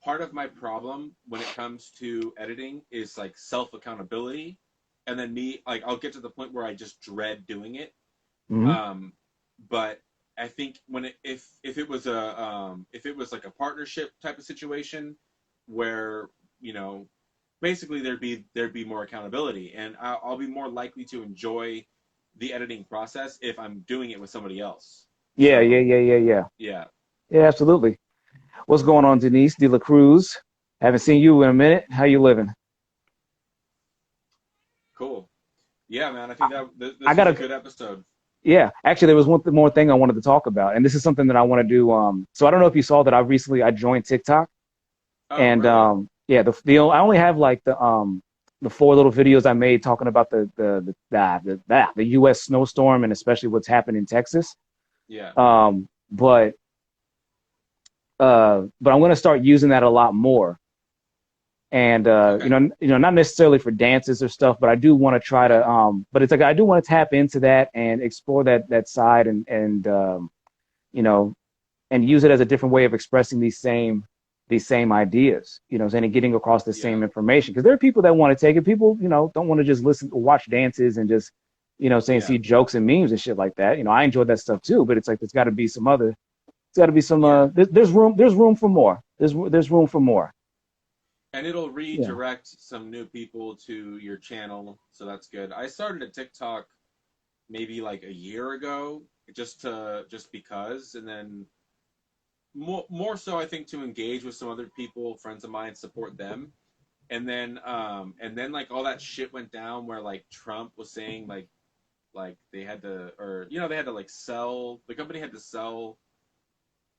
part of my problem when it comes to editing is like self accountability, and then me like I'll get to the point where I just dread doing it. Hmm. Um, but I think when if it was a if it was like a partnership type of situation where you know basically there'd be more accountability, and I'll be more likely to enjoy the editing process if I'm doing it with somebody else. Yeah, yeah, So yeah, yeah, yeah. yeah, Yeah, absolutely. What's going on, Denise De La Cruz? Haven't seen you in a minute. How you living? cool. Yeah, man, I I, think that I this was a gotta good episode. Yeah, actually, there was one more thing I wanted to talk about, and this is something that I want to do. So I don't know if you saw that I joined TikTok, Oh, and really? yeah, I only have like the four little videos I made talking about the U.S. snowstorm, and especially what's happened in Texas. Yeah. But I'm going to start using that a lot more, and Okay. not necessarily for dances or stuff, but I do want to try Yeah. to but it's like I do want to tap into that and explore that side, and you know and use it as a different way of expressing these same ideas, and getting across the Yeah. same information. Because there are people that want to take it. People, don't want to just listen or watch dances and just, saying, Yeah. see jokes and memes and shit like that. I enjoy that stuff too, but it's like there's got to be some Yeah. there's room for more. There's room for more. And it'll Yeah. redirect some new people to your channel, so that's good. I started a TikTok maybe like a year ago, just because, and then more so I think to engage with some other people, friends of mine, support them. And then like all that shit went down where like Trump was saying like they had to, or they had to like sell, the company had to sell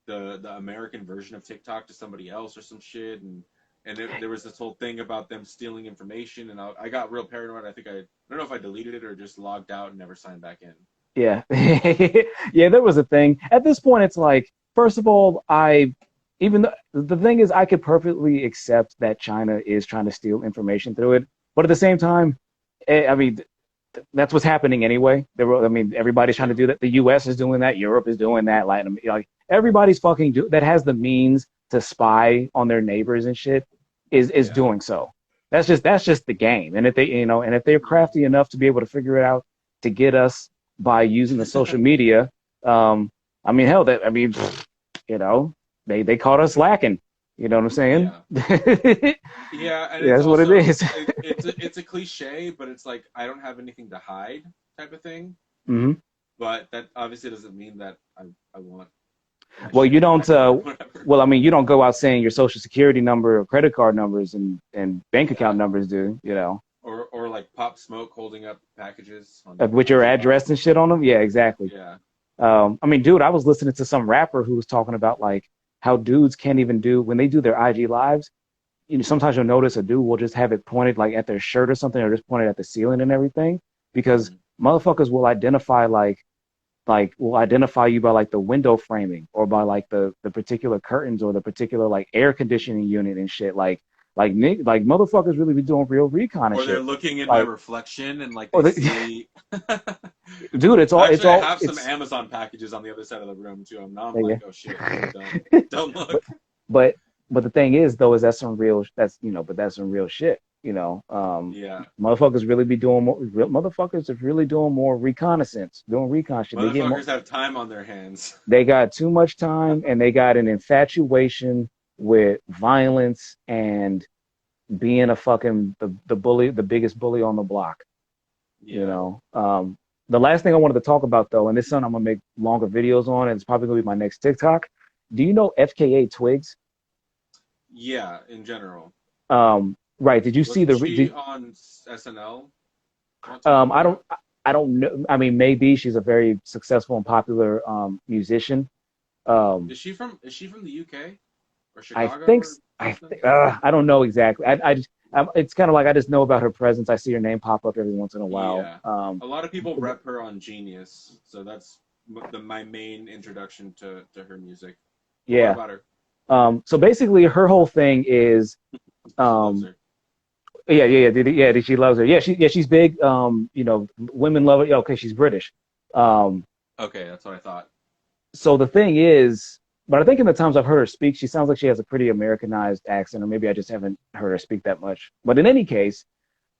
the American version of TikTok to somebody else or some shit, and there was this whole thing about them stealing information, and I got real paranoid. I don't know if I deleted it or just logged out and never signed back in. Yeah. Yeah, there was a thing. At this point, it's like, first of all, even though the thing is, I could perfectly accept that China is trying to steal information through it. But at the same time, I mean, that's what's happening anyway. I mean, everybody's trying to do that. The US is doing that. Europe is doing that. Like everybody's that has the means to spy on their neighbors and shit is doing so. That's just the game. And if they're crafty enough to be able to figure it out to get us by using the social media. I mean, hell, they caught us lacking. You know what I'm saying? Yeah, yeah, and Yeah, that's what it is. It's a cliche, but it's like I don't have anything to hide type of thing. Hmm. But that obviously doesn't mean that I want. Well, you don't. Well, I mean, you don't go out saying your social security number or credit card numbers and bank account numbers, do you know? Or like Pop Smoke holding up packages With your address and shit on them. Yeah, exactly. Yeah. I mean, dude, I was listening to some rapper who was talking about like how dudes can't even do when they do their IG lives. Sometimes you'll notice a dude will just have it pointed like at their shirt or something, or just pointed at the ceiling and everything, because motherfuckers will identify will identify you by like the window framing or by like the particular curtains or the particular like air conditioning unit and shit. Like motherfuckers really be doing real recon and or shit. Or they're looking in my reflection and like they see. Dude, it's all. Actually, I have some Amazon packages on the other side of the room too. I'm like, oh shit, don't look. But the thing is though, is that's some real shit. Yeah. Motherfuckers really be doing more. Motherfuckers are really doing more reconnaissance, doing recon shit. Motherfuckers have time on their hands. They got too much time, and they got an infatuation with violence and being a fucking the bully, the biggest bully on the block. Yeah. The last thing I wanted to talk about though, and this one I'm gonna make longer videos on, and it's probably gonna be my next TikTok. Do you know FKA Twigs? Yeah, in general. Right. Did you see on SNL? I don't know. I mean, maybe she's a very successful and popular musician. Is she from the UK or Chicago? I don't know exactly. It's kind of like I just know about her presence. I see her name pop up every once in a while. Yeah. A lot of people rep her on Genius, so that's my main introduction to her music. Yeah. What about her? So basically, her whole thing is, she loves her. She's big. Women love her. Okay, she's British. Okay, that's what I thought. So the thing is, but I think in the times I've heard her speak, she sounds like she has a pretty Americanized accent, or maybe I just haven't heard her speak that much. But in any case,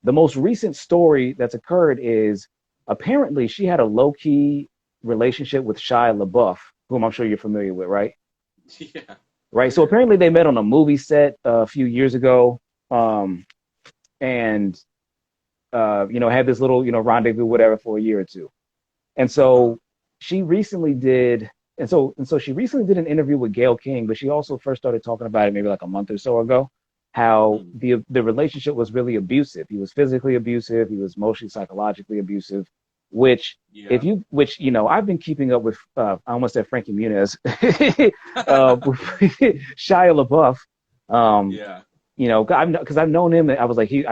the most recent story that's occurred is apparently she had a low-key relationship with Shia LaBeouf, whom I'm sure you're familiar with, right? Yeah. Right. So apparently they met on a movie set a few years ago, and had this little rendezvous, whatever, for a year or two. And so she recently did. And so she recently did an interview with Gayle King, but she also first started talking about it maybe like a month or so ago, how the relationship was really abusive. He was physically abusive. He was emotionally, psychologically abusive, which I've been keeping up with, I almost said Frankie Muniz, Shia LaBeouf. Because I've known him. I was like, he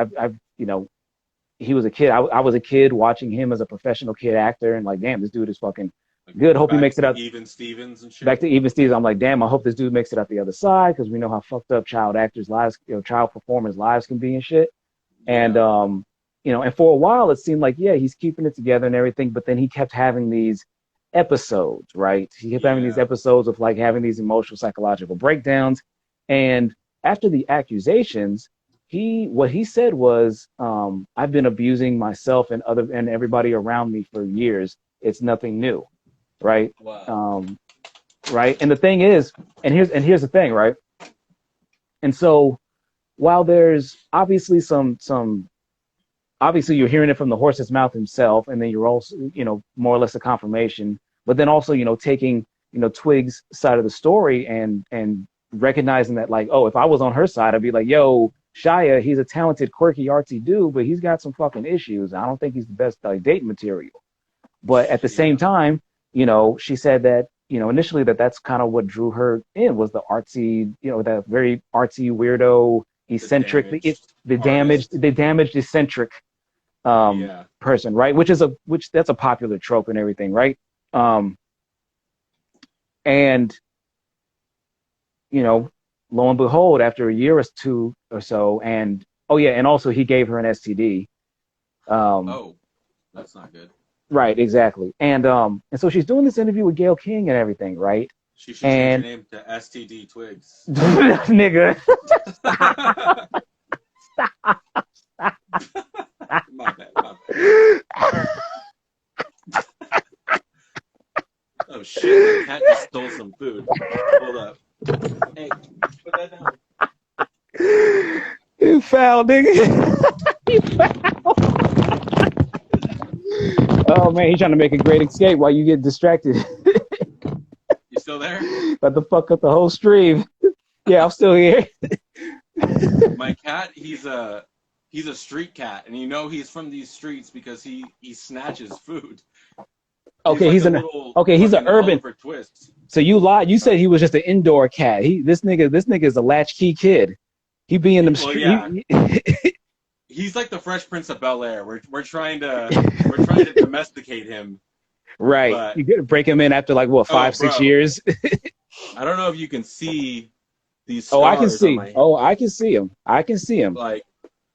was a kid. I was a kid watching him as a professional kid actor, and like, damn, this dude is fucking good. Hope he makes it out. Even Stevens and shit. Back to Even Stevens. I'm like, damn, I hope this dude makes it out the other side, because we know how fucked up child actors' lives, child performers' lives can be and shit. And and for a while it seemed like, he's keeping it together and everything, but then he kept having these episodes, right? He kept having these episodes of like having these emotional, psychological breakdowns. And after the accusations, what he said was, I've been abusing myself and everybody around me for years. It's nothing new. Right. Wow. Right. And the thing is, and here's the thing, right? And so while there's obviously some obviously you're hearing it from the horse's mouth himself, and then you're also, more or less a confirmation, but then also, taking, Twig's side of the story and recognizing that, like, oh, if I was on her side, I'd be like, yo, Shia, he's a talented, quirky, artsy dude, but he's got some fucking issues. I don't think he's the best dating material. But at the same time, she said that, initially that's kind of what drew her in, was the artsy, that very artsy, weirdo, eccentric, the damaged eccentric person, right? Which that's a popular trope and everything, right? And lo and behold, after a year or two or so, and and also he gave her an STD. That's not good. Right, exactly. And so she's doing this interview with Gayle King and everything, right? She should change her name to STD Twigs. Nigga. My bad. Oh shit, the cat just stole some food. Hold up. Hey, put that down. You foul, nigga. You foul. Oh man, he's trying to make a great escape while you get distracted. You still there? About to fuck up the whole stream. Yeah, I'm still here. My cat, he's a street cat, and he's from these streets because he snatches food. Okay, he's an urban twist. So you lied. You said he was just an indoor cat. This nigga is a latchkey kid. He be in them streets. Yeah. He's like the Fresh Prince of Bel-Air. We're trying to domesticate him. Right. But, you gotta break him in after like what, 5-6 years? I don't know if you can see these scars. I can see. I can see him. I can see him. Like,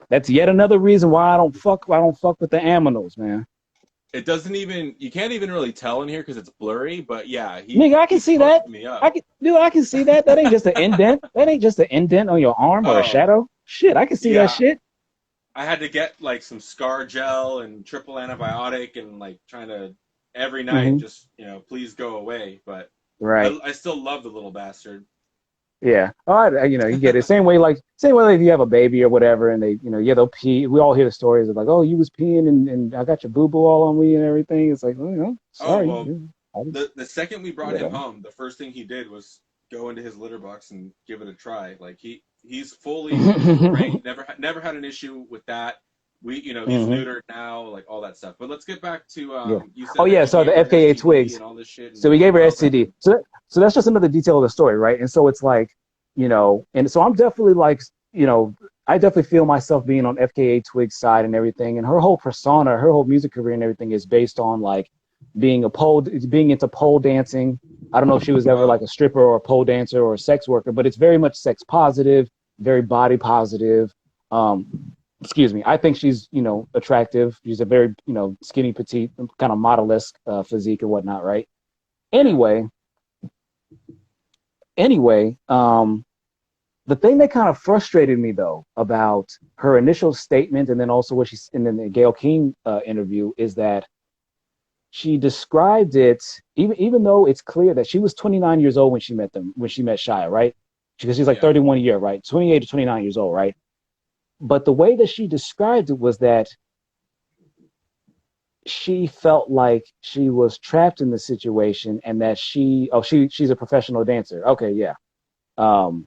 that's yet another reason why I don't fuck with the aminals, man. It doesn't even, you can't even really tell in here because it's blurry, but yeah. Nigga, I can see that. I can see that. That ain't just an indent. That ain't just an indent on your arm or a shadow. Shit, I can see that shit. I had to get like some scar gel and triple antibiotic and like trying to every night just, please go away. But I still love the little bastard. Yeah. You get it. Same way like if you have a baby or whatever and they, they'll pee. We all hear the stories of like, oh, you was peeing and I got your boo-boo all on me and everything. It's like, sorry. The second we brought him home, the first thing he did was go into his litter box and give it a try. Like he's fully trained, never had an issue with that. He's neutered now, like all that stuff. But let's get back to you said so the FKA Twigs and all this shit. So we gave her STD. So that's just another detail of the story, right? And so it's like, and so I'm definitely like, I definitely feel myself being on FKA Twigs' side and everything. And her whole persona, her whole music career and everything is based on like being into pole dancing. I don't know if she was ever like a stripper or a pole dancer or a sex worker, but it's very much sex positive, very body positive. Excuse me. I think she's, attractive. She's a very, skinny, petite, kind of model-esque physique and whatnot, right? Anyway, the thing that kind of frustrated me though about her initial statement and then also and then the Gayle King interview is that she described it, even though it's clear that she was 29 years old when she met Shia, right? Because she's like 31 a year, right? 28 to 29 years old, right? But the way that she described it was that she felt like she was trapped in the situation and that she's a professional dancer. Okay, yeah. And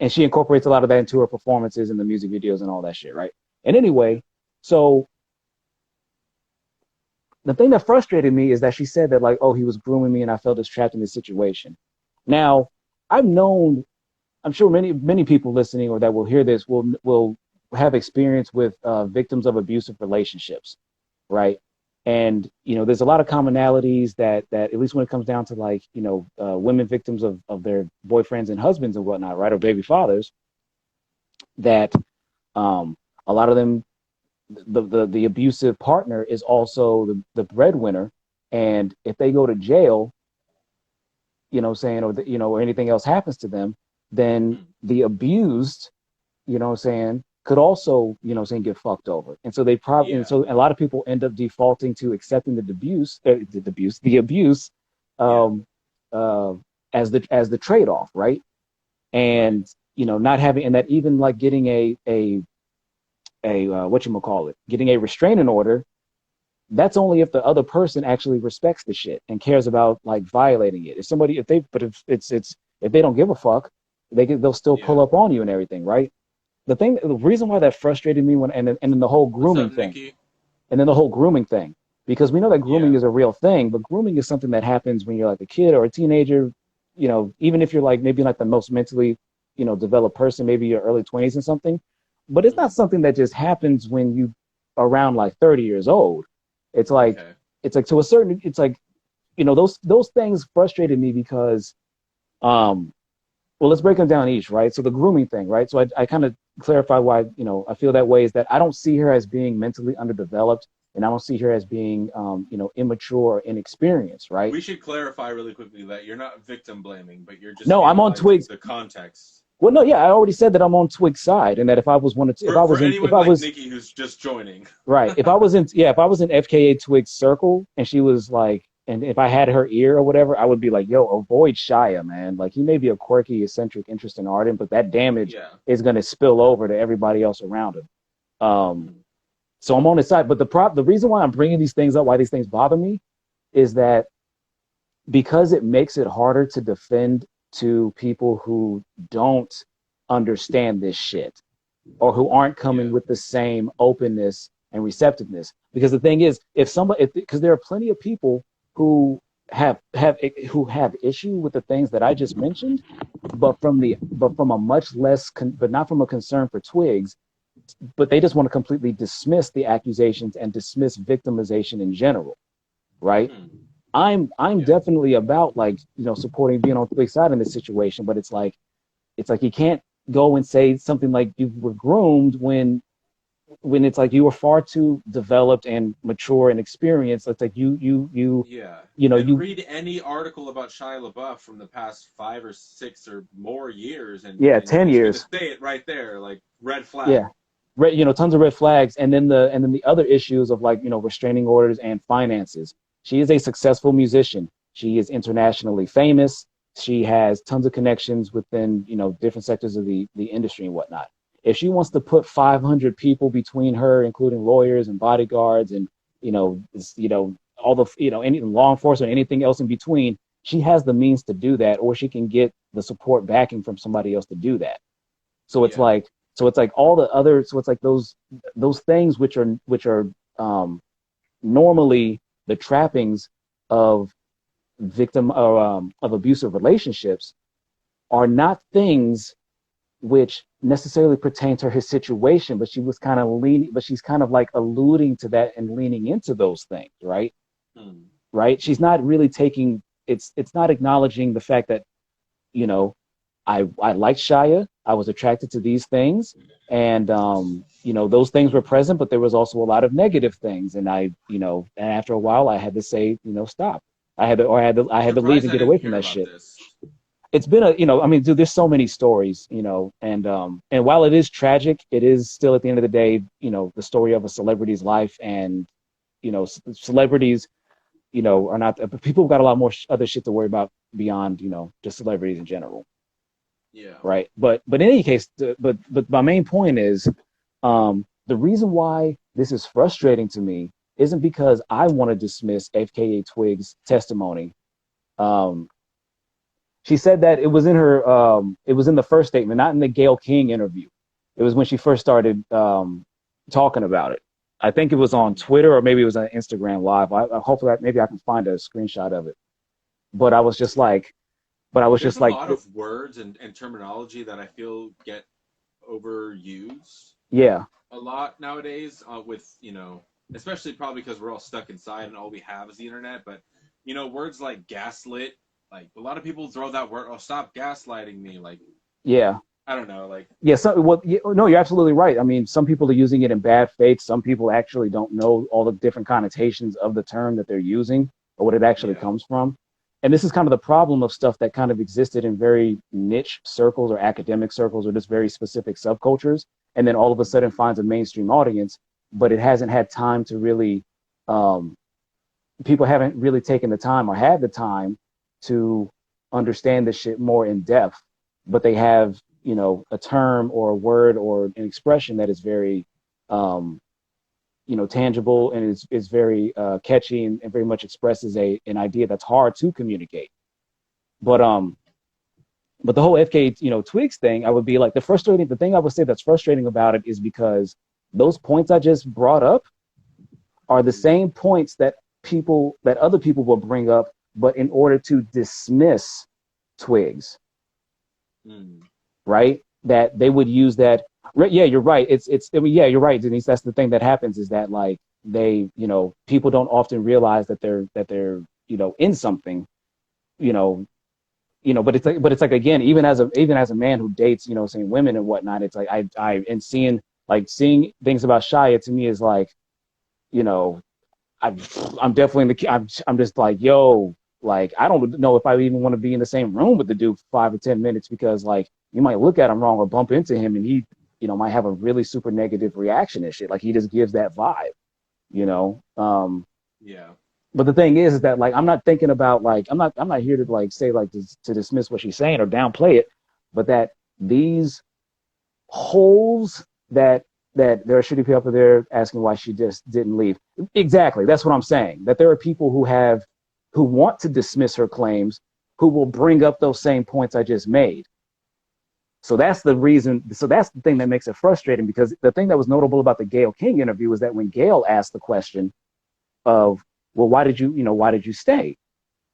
she incorporates a lot of that into her performances and the music videos and all that shit, right? And anyway, so the thing that frustrated me is that she said that like, oh, he was grooming me and I felt as trapped in this situation. Now, I'm sure many people listening or that will hear this will have experience with victims of abusive relationships, right? And there's a lot of commonalities that at least when it comes down to like women victims of their boyfriends and husbands and whatnot, right, or baby fathers, that a lot of them, the abusive partner is also the breadwinner, and if they go to jail, or anything else happens to them, then the abused, could also, get fucked over. And so they probably, and so a lot of people end up defaulting to accepting the abuse as the trade-off, right? And, not having, and that even like getting a getting a restraining order, that's only if the other person actually respects the shit and cares about like violating it. If they don't give a fuck, they'll still pull Yeah. up on you and everything, right? The reason why that frustrated me and then the whole What's up, grooming thing, Nikki? and then the whole grooming thing, because we know that grooming Yeah. is a real thing, but grooming is something that happens when you're like a kid or a teenager, even if you're like maybe like the most mentally, developed person, maybe your early 20s and something, but it's not Mm. something that just happens when you around like 30 years old. It's like Okay. it's like to a certain it's like those things frustrated me because um well, let's break them down each, right? So the grooming thing, right? So I kind of clarify why, I feel that way is that I don't see her as being mentally underdeveloped, and I don't see her as being, immature or inexperienced, right? We should clarify really quickly that you're not victim blaming, but you're just No, I'm on analyzing Twigs. the context. Well, no, yeah, I already said that I'm on Twig's side, and that For anyone like Nikki who's just joining. right, if I was in FKA Twigs circle, and she was like, and if I had her ear or whatever, I would be like, yo, avoid Shia, man. Like, he may be a quirky, eccentric, interesting artist, but that damage Yeah. is going to spill over to everybody else around him. Um, Mm. so I'm on his side. But the reason why I'm bringing these things up, why these things bother me, is that because it makes it harder to defend to people who don't understand this shit or who aren't coming Yeah. with the same openness and receptiveness. Because the thing is, because there are plenty of people who have issue with the things that I just mentioned, but from a much less, but not from a concern for Twigs, but they just want to completely dismiss the accusations and dismiss victimization in general, right? Mm. I'm Yeah. definitely about like supporting being on Twigs' side in this situation, but it's like you can't go and say something like you were groomed when it's like you were far too developed and mature and experienced. It's like Yeah. you know And you read any article about Shia LaBeouf from the past 5 or 6 or more years, yeah, and 10 he's going to years, say it right there, like red yeah, flag. tons of red flags, and then the other issues of like restraining orders and finances. She is a successful musician. She is internationally famous. She has tons of connections within different sectors of the industry and whatnot. If she wants to put 500 people between her, including lawyers and bodyguards and all the any law enforcement, anything else in between, she has the means to do that, or she can get the support backing from somebody else to do that. So it's Yeah. like all the other, so it's like those things which are um, normally the trappings of victim or of abusive relationships are not things which necessarily pertain to her situation, but she's kind of like alluding to that and leaning into those things, right? Mm. Right? She's not really taking it's not acknowledging the fact that, you know, I liked Shia. I was attracted to these things, and those things were present, but there was also a lot of negative things, and and after a while, I had to say, stop. I I'm had to leave surprised and I get didn't away from hear that about shit. this. It's been I mean, dude, there's so many stories, and while it is tragic, it is still at the end of the day, the story of a celebrity's life, and celebrities, are not people have got a lot more other shit to worry about beyond, just celebrities in general. Yeah. Right. But in any case, but my main point is, the reason why this is frustrating to me isn't because I want to dismiss FKA Twigs' testimony. Um, she said that it was in the first statement, not in the Gayle King interview. It was when she first started talking about it. I think it was on Mm. Twitter or maybe it was on Instagram Live. Hopefully, maybe I can find a screenshot of it. But I was just like, There's a lot of words and terminology that I feel get overused yeah, a lot nowadays, with, especially probably because we're all stuck inside and all we have is the internet. But, words like gaslit, like a lot of people throw that word, oh, stop gaslighting me. Like, yeah. I don't know. Like, Yeah, no, you're absolutely right. I mean, some people are using it in bad faith. Some people actually don't know all the different connotations of the term that they're using or what it actually yeah. comes from. And this is kind of the problem of stuff that kind of existed in very niche circles or academic circles or just very specific subcultures. And then all of a sudden finds a mainstream audience, but it hasn't had time to really, um, people haven't really taken the time or had the time to understand this shit more in depth, but they have, a term or a word or an expression that is very tangible, and is very catchy, and very much expresses an idea that's hard to communicate. But the whole FKA Twigs thing, I would be like, the thing I would say that's frustrating about it is because those points I just brought up are the same points that other people will bring up, but in order to dismiss Twigs, right? That they would use that. Yeah, you're right. Yeah, you're right, Denise. That's the thing that happens, is that like people don't often realize that they're in something, but it's like, again, even as a man who dates, saying women and whatnot, it's like and seeing things about Shia, to me, is like, I'm definitely I'm just like, yo, like, I don't know if I even want to be in the same room with the dude for 5 or 10 minutes, because like, you might look at him wrong or bump into him, and he, might have a really super negative reaction and shit. Like, he just gives that vibe, Yeah. But the thing is that, like, I'm not thinking about, like, I'm not here to like say, like, to dismiss what she's saying or downplay it, but that these holes that there are shitty people out there asking why she just didn't leave. Exactly. That's what I'm saying. That there are people who want to dismiss her claims, who will bring up those same points I just made. So that's the reason. So that's the thing that makes it frustrating, because the thing that was notable about the Gayle King interview was that when Gayle asked the question of, well, why did you stay?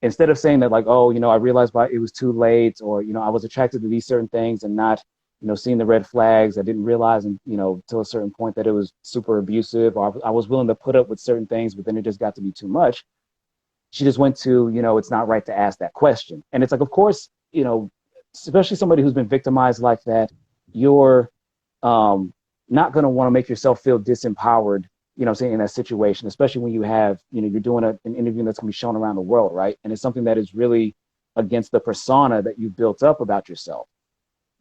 Instead of saying that, like, oh, I realized it was too late, or, I was attracted to these certain things and not, seeing the red flags. I didn't realize, till a certain point, that it was super abusive, or I was willing to put up with certain things, but then it just got to be too much. She just went to, it's not right to ask that question. And it's like, of course, especially somebody who's been victimized like that, you're not going to want to make yourself feel disempowered, saying, in that situation, especially when you have, you're doing an interview that's going to be shown around the world, right? And it's something that is really against the persona that you've built up about yourself.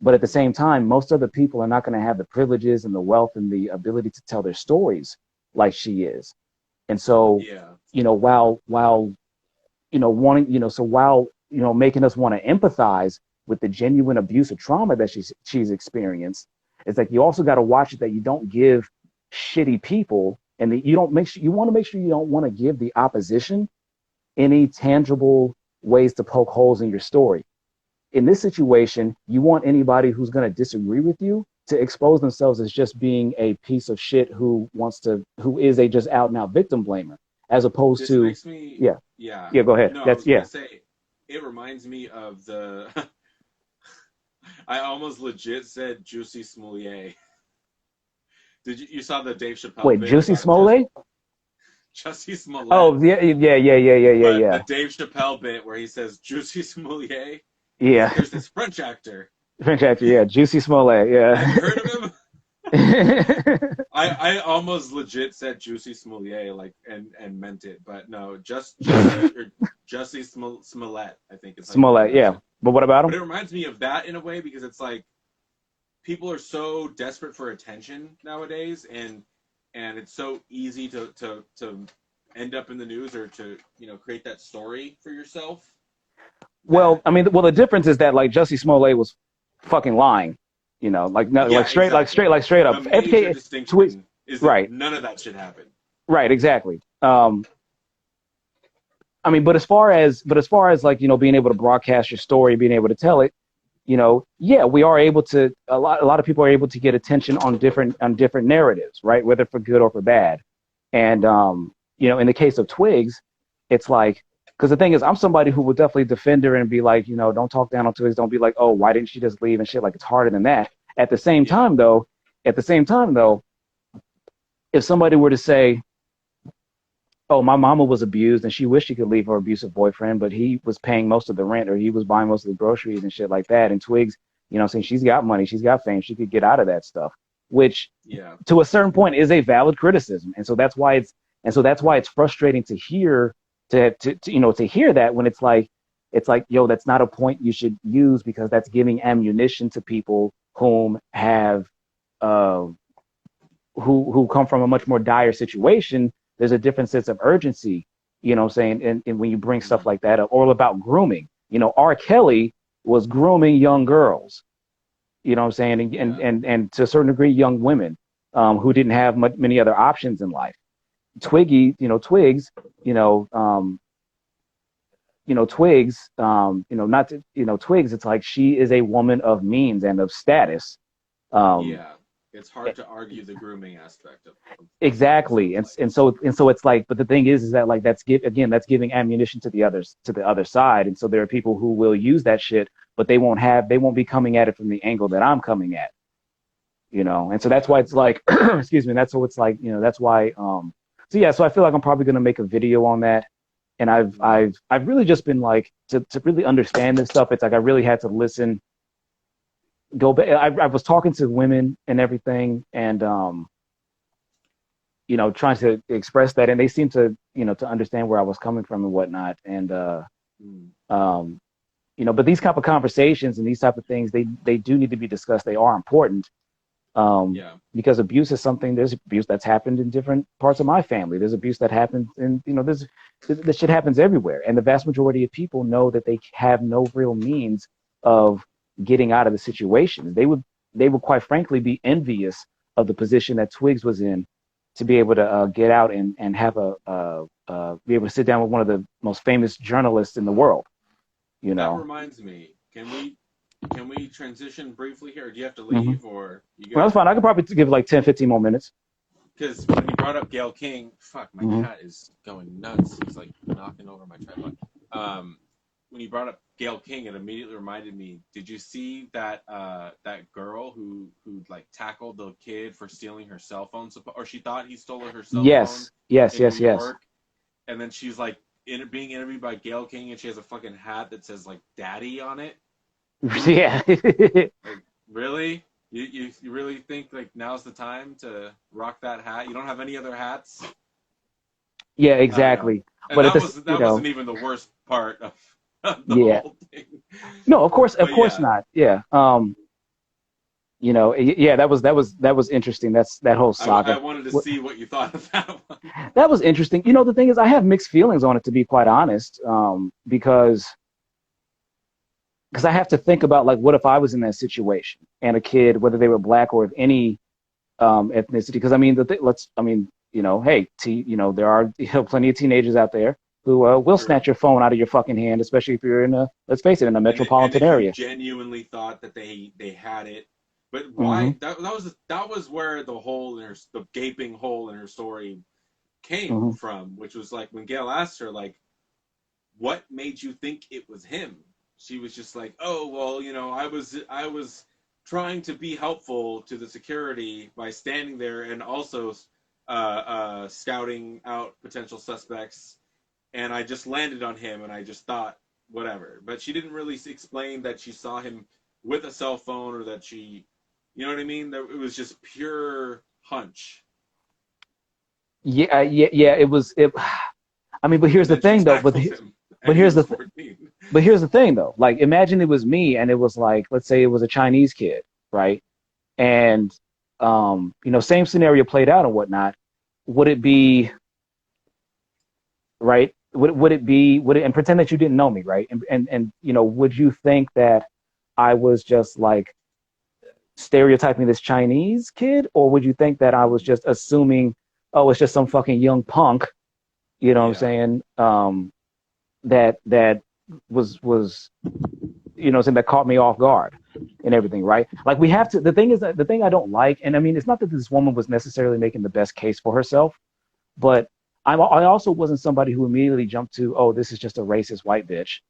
But at the same time, most other people are not going to have the privileges and the wealth and the ability to tell their stories like she is. And so, while wanting, so while, making us want to empathize with the genuine abuse or trauma that she's experienced, it's like, you also got to watch it that you don't give shitty people, and that you want to make sure you don't want to give the opposition any tangible ways to poke holes in your story. In this situation, you want anybody who's going to disagree with you to expose themselves as just being a piece of shit who is a just out and out victim blamer, as opposed this to makes me, yeah, go ahead. No, That's I was gonna say, it reminds me of the I almost legit said Juicy Smollett. You saw the Dave Chappelle wait, bit Juicy about Smollett? Juicy Smollett? Oh yeah. The Dave Chappelle bit where he says Juicy Smollett. Yeah. There's this French actor. French actor, yeah, Juicy Smollett, yeah. Have you heard of him? I almost legit said Juicy Smollett, like, and meant it, but no, Jussie Smollett, I think it's Smollett, yeah. But what about him? But it reminds me of that in a way, because it's like, people are so desperate for attention nowadays, and it's so easy to end up in the news, or to create that story for yourself. Well, I mean, the difference is that, like, Jussie Smollett was fucking lying, straight up. FKA Twigs, is right? None of that should happen. Right, exactly. I mean, but as far as like, being able to broadcast your story, being able to tell it, yeah, we are able to. A lot of people are able to get attention on different narratives, right? Whether for good or for bad. And in the case of Twigs, it's like, because the thing is, I'm somebody who will definitely defend her and be like, don't talk down on Twigs. Don't be like, oh, why didn't she just leave and shit? Like, it's harder than that. At the same time, though, if somebody were to say, oh, my mama was abused and she wished she could leave her abusive boyfriend, but he was paying most of the rent, or he was buying most of the groceries and shit like that. And Twigs, saying she's got money, she's got fame, she could get out of that stuff, which to a certain point is a valid criticism. And so that's why it's frustrating to hear, to hear that, when it's like, yo, that's not a point you should use, because that's giving ammunition to people whom have, who come from a much more dire situation. There's a different sense of urgency, saying, and when you bring stuff like that up, or about grooming, R. Kelly was grooming young girls, saying, and to a certain degree, young women. who didn't have many other options in life. Twiggy, Twigs, you know, Twigs, not to, Twigs. It's like she is a woman of means and of status. Um, Yeah, it's hard to argue the grooming aspect of exactly, and so it's like, but the thing is that like that's giving ammunition to the other side, and so there are people who will use that shit, but they won't be coming at it from the angle that I'm coming at, and so that's Yeah. why it's like, excuse me, that's what it's like, that's why. So yeah, so I feel like I'm probably gonna make a video on that. And I've really just been like to really understand this stuff. It's like I really had to listen, go back. I was talking to women and everything, and trying to express that, and they seem to to understand where I was coming from and whatnot. And Mm. but these type of conversations and these type of things, they do need to be discussed. They are important. Yeah. Because abuse is something. There's abuse that's happened in different parts of my family. There's abuse that happens, and this shit happens everywhere. And the vast majority of people know that they have no real means of getting out of the situation. They would quite frankly be envious of the position that Twigs was in, to be able to get out and have be able to sit down with one of the most famous journalists in the world. That reminds me. Can we transition briefly here? Or do you have to leave, or you Well, that's fine. I could probably give like 10, 15 more minutes. Because when you brought up Gayle King, fuck, my cat is going nuts. He's like knocking over my tripod. When you brought up Gayle King, it immediately reminded me. Did you see that that girl who like tackled the kid for stealing her cell phone, or she thought he stole her cell phone? Yes. In New York, and then she's like being interviewed by Gayle King, and she has a fucking hat that says like "Daddy" on it. Yeah. Like, really? You really think like now's the time to rock that hat? You don't have any other hats? Yeah, exactly. And But that wasn't even the worst part of the whole thing. No, of course not. Yeah. Yeah, that was interesting. That whole saga. I wanted to see what you thought of that one. That was interesting. The thing is, I have mixed feelings on it, to be quite honest, because I have to think about, like, what if I was in that situation and a kid, whether they were black or of any ethnicity? Because I mean, hey, there are plenty of teenagers out there who will snatch your phone out of your fucking hand, especially if you're in let's face it, in a metropolitan area. Genuinely thought that they had it, but why? That was where the gaping hole in her story came from, which was like when Gail asked her, like, what made you think it was him? She was just like, oh, well, I was trying to be helpful to the security by standing there and also scouting out potential suspects, and I just landed on him, and I just thought whatever. But she didn't really explain that she saw him with a cell phone, or that she, you know what I mean? That it was just pure hunch. Yeah. It was. I mean, but here's the thing, though. But here's the thing, though. Like, imagine it was me, and it was like, let's say it was a Chinese kid, right? And same scenario played out and whatnot. Would it be right? Would it and pretend that you didn't know me, right? And would you think that I was just like stereotyping this Chinese kid, or would you think that I was just assuming, oh, it's just some fucking young punk, what I'm saying? That was saying, that caught me off guard and everything, right? Like, we have to. The thing I don't like, and I mean, it's not that this woman was necessarily making the best case for herself, but I also wasn't somebody who immediately jumped to, oh, this is just a racist white bitch,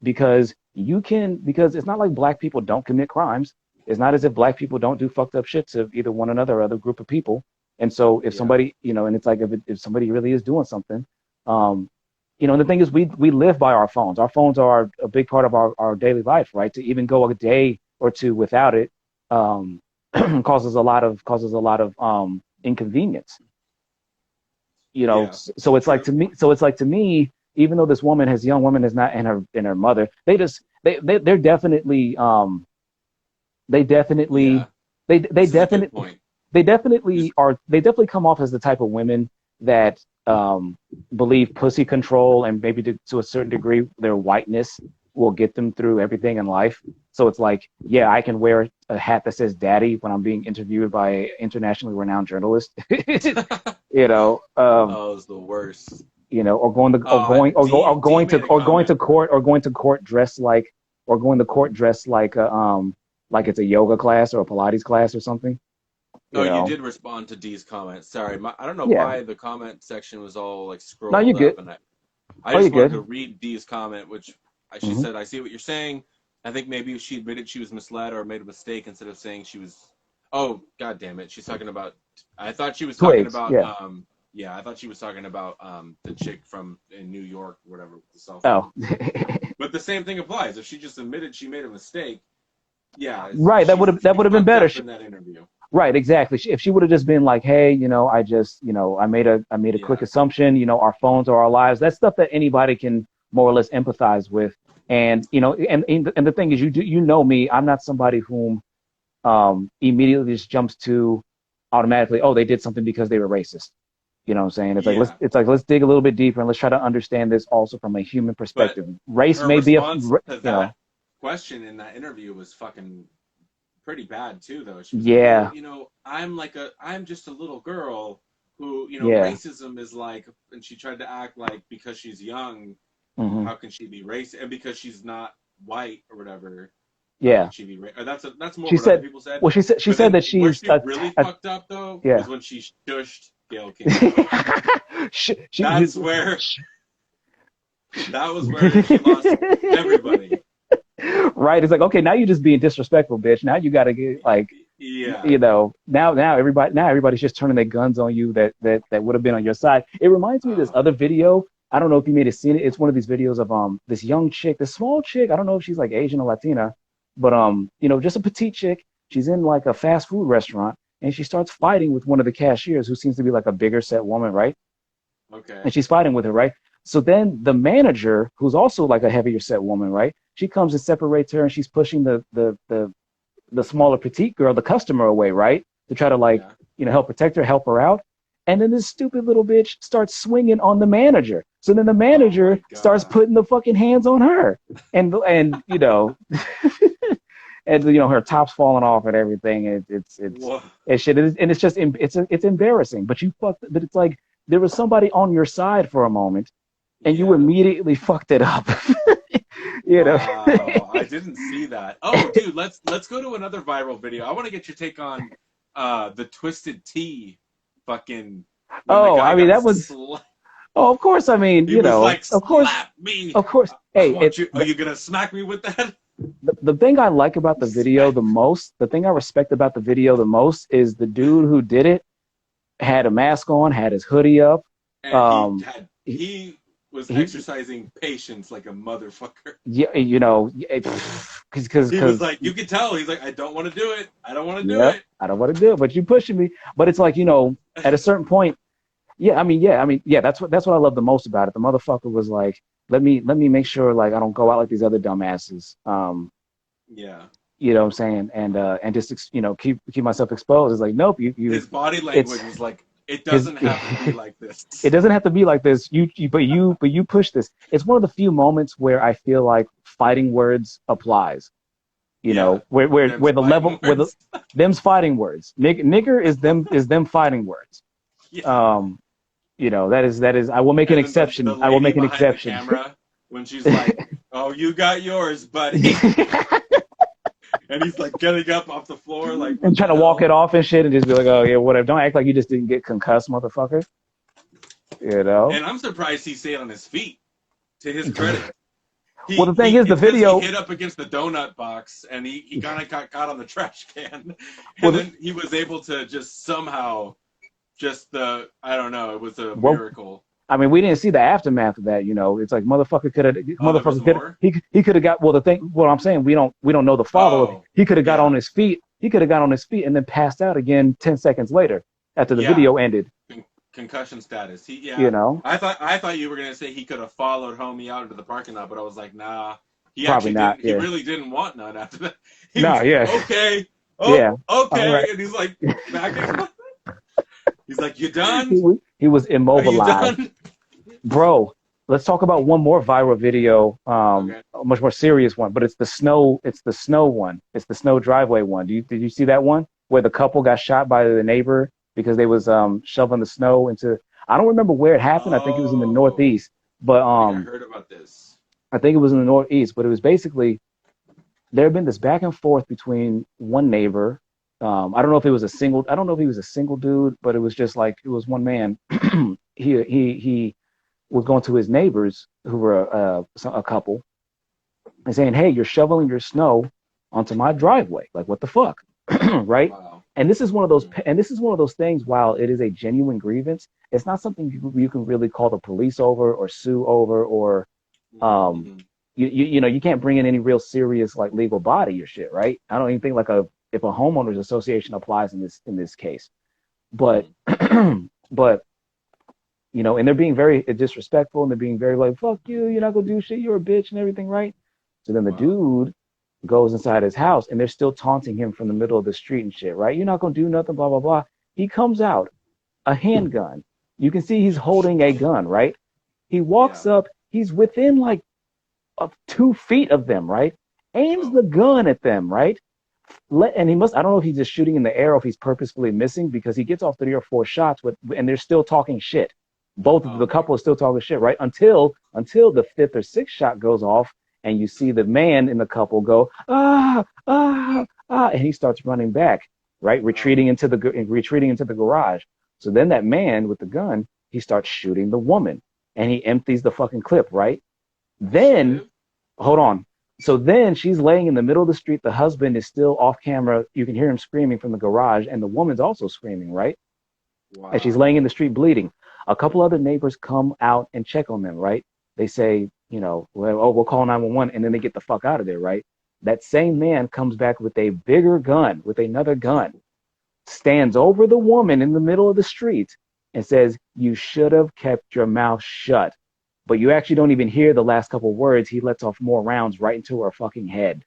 because it's not like black people don't commit crimes. It's not as if black people don't do fucked up shit to either one another or other group of people. And so if somebody, and it's like, if somebody really is doing something, and the thing is, we live by our phones. Our phones are a big part of our daily life, right? To even go a day or two without it causes a lot of inconvenience. So it's like to me, even though this young woman is not, and her mother, they definitely come off as the type of women that believe pussy control, and maybe to a certain degree their whiteness will get them through everything in life. So it's like, yeah, I can wear a hat that says "Daddy" when I'm being interviewed by an internationally renowned journalist. You know, Oh, it's the worst. you know, or going to court dressed like, or going to court dressed like it's a yoga class or a Pilates class or something. Oh, You you know, did respond to Dee's comment. Sorry, I don't know yeah. why the comment section was all like No, you're scrolled good. up, and I Oh, you're just wanted to good. read Dee's comment, which she Hmm. said, "I see what you're saying. I think maybe she admitted she was misled or made a mistake instead of saying she was." Oh, god damn it! She's talking about. I thought she was talking Twigs. about. Yeah. Yeah, I thought she was talking about the chick from in New York, whatever, with the cell phone. Oh. But the same thing applies. If she just admitted she made a mistake, yeah, Right. That would have been fucked better. up in that interview. Right, exactly. If she would have just been like, "Hey, I made a quick Yeah, assumption. Our phones are our lives." That's stuff that anybody can more or less empathize with. And and the thing is, you know me. I'm not somebody whom immediately just jumps to automatically, oh, they did something because they were racist. You know what I'm saying? yeah. It's like let's dig a little bit deeper and let's try to understand this also from a human But perspective. Race her may be response to you know, that question in that interview was fucking pretty bad too, though. She was like, "Well, yeah, I'm just a little girl who, yeah, racism is like," and she tried to act like because she's young, hmm, how can she be racist? And because she's not white or whatever, how yeah. can she be racist? That's more She what other said, people said. well, she But said then that where she's she really fucked up though yeah. was when she shushed Gail King. That's where that was where she lost everybody. Right. It's like, okay, now you're just being disrespectful, bitch. Now you got to get like, Yeah. now everybody's just turning their guns on you that would have been on your side. It reminds me of this other video. I don't know if you may have seen it. It's one of these videos of this young chick, this small chick. I don't know if she's like Asian or Latina, but just a petite chick. She's in like a fast food restaurant and she starts fighting with one of the cashiers who seems to be like a bigger set woman, right? Okay. And she's fighting with her, right? So then the manager, who's also like a heavier set woman, right? She comes and separates her, and she's pushing the smaller petite girl, the customer, away, right? To try to like Yeah. help protect her, help her out. And then this stupid little bitch starts swinging on the manager. So then the Oh manager my starts god. putting the fucking hands on her, and and her top's falling off and everything. Whoa. It's shit. And it's just it's embarrassing. But you fucked. But it's like there was somebody on your side for a moment, and you Yeah. immediately fucked it up. you know. Wow, I didn't see that. Oh, dude, let's go to another viral video. I want to get your take on the Twisted Tea fucking when the Oh, guy I mean got that was. Oh, of course. I mean, he was like of course, slap me. of course. I Hey, want you. Are you gonna smack me with that? the thing I like about the video the most, the thing I respect about the video the most is the dude who did it had a mask on, had his hoodie up. And Um, he, he was he exercising patience like a motherfucker. yeah, He was because like, you could tell. He's like, I don't want to do it. I don't want to do yeah, it. I don't want to do it, but you pushing me. But it's like at a certain point, yeah. That's what I love the most about it. The motherfucker was like, let me make sure like I don't go out like these other dumbasses. Yeah. You know what I'm saying, and just keep myself exposed. It's like nope, His body it's language was like, it his. doesn't have to be like this. It doesn't have to be like this. But you push this. It's one of the few moments where I feel like fighting words applies. Yeah. Where Them's the fighting level where words. them's fighting words. Nigger is them fighting words. Yeah. That is. I will make an And then exception. the I will lady make an behind the exception. camera, when she's like, oh, you got yours, buddy. And he's like getting up off the floor, like, And what trying the to walk it hell? off and shit, and just be like, oh yeah, whatever. Don't act like you just didn't get concussed, motherfucker. You know. And I'm surprised he stayed on his feet, to his credit. Well, the thing is, the It's because video. he hit up against the donut box and he kind of got caught on the trash can. Well, And then he was able to just somehow, I don't know, it was a well, miracle. I mean, we didn't see the aftermath of that. It's like Oh, there was more? he could have got. Well, what I'm saying, we don't know the follow up. Oh, He could have got yeah. on his feet. He could have got on his feet and then passed out again 10 seconds later after the Yeah. video ended. Concussion status. You know, I thought you were gonna say he could have followed homie out into the parking lot, but I was like, nah. He probably actually not. didn't. He Yeah. really didn't want none after that. He No. was Yeah. okay. Oh, Yeah. All okay. right. And he's like backing. He's like, you done? He was Are you immobilized, done? bro. let's talk about one more viral video, Okay. a much more serious one, but it's the snow. It's the snow one. It's the snow driveway one. Did you see that one where the couple got shot by the neighbor because they was shoveling the snow into? I don't remember where it happened. I think it was in the Oh, Northeast, but I think I heard about this. I think it was in the Northeast. But it was basically there had been this back and forth between one neighbor. I don't know if it was a single. I don't know if he was a single dude, but it was just like it was one man. He was going to his neighbors who were a couple and saying, "Hey, you're shoveling your snow onto my driveway. Like, what the fuck?" Right? Wow. And this is one of those, Mm-hmm. and this is one of those things. While it is a genuine grievance, it's not something you can really call the police over or sue over, or um, Mm-hmm. you know, you can't bring in any real serious like legal body or shit, right? I don't even think like a if a homeowners association applies in this case, but Mm-hmm. but you know, and they're being very disrespectful and they're being very like, fuck you, you're not gonna do shit, you're a bitch and everything, right? So then the Wow. dude goes inside his house and they're still taunting him from the middle of the street and shit, right? You're not gonna do nothing, blah, blah, blah. He comes out, a handgun. You can see he's holding a gun, right? He walks Yeah. up, he's within like 2 feet of them, right? Aims Oh. the gun at them, right? And he must, I don't know if he's just shooting in the air or if he's purposefully missing because he gets off 3 or 4 shots and they're still talking shit. Both of Oh the my. couple is still talking shit, right? Until the fifth or sixth shot goes off and you see the man in the couple go, and he starts running back, right? Oh. Retreating into the garage. So then that man with the gun, he starts shooting the woman and he empties the fucking clip, right? Should Then, have. hold on. So then she's laying in the middle of the street. The husband is still off camera. You can hear him screaming from the garage, and the woman's also screaming, right? And she's Wow. laying in the street bleeding. A couple other neighbors come out and check on them, right? They say, you know, well, oh, we'll call 911, and then they get the fuck out of there, right? That same man comes back with a bigger gun, with another gun, stands over the woman in the middle of the street, and says, "You should have kept your mouth shut." But you actually don't even hear the last couple words. He lets off more rounds right into her fucking head.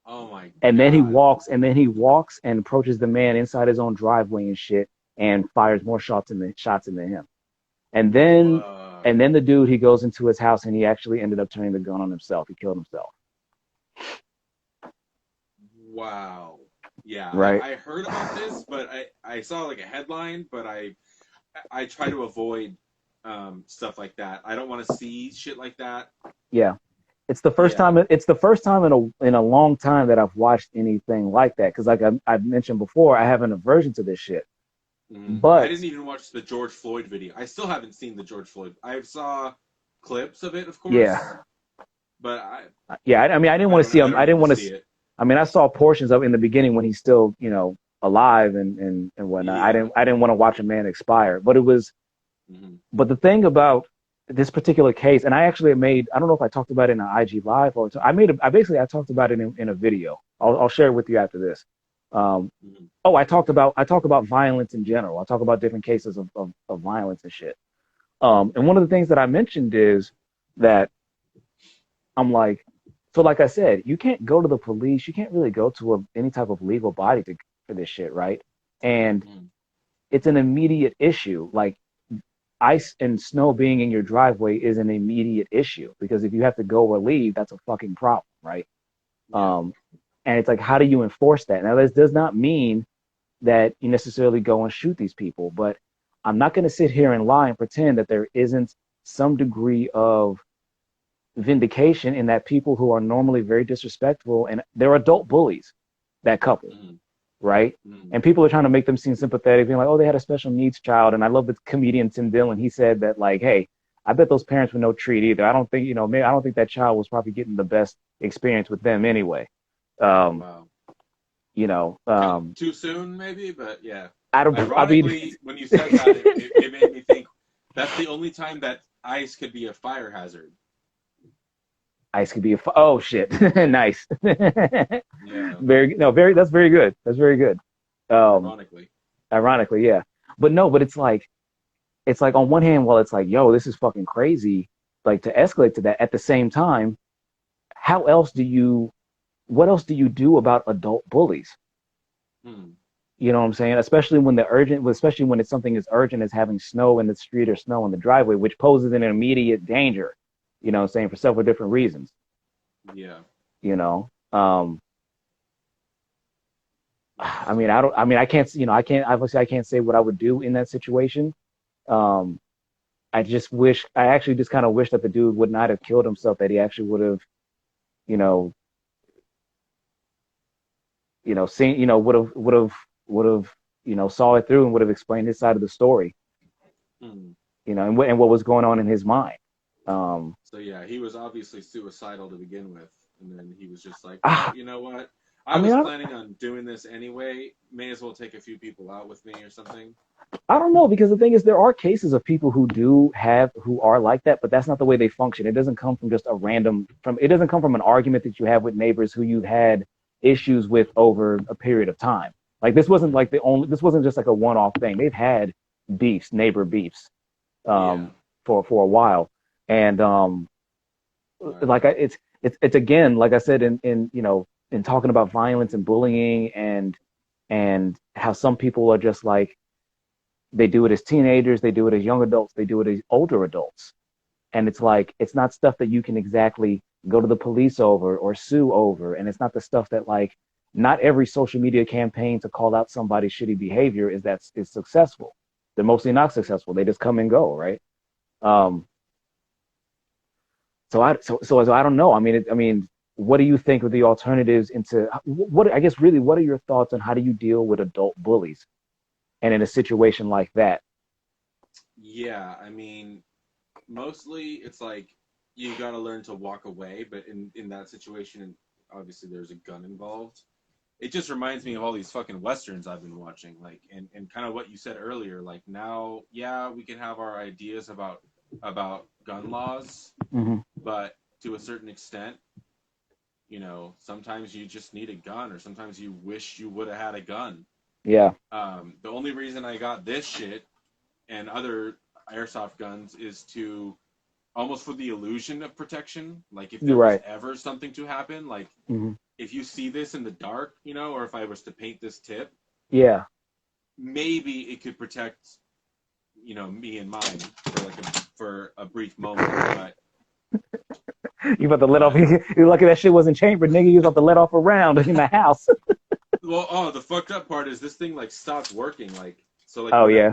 Oh my And then God. he walks and approaches the man inside his own driveway and shit and fires more shots into him. And then Whoa. and then the dude, he goes into his house and he actually ended up turning the gun on himself. He killed himself. Wow. Yeah, Right? I heard about this, but I saw like a headline, but I try to avoid stuff like that. I don't want to see shit like that. Yeah. Yeah. It's the first time in a long time that I've watched anything like that. Because like I've mentioned before, I have an aversion to this shit. I But didn't even watch the George Floyd video. I still haven't seen the George Floyd. I saw clips of it, of course, yeah, but yeah. I mean, I didn't want to see I him. I don't need didn't to want see to. it. I mean, I saw portions of it in the beginning when he's still, you know, alive and whatnot. Yeah. I didn't want to watch a man expire. But it was. Hmm. But the thing about this particular case, and I actually made. I don't know if I talked about it in an IG live or I talked about it in a video. I'll share it with you after this. Hmm. Oh, I talk about violence in general. I talk about different cases of violence and shit. And one of the things that I mentioned is that I'm like, so like I said, you can't go to the police. You can't really go to any type of legal body for this shit, right? And Hmm. it's an immediate issue. Like ice and snow being in your driveway is an immediate issue because if you have to go or leave, that's a fucking problem, right? Yeah. Um, and it's like, how do you enforce that? Now, this does not mean that you necessarily go and shoot these people, but I'm not going to sit here and lie and pretend that there isn't some degree of vindication in that people who are normally very disrespectful and they're adult bullies, that couple, Hmm. right? Hmm. And people are trying to make them seem sympathetic, being like, oh, they had a special needs child. And I love the comedian Tim Dillon. He said that, like, hey, I bet those parents were no treat either. I don't think, you know, maybe I don't think that child was probably getting the best experience with them anyway. Um, Wow. you know, Kind of too soon, maybe, but yeah. I don't, I mean, Ironically, when you said that, it made me think that's the only time that ice could be a fire hazard. ice could be oh shit, nice. Yeah. That's very good. That's very good. Um, Ironically. ironically, yeah. But no, but it's like on one hand, while it's like, yo, this is fucking crazy, like to escalate to that. At the same time, how else do you, what else do you do about adult bullies? Hmm. You know what I'm saying? Especially when it's something as urgent as having snow in the street or snow in the driveway, which poses an immediate danger. You know what I'm saying, for several different reasons. Yeah. You know, I mean, I can't, obviously I can't say what I would do in that situation. Um, I actually just kind of wish that the dude would not have killed himself, that he actually would have, you know, seen, would have, saw it through and would have explained his side of the story, Hmm. and what was going on in his mind. So yeah, he was obviously suicidal to begin with, and then he was just like, well, Ah, you know what? I I mean, was planning on doing this anyway. May as well take a few people out with me or something. I don't know, because the thing is, there are cases of people who are like that, but that's not the way they function. It doesn't come from just it doesn't come from an argument that you have with neighbors who you've had issues with over a period of time. Like this wasn't just like a one-off thing. They've had neighbor beefs, Yeah. for a while. And Wow. it's again, like I said, in talking about violence and bullying, and how some people are just like, they do it as teenagers, they do it as young adults, they do it as older adults. And it's like, it's not stuff that you can exactly go to the police over or sue over. And it's not the stuff that, like, not every social media campaign to call out somebody's shitty behavior is successful. They're mostly not successful. They just come and go, right? Um, so I don't know. I mean, what do you think of the alternatives into what, I guess, really, what are your thoughts on how do you deal with adult bullies and in a situation like that? Yeah, I mean, mostly it's like you got to learn to walk away, but in that situation, obviously there's a gun involved. It just reminds me of all these fucking westerns I've been watching, like, and kind of what you said earlier. Like now, yeah, we can have our ideas about gun laws, Mm-hmm. but to a certain extent, sometimes you just need a gun, or sometimes you wish you would have had a gun. Yeah, The only reason I got this shit and other airsoft guns is to almost for the illusion of protection. Like if you're there was right. ever something to happen, like Mm-hmm. if you see this in the dark, or if I was to paint this tip, Yeah. maybe it could protect, me and mine for a brief moment. But You about to let off. but You're lucky that shit wasn't chambered, nigga. You was about to let off a round in the house. well, oh, the fucked up part is this thing like stops working. Like so, like Oh when yeah.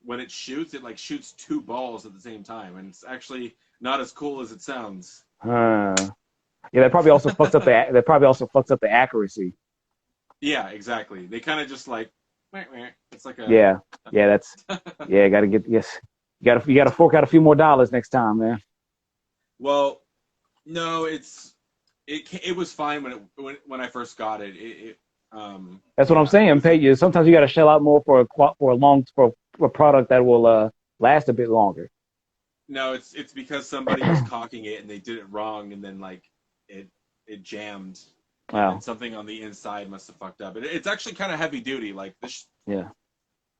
when it shoots, it like shoots two balls at the same time, and it's actually not as cool as it sounds. Huh. Yeah, that probably also fucks up the accuracy. Yeah, exactly. They kind of just like, meh, meh. It's like a. Yeah. Yeah. Yeah. Got to get yes. You got to fork out a few more dollars next time, man. Well, no, it was fine when I first got it. That's what I'm Yeah, it saying. was Pay you. Sometimes you got to shell out more for a product that will last a bit longer. no, it's because somebody was cocking it and they did it wrong, and then like it it jammed, and then Wow. something on the inside must have fucked up. It's actually kind of heavy duty. Like this, Yeah.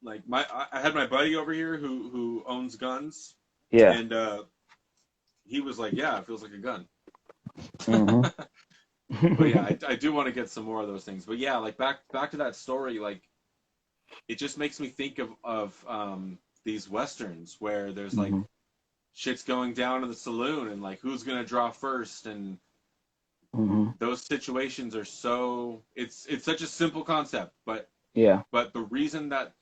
like I had my buddy over here who owns guns, Yeah. and he was like, yeah, it feels like a gun. Mm-hmm. But yeah, I do want to get some more of those things. But yeah, like back to that story, like it just makes me think of these westerns where there's like Mm-hmm. shit's going down in the saloon and like who's gonna draw first, and Mm-hmm. those situations are so it's such a simple concept, but Yeah. the reason that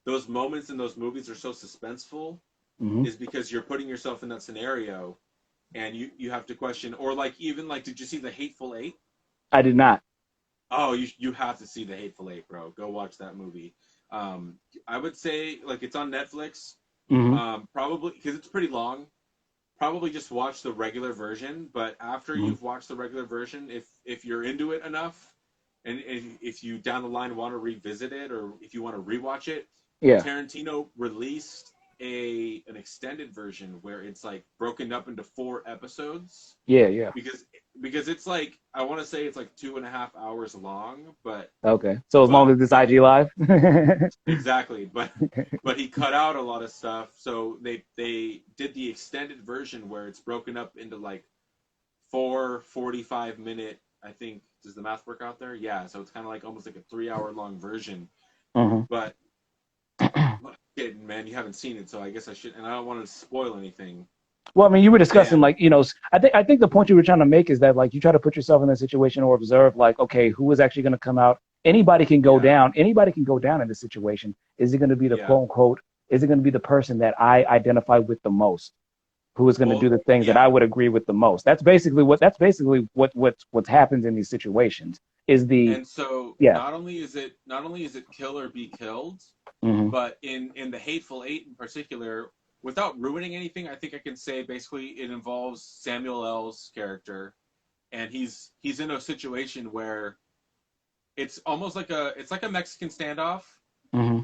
those moments in those movies are so suspenseful Mm-hmm. is because you're putting yourself in that scenario, and you have to question, or like even like, did you see the Hateful Eight? I did not. Oh, you have to see the Hateful Eight, bro. Go watch that movie. I would say like it's on Netflix. Mm-hmm. Probably because it's pretty long. Probably just watch the regular version. But after Mm-hmm. you've watched the regular version, if you're into it enough, and if you down the line want to revisit it, or if you want to rewatch it, Yeah. Tarantino released an extended version where it's like broken up into 4 episodes, Yeah. Yeah. because it's like, I want to say it's like 2.5 hours long, but Okay. So as long but as this but IG live. exactly, but he cut out a lot of stuff, so they did the extended version where it's broken up into like 4 45 minute. I think, does the math work out there? Yeah, so it's kind of like almost like a 3 hour long version, Mm-hmm. but shit, man, you haven't seen it, so I guess I should, and I don't want to spoil anything. Well, I mean, you were discussing And like, I think the point you were trying to make is that like you try to put yourself in that situation or observe like, okay, who is actually going to come out? Anybody can go yeah, down. Anybody can go down in this situation. Is it going to be the yeah. quote unquote? Is it going to be the person that I identify with the most? Who is going to do Well, the things that I yeah. would agree with the most? That's basically what happens in these situations. Is the And so yeah. not only is it kill or be killed, Hmm. but in the Hateful Eight in particular, without ruining anything, I think I can say basically it involves Samuel L's character, and he's in a situation where it's almost like a Mexican standoff. Hmm.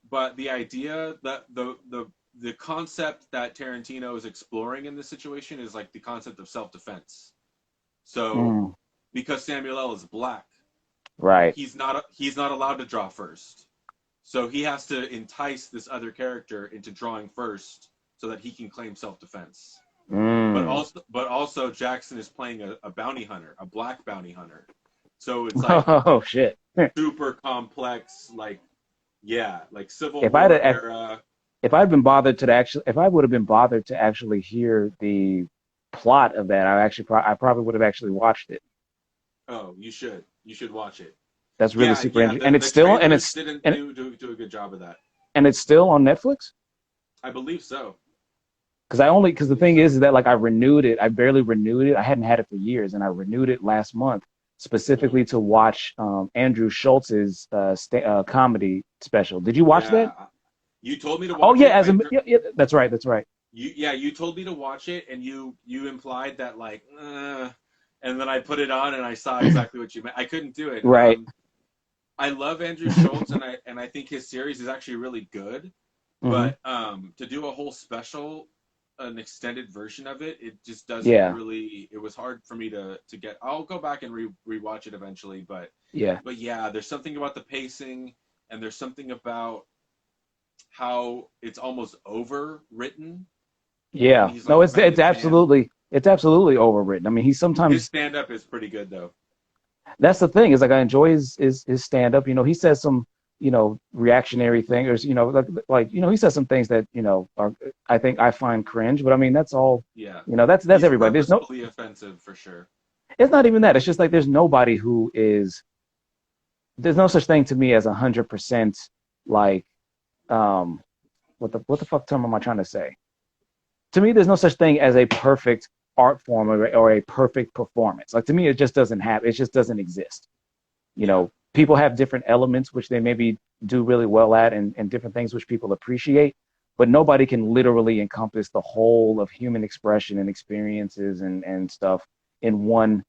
But the idea that the concept that Tarantino is exploring in this situation is like the concept of self defense. So Hmm. because Samuel L is black, Right. he's not allowed to draw first. So he has to entice this other character into drawing first so that he can claim self defense. Mm. But also Jackson is playing a bounty hunter, a black bounty hunter. So it's like Oh shit. super complex, like yeah, like Civil If I'd War have, era. if I would have been bothered to actually hear the plot of that, I probably would have actually watched it. Oh, you should watch it. That's really Yeah, super yeah. interesting, The trailers didn't do a good job of that. and it's still on Netflix. I believe so. Because I the believe thing so. is that like I renewed it. I barely renewed it. I hadn't had it for years, and I renewed it last month Hmm. specifically to watch Andrew Schultz's comedy special. Did you watch that? Yeah, you told me to Oh watch yeah, it. yeah, yeah, that's right, that's right. You told me to watch it, and you implied that like, and then I put it on, and I saw exactly what you meant. I couldn't do it. Right. I love Andrew Schultz, and I think his series is actually really good. Hmm. But to do a whole special, an extended version of it, it just doesn't Yeah, really. It was hard for me to get. I'll go back and rewatch it eventually, yeah, but yeah, there's something about the pacing, and there's something about how it's almost overwritten when yeah. he's No, like it's playing it's a man. absolutely it's absolutely overwritten. I mean, he's His sometimes stand up is pretty good though. that's the thing is like I enjoy his stand up. He says some reactionary things. He says some things that are I think I find cringe. But I mean that's all. Yeah, That's he's everybody. purposefully offensive for sure. It's not even that. It's just like there's no such thing to me as 100% like um what the fuck term am I trying to say? To me, there's no such thing as a perfect art form or a perfect performance. Like to me, it just doesn't exist. Yeah, People have different elements which they maybe do really well at and different things which people appreciate, but nobody can literally encompass the whole of human expression and experiences and stuff in one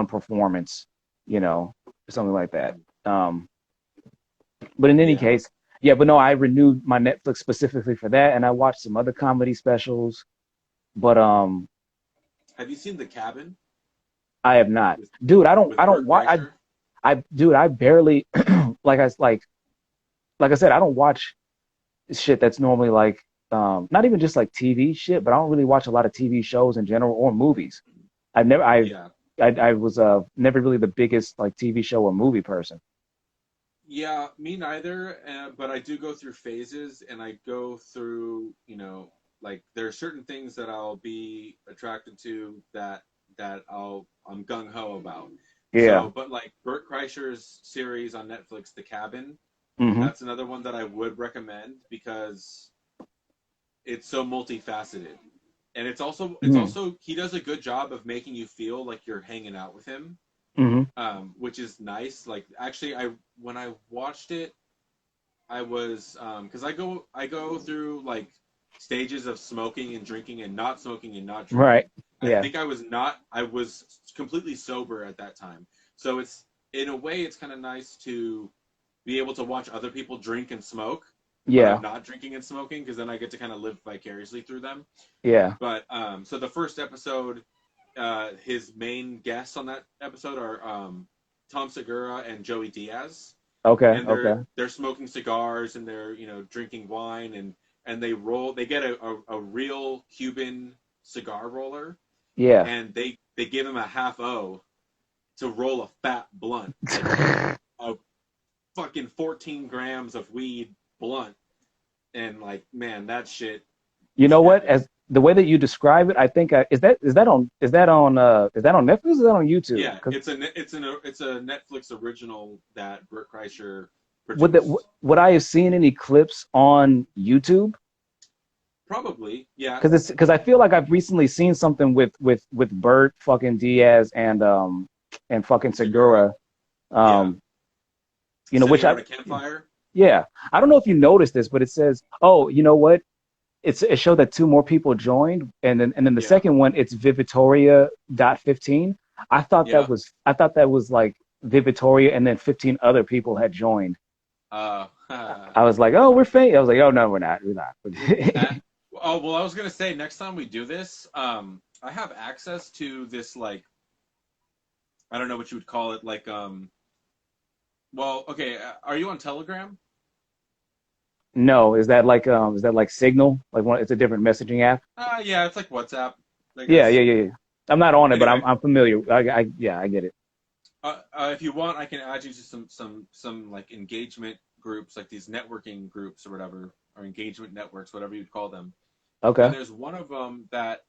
performance, you know, something like that. Um, but in any yeah. case, yeah, but no, I renewed my Netflix specifically for that, and I watched some other comedy specials. But Have you seen The Cabin I have not, with dude. I don't Bert watch. Kreischer? Dude, I barely like I said, I don't watch shit that's normally like not even just like TV shit, but I don't really watch a lot of TV shows in general or movies. I've never Yeah, I was never really the biggest like TV show or movie person. yeah. Me neither. But I do go through phases, and I go through, like there are certain things that I'll be attracted to I'm gung ho about. Yeah. So, but like Bert Kreischer's series on Netflix, The Cabin, Hmm. that's another one that I would recommend because it's so multifaceted. And Hmm. he does a good job of making you feel like you're hanging out with him, Hmm. which is nice. Like actually, I when I watched it, I was because I go through like stages of smoking and drinking and not smoking and not Right. drinking. I Yeah. think I was completely sober at that time. So it's in a way it's kind of nice to be able to watch other people drink and smoke when I'm Yeah. not drinking and smoking because then I get to kind of live vicariously through them. Yeah. But so the first episode, his main guests on that episode are Tom Segura and Joey Diaz, Okay. and they're Okay. they're smoking cigars and they're drinking wine and they get a real Cuban cigar roller Yeah. and they give him a half O to roll a fat blunt like a fucking 14 grams of weed blunt and like man that shit You is know what? heavy. the way that you describe it, I think is that on Netflix? Or is that on YouTube? Yeah, it's a Netflix original that Bert Kreischer Would produced. would I have seen any clips on YouTube? Probably, yeah, Because I feel like I've recently seen something with Bert fucking Diaz and fucking Segura. Segura, Yeah, um, sitting which around a campfire. yeah, I don't know if you noticed this, but it says, oh, you know what? It showed that two more people joined, and then the Yeah, second one, it's Vivitoria.15. yeah. I thought that was like Vivitoria, and then 15 other people had joined. Uh, I was like, oh, we're fake. I was like, oh no, we're not. We're not. uh, oh well, I was gonna say next time we do this, I have access to this like I don't know what you would call it, like well, okay, are you on Telegram? No, is that like Signal? Like one, it's a different messaging app. Yeah, it's like WhatsApp, I Yeah, yeah, guess. yeah, yeah. I'm not on it, but Anyway, I'm familiar. Yeah, I get it. if you want, I can add you to some like engagement groups, like these networking groups or whatever, or engagement networks, whatever you'd call them. And Okay. there's one of them that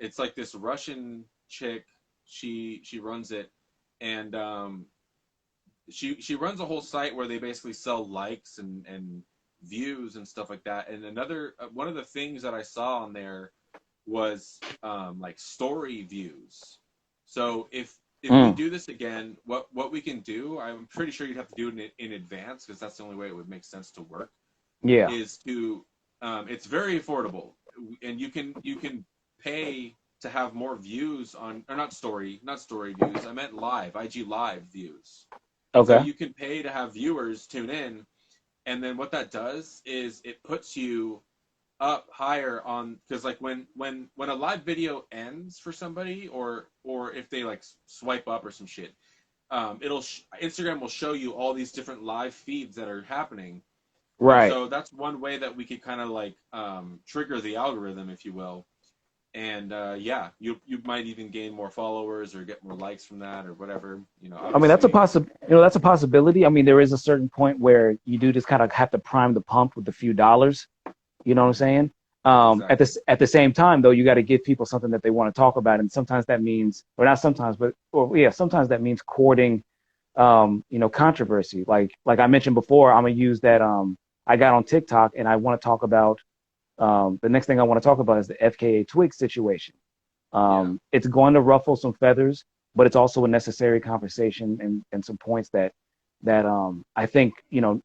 it's like this Russian chick. She runs it, and she runs a whole site where they basically sell likes and views and stuff like that. And another one of the things that I saw on there was like story views. So if we Mm, do this again, what we can do, I'm pretty sure you'd have to do it in advance because that's the only way it would make sense to work. yeah. Is to it's very affordable, and you can pay to have more views on or not story views. I meant live IG live views, and so Okay. you can pay to have viewers tune in, and then what that does is it puts you up higher on because like when a live video ends for somebody or if they like swipe up or some shit, Instagram will show you all these different live feeds that are happening, and Right. so that's one way that we could kind of like trigger the algorithm, if you will. And yeah, you might even gain more followers or get more likes from that or whatever. I mean, Obviously, that's a possibility. I mean, there is a certain point where you do just kind of have to prime the pump with a few dollars. You know what I'm saying? exactly. At the same time, though, you got to give people something that they want to talk about, and sometimes that means, or not sometimes, but or yeah, sometimes that means courting, controversy. Like I mentioned before, I'm gonna use that. I got on TikTok, and I want to talk about. The next thing I want to talk about is the FKA Twigs situation. Yeah, It's going to ruffle some feathers, but it's also a necessary conversation and some points that I think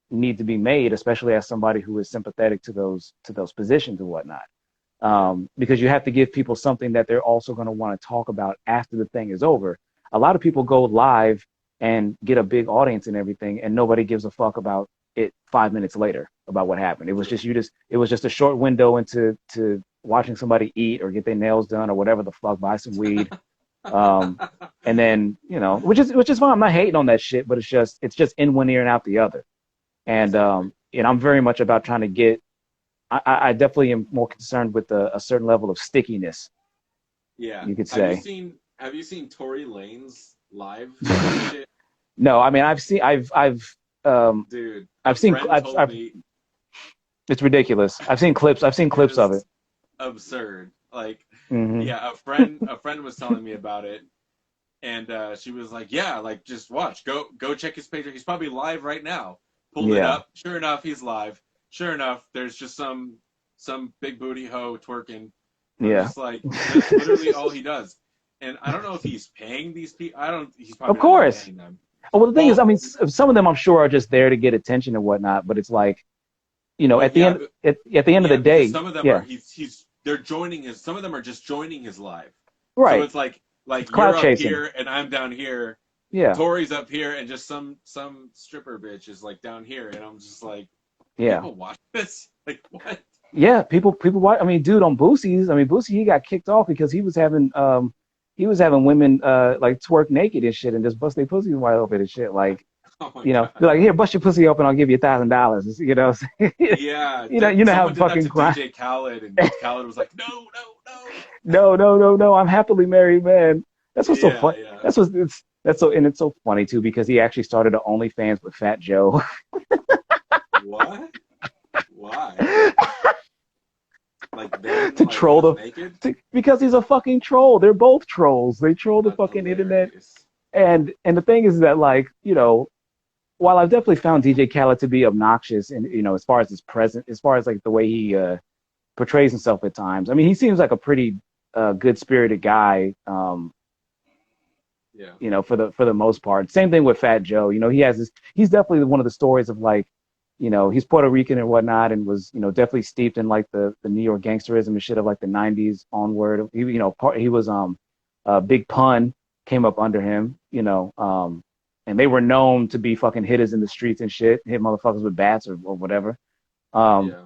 need to be made, especially as somebody who is sympathetic to those positions and whatnot. yeah. Because you have to give people something that they're also going to want to talk about after the thing is over. A lot of people go live and get a big audience and everything, and nobody gives a fuck about it 5 minutes later about what happened. It was True. just it was just a short window into to watching somebody eat or get their nails done or whatever the fuck, buy some weed. Um, and then which is fine. I'm not hating on that shit, but it's just in one ear and out the other. Exactly. And I'm very much about trying to get. I definitely am more concerned with a certain level of stickiness, Yeah. you could Have you say. seen Have you seen Tory Lane's live shit? No, I mean um, Dude, a I've seen friend told me it's ridiculous. I've seen it clips of it. is absurd. Like, Hmm. yeah, a friend was telling me about it, and she was like, "Yeah, like just watch, go check his page. He's probably live right now." Pulled it Yeah, up. Sure enough, he's live. Sure enough, there's just some big booty hoe twerking. I'm yeah. just like, that's literally all he does. And I don't know if he's paying these people. I don't. He's Of probably not even course. paying them. Oh, well, the thing is, I Well, mean, some of them I'm sure are just there to get attention and whatnot. But it's like, well, at the yeah, end at the end of the yeah, because day, some of them are yeah, he's they're joining his. Some of them are just joining his live. So right. it's like It's cloud you're up chasing. here and I'm down here. Yeah, Tori's up here and just some stripper bitch is like down here, and I'm just like, yeah. people watch this? Like what? Yeah, people watch. I mean, dude, on Boosie's. I mean, Boosie he got kicked off because he was having women like twerk naked and shit and just bust their pussies wide open and shit. Like, Oh my they're god. like, here, bust your pussy open, I'll give you $1,000. Yeah, You know how someone did that fucking to crime. DJ Khaled, and Khaled was like, no, no, no. No, no, no, no. I'm happily married, man. That's what's so Yeah, fun. yeah. That's so and it's so funny too because he actually started an OnlyFans with Fat Joe. What? Why? Like then to Why, he troll was naked? because he's a fucking troll. They're both trolls. They troll the That's fucking internet. hilarious. And the thing is that, like, while I've definitely found DJ Khaled to be obnoxious, and as far as his present, as far as like the way he portrays himself at times. I mean, he seems like a pretty good spirited guy. Yeah. For the most part. Same thing with Fat Joe. He has this. He's definitely one of the stories of like, he's Puerto Rican and whatnot, and was definitely steeped in like the New York gangsterism and shit of like the '90s onward. He was Big Pun came up under him. And they were known to be fucking hitters in the streets and shit, hit motherfuckers with bats or whatever. Yeah.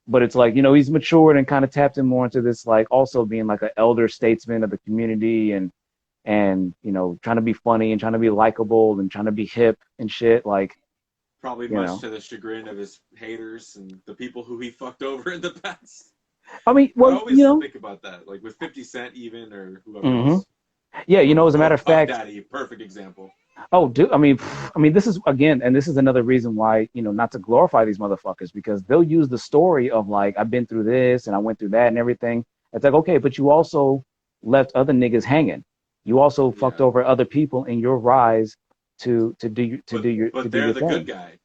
But it's like, he's matured and kind of tapped in more into this, like also being like an elder statesman of the community and trying to be funny and trying to be likable and trying to be hip and shit. Like, probably much to the chagrin of his haters and the people who he fucked over in the past. I mean, well, I always think about that, like with 50 Cent even, or whoever else. Yeah, as a matter of fact, Daddy, perfect example. Oh, dude, I mean, this is again, and this is another reason why, not to glorify these motherfuckers, because they'll use the story of like, I've been through this and I went through that and everything. It's like, okay, but you also left other niggas hanging. You also fucked over other people in your rise to do your But they're the good guy.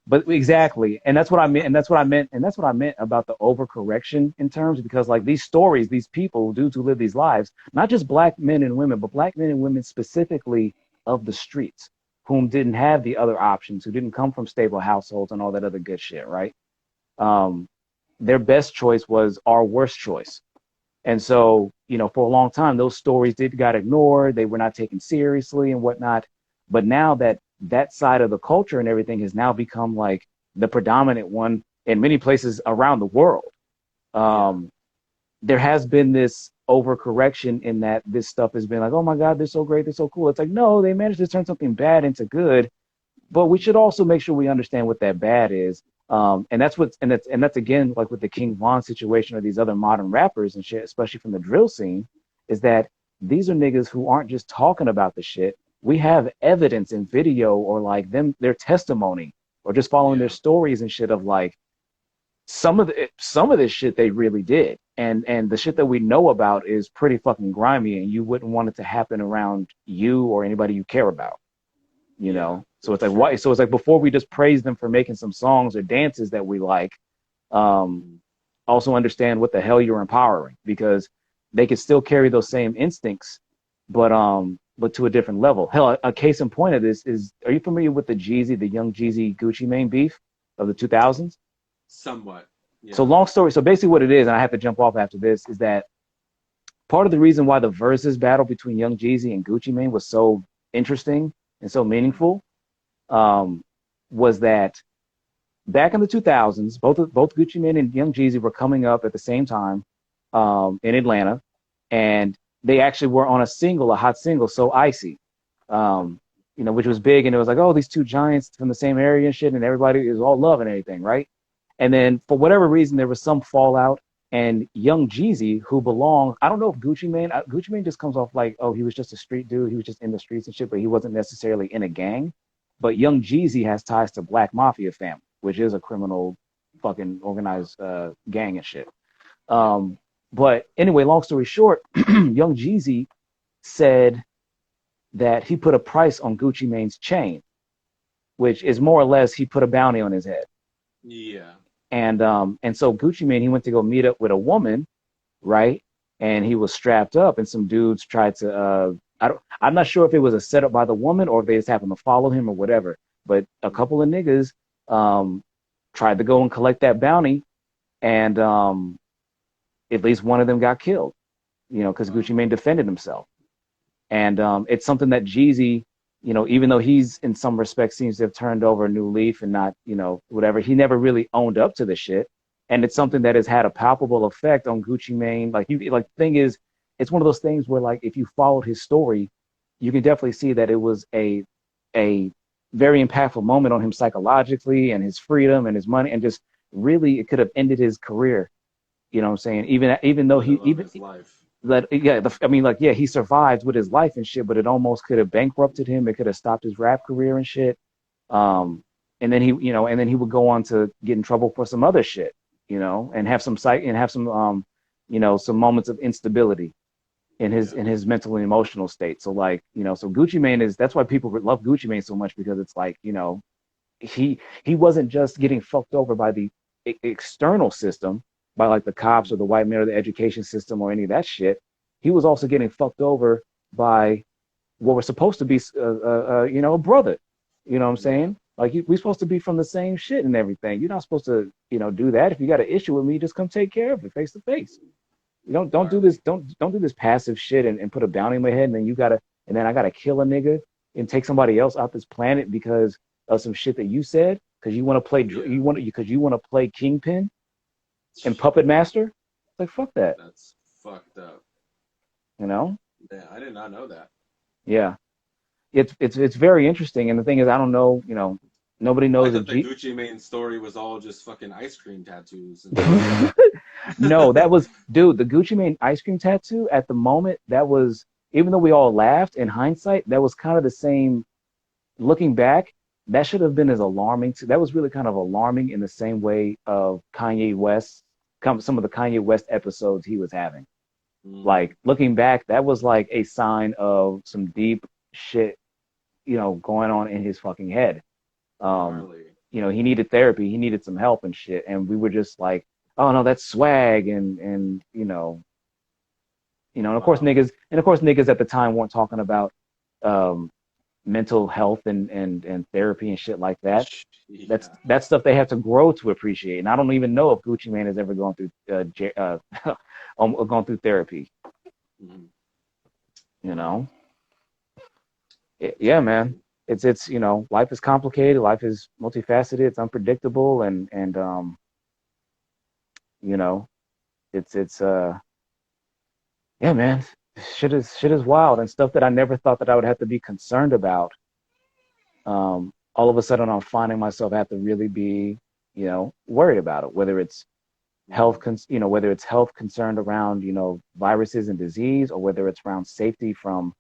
But exactly, and that's what I meant, and that's what I meant about the overcorrection in terms, because like these stories, these people, dudes who live these lives, not just black men and women, but black men and women specifically of the streets, whom didn't have the other options, who didn't come from stable households and all that other good shit, right? Their best choice was our worst choice. And so, for a long time, those stories got ignored. They were not taken seriously and whatnot. But now that side of the culture and everything has now become like the predominant one in many places around the world. There has been this overcorrection in that this stuff has been like, oh my God, they're so great, they're so cool. It's like, no, they managed to turn something bad into good, but we should also make sure we understand what that bad is. And that's again, like with the King Von situation or these other modern rappers and shit, especially from the drill scene, is that these are niggas who aren't just talking about the shit. We have evidence in video or like their testimony or just following their stories and shit of like some of this shit they really did. And the shit that we know about is pretty fucking grimy, and you wouldn't want it to happen around you or anybody you care about, So it's like, why? So it's like, before we just praise them for making some songs or dances that we like, also understand what the hell you're empowering, because they can still carry those same instincts, but to a different level. Hell, a case in point of this is, are you familiar with the Young Jeezy Gucci Mane beef of the 2000s? Somewhat. Yeah. So long story. So basically what it is, and I have to jump off after this, is that part of the reason why the versus battle between Young Jeezy and Gucci Mane was so interesting and so meaningful was that back in the 2000s, both Gucci Mane and Young Jeezy were coming up at the same time in Atlanta, and they actually were on a hot single, So Icy, which was big, and it was like, oh, these two giants from the same area and shit, and everybody is all loving everything, right? And then for whatever reason, there was some fallout, and Young Jeezy, who belonged, I don't know if Gucci Mane just comes off like, oh, he was just a street dude, he was just in the streets and shit, but he wasn't necessarily in a gang. But Young Jeezy has ties to Black Mafia family, which is a criminal fucking organized gang and shit. But anyway, long story short, Young Jeezy said that he put a price on Gucci Mane's chain, which is more or less he put a bounty on his head. Yeah. And so Gucci Mane, he went to go meet up with a woman, right? And he was strapped up, and some dudes tried to I'm not sure if it was a setup by the woman or if they just happened to follow him or whatever. But a couple of niggas tried to go and collect that bounty, and at least one of them got killed, because Gucci Mane defended himself. And it's something that Jeezy, even though he's in some respects seems to have turned over a new leaf and not, whatever, he never really owned up to the shit. And it's something that has had a palpable effect on Gucci Mane. The thing is, it's one of those things where, like, if you followed his story, you can definitely see that it was a very impactful moment on him psychologically and his freedom and his money, and just really it could have ended his career. You know what I'm saying? Even though his life. He survived with his life and shit, but it almost could have bankrupted him. It could have stopped his rap career and shit. And then he would go on to get in trouble for some other shit, and have some some moments of instability in his mental and emotional state. So like, so Gucci Mane that's why people love Gucci Mane so much, because it's like, he wasn't just getting fucked over by the external system, by like the cops or the white man or the education system or any of that shit. He was also getting fucked over by what was supposed to be, a brother. You know what I'm saying? Like, we're supposed to be from the same shit and everything. You're not supposed to, do that. If you got an issue with me, just come take care of it face to face. You don't do this. Don't do this passive shit and put a bounty in my head, and then I gotta kill a nigga and take somebody else off this planet because of some shit that you said, because you want to play kingpin and puppet master. It's like, fuck that. That's fucked up. Yeah, I did not know that. Yeah, it's very interesting. And the thing is, I don't know. Nobody knows. I thought the Gucci Mane story was all just fucking ice cream tattoos. No, that was, dude, the Gucci Mane ice cream tattoo at the moment, that was, even though we all laughed in hindsight, that was kind of the same. Looking back, that should have been as alarming. That was really kind of alarming in the same way of Kanye West, some of the Kanye West episodes he was having. Like, looking back, that was like a sign of some deep shit, going on in his fucking head. He needed therapy, he needed some help and shit. And we were just like, oh no, that's swag. And of course niggas at the time weren't talking about mental health and therapy and shit like that. Yeah. That's stuff they have to grow to appreciate. And I don't even know if Gucci Mane has ever gone through gone through therapy. Yeah, man. It's life is complicated, life is multifaceted, it's unpredictable, and it's yeah, man. Shit is wild, and stuff that I never thought that I would have to be concerned about. All of a sudden, I'm finding myself have to really be, worried about it. Whether it's health, whether it's health concerned around, viruses and disease, or whether it's around safety from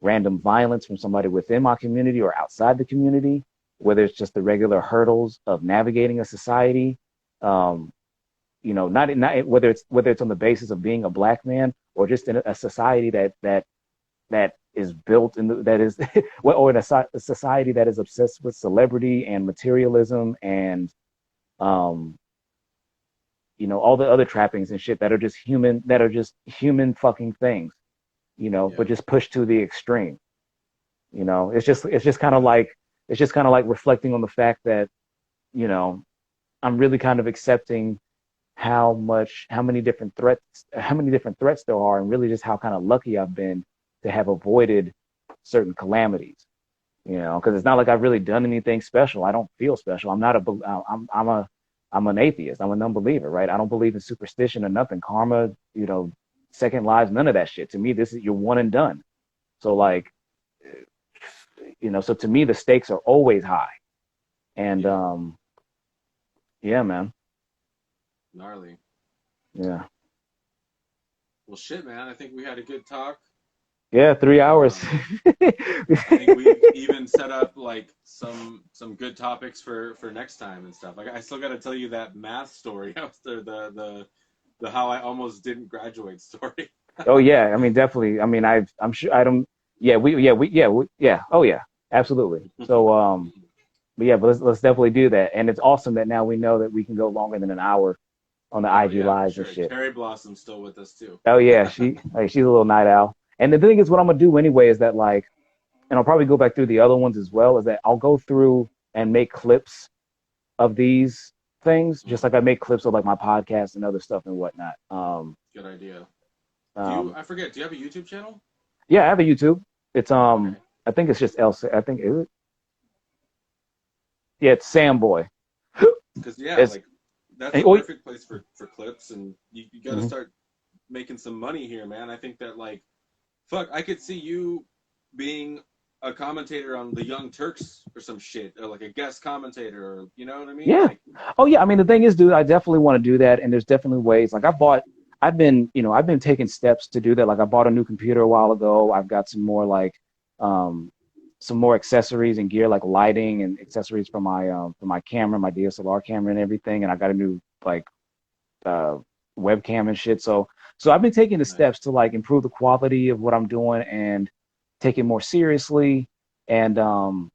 random violence from somebody within my community or outside the community. Whether it's just the regular hurdles of navigating a society. Not whether it's on the basis of being a black man, or just in a society that is built in that is or in a society that is obsessed with celebrity and materialism and all the other trappings and shit that are just human fucking things, but just pushed to the extreme. It's just kind of like reflecting on the fact that I'm really kind of accepting how many different threats there are, and really just how kind of lucky I've been to have avoided certain calamities, because it's not like I've really done anything special. I don't feel special. I'm an atheist. I'm a non-believer, right? I don't believe in superstition or nothing, karma, second lives, none of that shit. To me, you're one and done. So like, so to me, the stakes are always high. And yeah, man. Gnarly. Yeah. Well, shit, man. I think we had a good talk. Yeah, 3 hours. I think we even set up like some good topics for next time and stuff. Like, I still got to tell you that math story after the how I almost didn't graduate story. Oh yeah, I mean definitely. I mean I'm sure I don't. Yeah, yeah. Oh yeah, absolutely. So but let's definitely do that. And it's awesome that now we know that we can go longer than an hour on the IG lives and shit. Cherry Blossom's still with us too. Oh yeah, she's a little night owl. And the thing is, what I'm gonna do anyway is that and I'll probably go back through the other ones as well. Is that I'll go through and make clips of these things, just like I make clips of like my podcast and other stuff and whatnot. Good idea. I forget. Do you have a YouTube channel? Yeah, I have a YouTube. It's I think it's just I think is it? Yeah, it's Sam Boy. Because that's a perfect place for clips, and you got to start making some money here, man. I think that I could see you being a commentator on the Young Turks or some shit, or like a guest commentator, or you know what I mean? Yeah. Oh yeah. I mean, the thing is, dude, I definitely want to do that, and there's definitely ways. Like I've been taking steps to do that. Like I bought a new computer a while ago. I've got some more some more accessories and gear, like lighting and accessories for my camera, my DSLR camera and everything. And I got a new webcam and shit. So So I've been taking the Nice. steps to like improve the quality of what I'm doing and take it more seriously. And so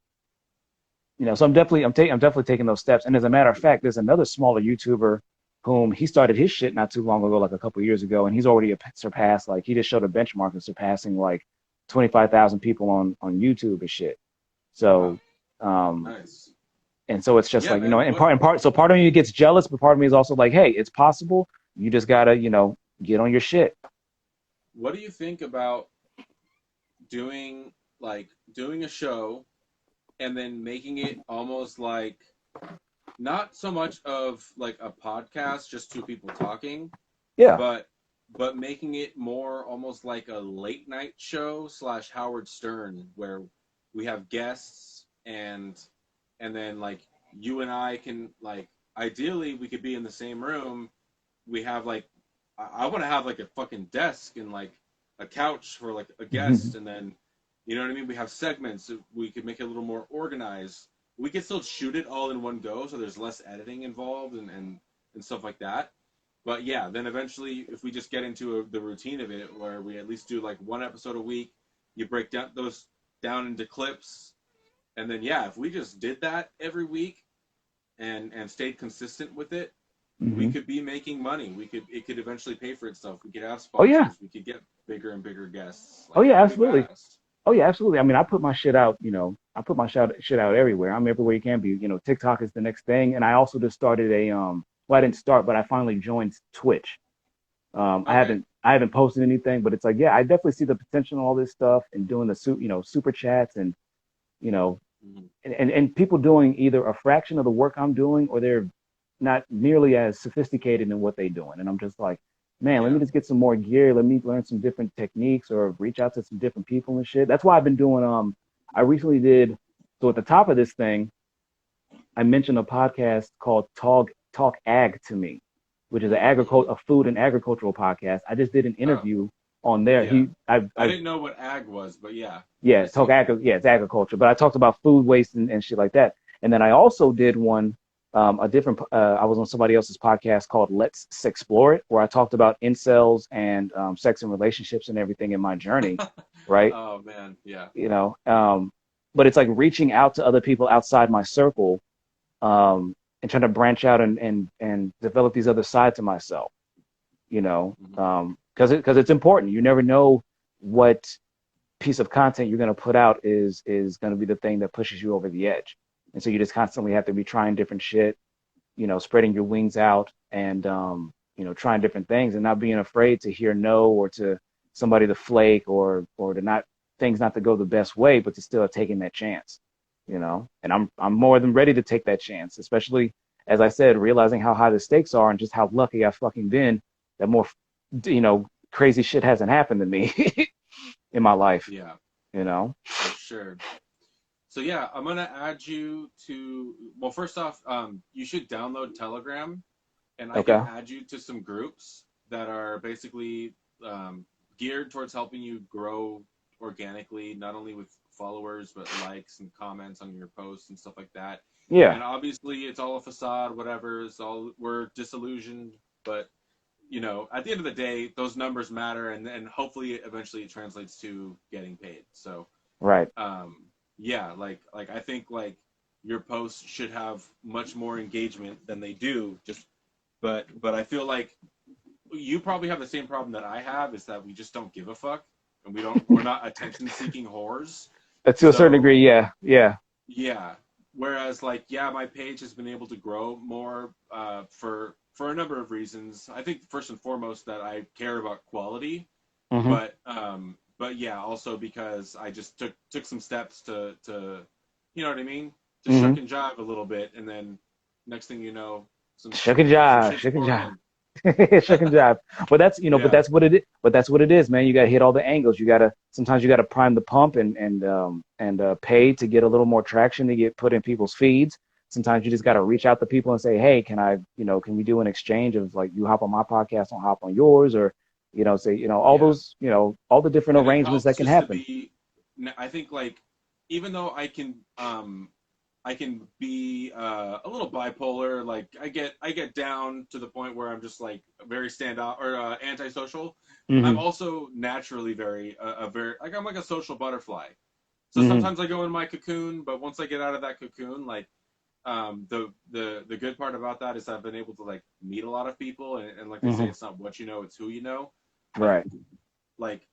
I'm definitely taking those steps. And as a matter of fact, there's another smaller YouTuber whom he started his shit not too long ago, like a couple of years ago, and he's already surpassed, like he just showed a benchmark of surpassing like 25,000 people on YouTube and shit. Wow. So um Nice. and so it's just Yeah, like, man. so part of me gets jealous, but part of me is also like, hey, it's possible. You just gotta, get on your shit. What do you think about doing doing a show and then making it almost like not so much of like a podcast, just two people talking, Yeah. but making it more almost like a late night show slash Howard Stern, where we have guests and then like you and I can like ideally we could be in the same room. We have like I want to have like a fucking desk and like a couch for like a guest, and then you know what I mean. We have segments. So we could make it a little more organized. We could still shoot it all in one go, so there's less editing involved and stuff like that. But yeah, then eventually, if we just get into the routine of it, where we at least do like one episode a week, you break down those down into clips, and then yeah, if we just did that every week and stayed consistent with it, we Hmm. could be making money. It could eventually pay for itself. We could have Oh yeah. sponsors. We could get bigger and bigger guests. Oh Like yeah, that would be absolutely. badass. Oh yeah, absolutely. I mean, I put my shit out, I put my shit out everywhere. I'm everywhere you can be. TikTok is the next thing. And I also just started well, I didn't start, but I finally joined Twitch. Okay. I haven't posted anything, but it's like, yeah, I definitely see the potential in all this stuff and doing the super chats and, you know, Mhm. and people doing either a fraction of the work I'm doing or they're not nearly as sophisticated in what they're doing. And I'm just like, man, let me Yeah. just get some more gear. Let me learn some different techniques or reach out to some different people and shit. That's why I've been doing. I recently did. So at the top of this thing, I mentioned a podcast called Talk Ag to Me, which is Mm-hmm. a food and agricultural podcast. I just did an Oh, interview on there. yeah. I I've didn't know what ag was, but yeah, Yeah, I see that. yeah, it's agriculture. But I talked about food waste and shit like that. And then I also did one, I was on somebody else's podcast called Let's Explore It, where I talked about incels and sex and relationships and everything in my journey, right? Oh man, yeah. You know, but it's like reaching out to other people outside my circle, and trying to branch out and develop these other sides of myself, Hmm. because it's important. You never know what piece of content you're going to put out is going to be the thing that pushes you over the edge. And so you just constantly have to be trying different shit, spreading your wings out and trying different things and not being afraid to hear no or to somebody to flake or to not things not to go the best way, but to still taking that chance, And I'm more than ready to take that chance, especially as I said, realizing how high the stakes are and just how lucky I've fucking been that more crazy shit hasn't happened to me in my life, Yeah, you know? for sure. So yeah, I'm gonna add you to. Well, first off, you should download Telegram, and I can Okay. add you to some groups that are basically geared towards helping you grow organically, not only with followers but likes and comments on your posts and stuff like that. Yeah. And obviously, it's all a facade. Whatever, it's all we're disillusioned, but at the end of the day, those numbers matter, and hopefully, eventually, it translates to getting paid. So Right. yeah, like I think like your posts should have much more engagement than they do. But I feel like you probably have the same problem that I have, is that we just don't give a fuck, and we're not attention seeking whores. To a certain So degree, yeah. Yeah. yeah. Whereas like yeah, my page has been able to grow more for a number of reasons. I think first and foremost that I care about quality, Hmm. but yeah, also because I just took some steps to you know what I mean, to Hmm. shuck and jive a little bit, and then next thing you know, Shuck and jive. shit's Shuck and pouring jive. in. Shuck and jive. But Yeah, that's what it is, man. You got to hit all the angles. Sometimes you got to prime the pump and pay to get a little more traction to get put in people's feeds. Sometimes you just got to reach out to people and say, hey, can we do an exchange of like you hop on my podcast, I'll hop on yours, or say, all yeah. those, all the different And it arrangements helps that can just to happen. be. I think like even though I can I can be a little bipolar. Like I get down to the point where I'm just like very standout or antisocial. I'm Hmm. also naturally very like I'm like a social butterfly. So Hmm. sometimes I go in my cocoon, but once I get out of that cocoon, like the good part about that is I've been able to like meet a lot of people, and like they say, Hmm. it's not what you know, it's who you know. Like Right. like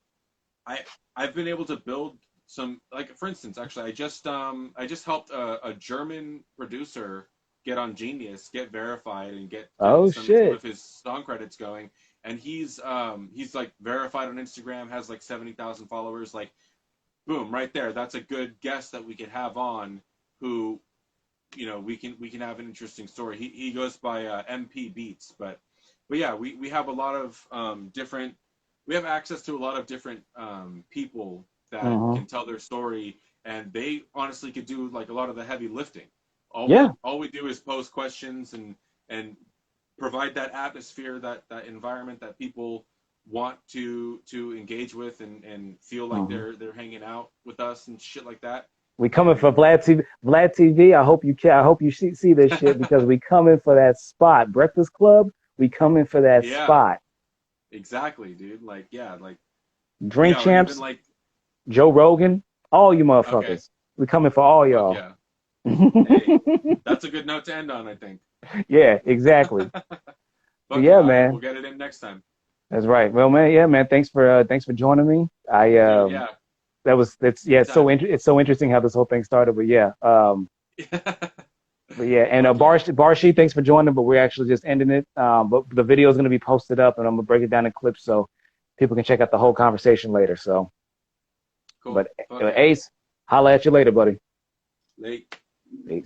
I I've been able to build some, like for instance, actually I just helped a German producer get on Genius, get verified, and get Oh some shit. of his song credits going. And he's like verified on Instagram, has like 70,000 followers. Like boom, right there. That's a good guest that we could have on, who we can have an interesting story. He goes by MP Beats, but yeah, we have a lot of different. We have access to a lot of different people that Hmm. can tell their story, and they honestly could do like a lot of the heavy lifting. Yeah. All we do is pose questions and provide that atmosphere, that environment that people want to engage with and feel like Hmm. they're hanging out with us and shit like that. We coming for And Vlad TV. Vlad TV. I hope you can. I hope you see this shit because we coming for that spot. Breakfast Club. We coming for that yeah, spot. exactly, dude. Like, yeah, like, Drink yeah, or even Champs. like, Joe Rogan. All you okay, motherfuckers. We coming for all fuck y'all. yeah. Hey, that's a good note to end on, I think. Yeah. Exactly. But Fuck yeah, yeah, all right, we'll man. get it in next time. That's right. Well, man. Yeah, man. Thanks for joining me. I Dude, yeah, that's yeah. anytime. It's so interesting how this whole thing started. But yeah. But yeah, and Fuck yeah. Barshi, thanks for joining. But we're actually just ending it. But the video is going to be posted up, and I'm gonna break it down in clips so people can check out the whole conversation later. So, but Cool. Fuck yeah. Ace, holla at you later, buddy. Late. Peace.